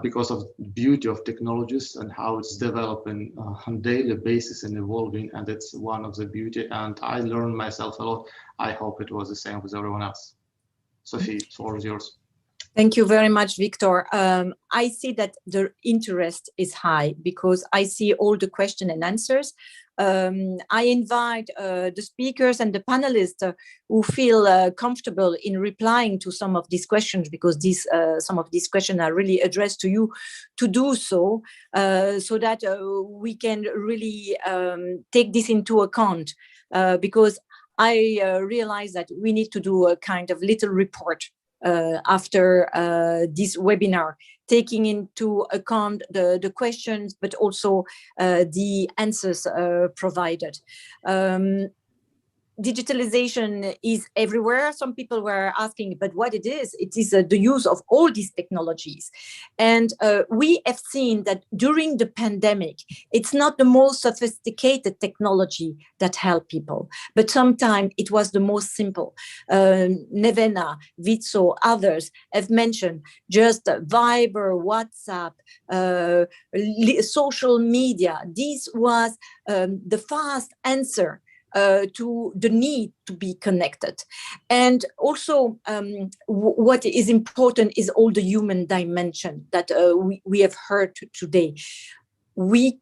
Because of the beauty of technologies and how it's developing on a daily basis and evolving, and it's one of the beauty, and I learned myself a lot. I hope it was the same with everyone else. Sophie, the floor is yours. Thank you very much, Victor. I see that the interest is high because I see all the question and answers. I invite the speakers and the panelists who feel comfortable in replying to some of these questions, because some of these questions are really addressed to you, to do so, so that we can really take this into account, because I realize that we need to do a kind of little report after this webinar, taking into account the questions, but also the answers provided. Digitalization is everywhere. Some people were asking, but what it is the use of all these technologies. And we have seen that during the pandemic, it's not the most sophisticated technology that help people, but sometimes it was the most simple. Nevena, Vitso, others have mentioned just Viber, WhatsApp, social media. This was the fast answer to the need to be connected. And also what is important is all the human dimension that we have heard today. We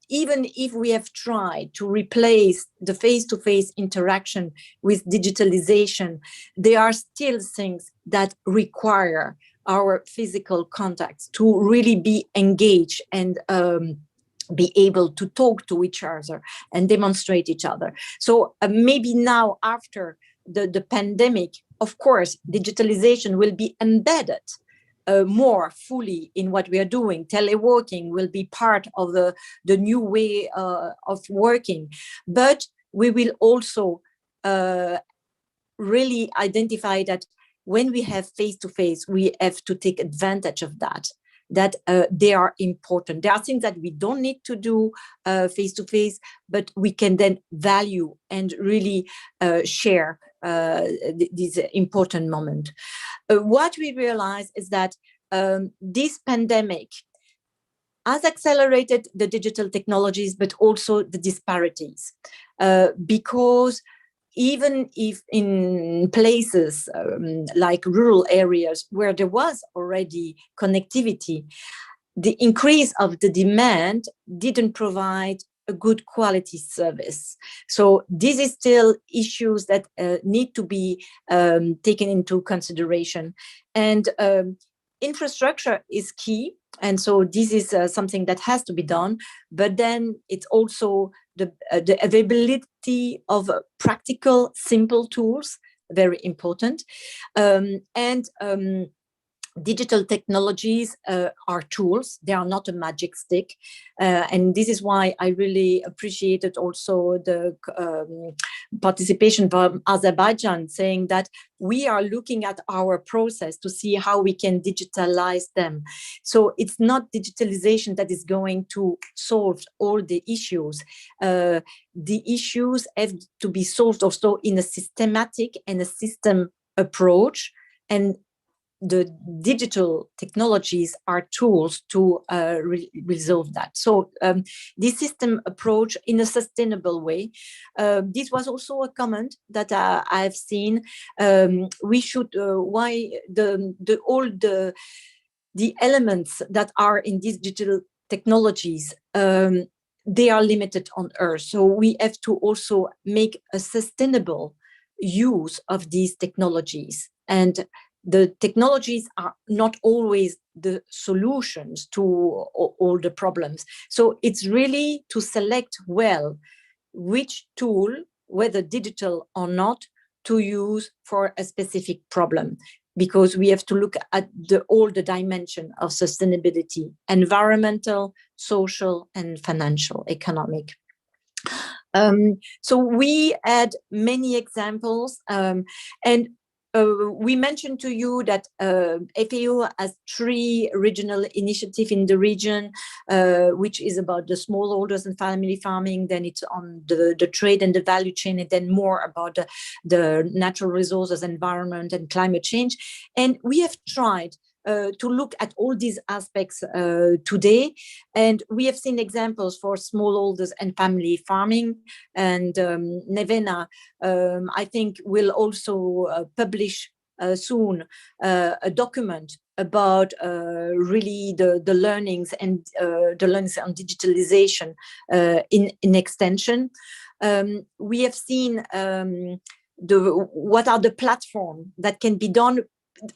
even if we have tried to replace the face-to-face interaction with digitalization, there are still things that require our physical contacts to really be engaged and be able to talk to each other and demonstrate each other. So maybe now, after the pandemic, of course, digitalization will be embedded more fully in what we are doing. Teleworking will be part of the new way of working. But we will also really identify that when we have face-to-face, we have to take advantage of that. That they are important. There are things that we don't need to do face-to-face, but we can then value and really share this important moment. What we realize is that this pandemic has accelerated the digital technologies, but also the disparities, because even if in places like rural areas where there was already connectivity, the increase of the demand didn't provide a good quality service. So this is still issues that need to be taken into consideration. And infrastructure is key. And so this is something that has to be done, but then it's also the availability of practical, simple tools, very important. Digital technologies are tools. They are not a magic stick. And this is why I really appreciated also the participation from Azerbaijan, saying that we are looking at our process to see how we can digitalize them. So it's not digitalization that is going to solve all the issues. The issues have to be solved also in a systematic and a system approach. And the digital technologies are tools to resolve that. So this system approach in a sustainable way. This was also a comment that I've seen. We should why all the elements that are in these digital technologies, they are limited on Earth. So we have to also make a sustainable use of these technologies. And the technologies are not always the solutions to all the problems. So it's really to select well which tool, whether digital or not, to use for a specific problem, because we have to look at all the dimension of sustainability: environmental, social, and financial, economic. So we had many examples, and we mentioned to you that FAO has 3 regional initiatives in the region, which is about the smallholders and family farming. Then it's on the trade and the value chain, and then more about the natural resources, environment, and climate change. And we have tried to look at all these aspects today. And we have seen examples for smallholders and family farming. And Nevena, I think, will also publish soon a document about really the learnings and the learnings on digitalization in extension. We have seen what are the platforms that can be done.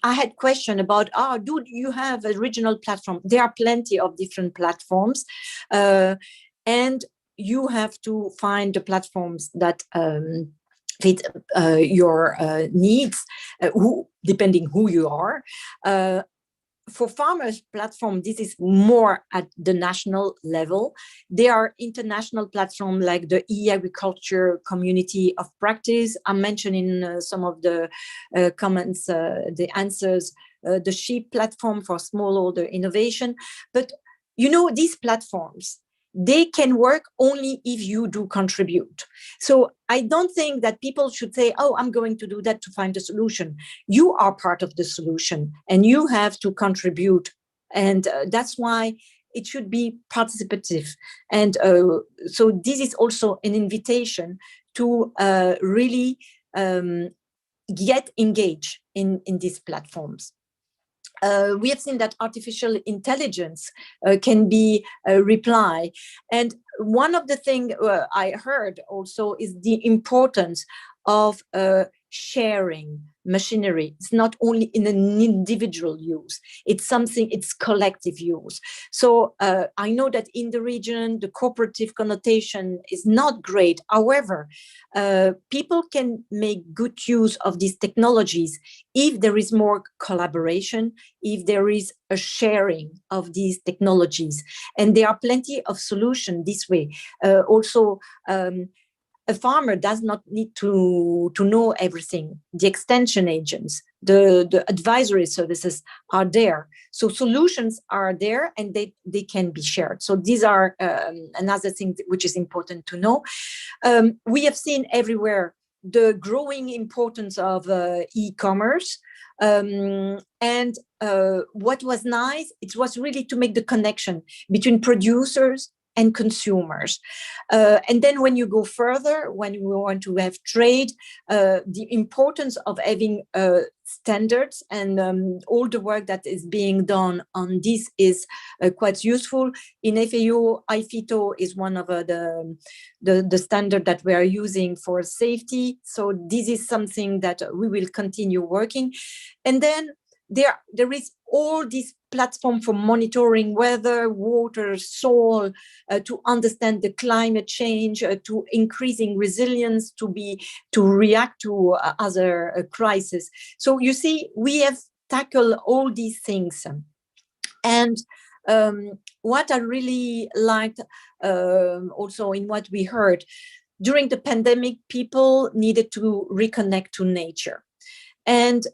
I had question about, do you have a regional platform? There are plenty of different platforms, and you have to find the platforms that fit your needs, depending who you are. For farmers platform, this is more at the national level. There are international platforms like the e-agriculture community of practice. I'm mentioning some of the comments, the answers, the sheep platform for smallholder innovation. But you know, these platforms, they can work only if you do contribute. So I don't think that people should say, oh, I'm going to do that to find a solution. You are part of the solution and you have to contribute. And that's why it should be participative. And so this is also an invitation to really get engaged in these platforms. We have seen that artificial intelligence can be a reply. And one of the things I heard also is the importance of sharing machinery. It's not only in an individual use, it's something, it's collective use. So I know that in the region, the cooperative connotation is not great. However, people can make good use of these technologies if there is more collaboration, if there is a sharing of these technologies. And there are plenty of solutions this way. Also, a farmer does not need to know everything. The extension agents, the advisory services are there. So solutions are there and they can be shared. So these are another thing which is important to know. We have seen everywhere the growing importance of e-commerce. And what was nice, it was really to make the connection between producers and consumers. And then when you go further, when we want to have trade, the importance of having standards and all the work that is being done on this is quite useful. In FAO, IFITO is one of the standard that we are using for safety. So this is something that we will continue working. And then there is all this platform for monitoring weather, water, soil, to understand the climate change, to increasing resilience, to react to other crises. So you see, we have tackled all these things. And what I really liked also in what we heard, during the pandemic, people needed to reconnect to nature. And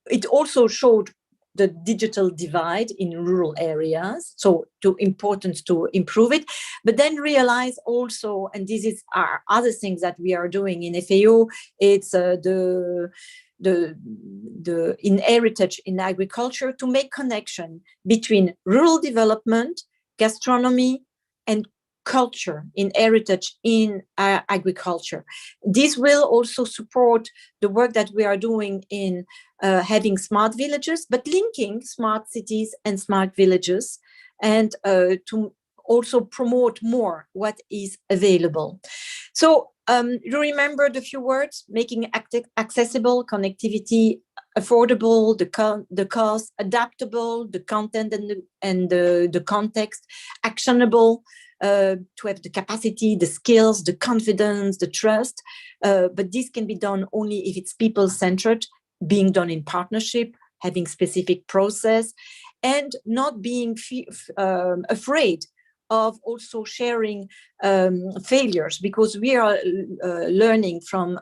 it also showed the digital divide in rural areas, so the importance to improve it, but then realize also, and this is our other things that we are doing in FAO, it's the in heritage in agriculture, to make connection between rural development, gastronomy, and culture in heritage in agriculture. This will also support the work that we are doing in having smart villages, but linking smart cities and smart villages, and to also promote more what is available. So you remember the few words: making accessible, connectivity, affordable, the cost, adaptable, the content and the context, actionable, to have the capacity, the skills, the confidence, the trust. But this can be done only if it's people-centered, being done in partnership, having specific process, and not being afraid of also sharing failures, because we are learning from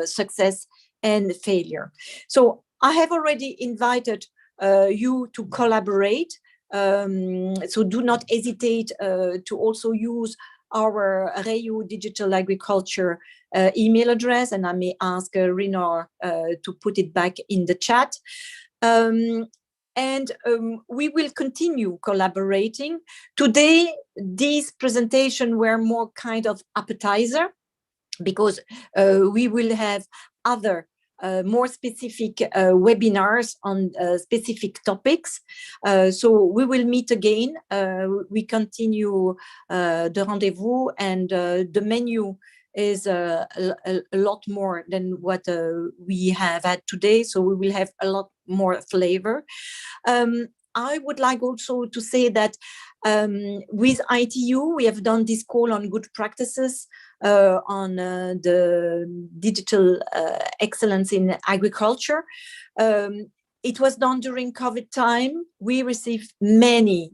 success and failure. So I have already invited you to collaborate. So do not hesitate to also use our REU Digital Agriculture email address, and I may ask Rinor to put it back in the chat. And we will continue collaborating. Today, these presentations were more kind of appetizer, because we will have other more specific webinars on specific topics. So we will meet again. We continue the rendezvous, and the menu is a lot more than what we have had today. So we will have a lot more flavor. I would like also to say that with ITU, we have done this call on good practices on the digital excellence in agriculture. It was done during COVID time. We received many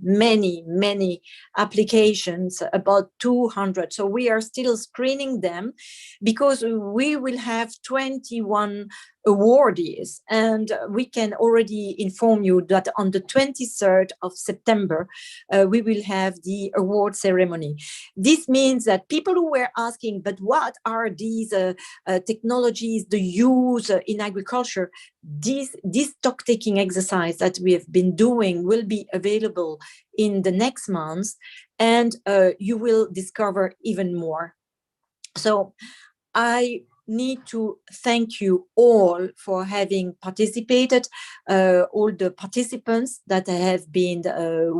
applications, about 200. So we are still screening them because we will have 21 awardees. And we can already inform you that on the 23rd of September, we will have the award ceremony. This means that people who were asking, but what are these technologies, the use in agriculture? This stock-taking exercise that we have been doing will be available in the next months, and you will discover even more. So I need to thank you all for having participated, all the participants that have been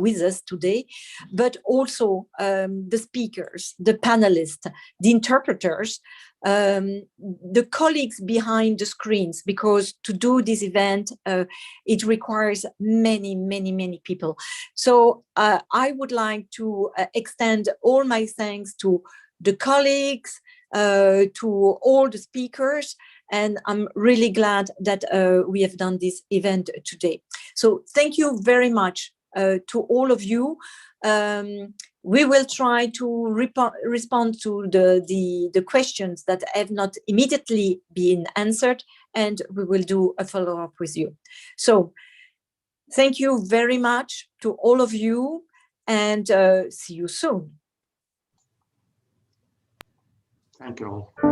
with us today, but also the speakers, the panelists, the interpreters, the colleagues behind the screens, because to do this event, it requires many people. So I would like to extend all my thanks to the colleagues, to all the speakers, and I'm really glad that we have done this event today. So thank you very much to all of you. We will try to respond to the questions that have not immediately been answered, and we will do a follow-up with you. So thank you very much to all of you, and see you soon. Thank you all.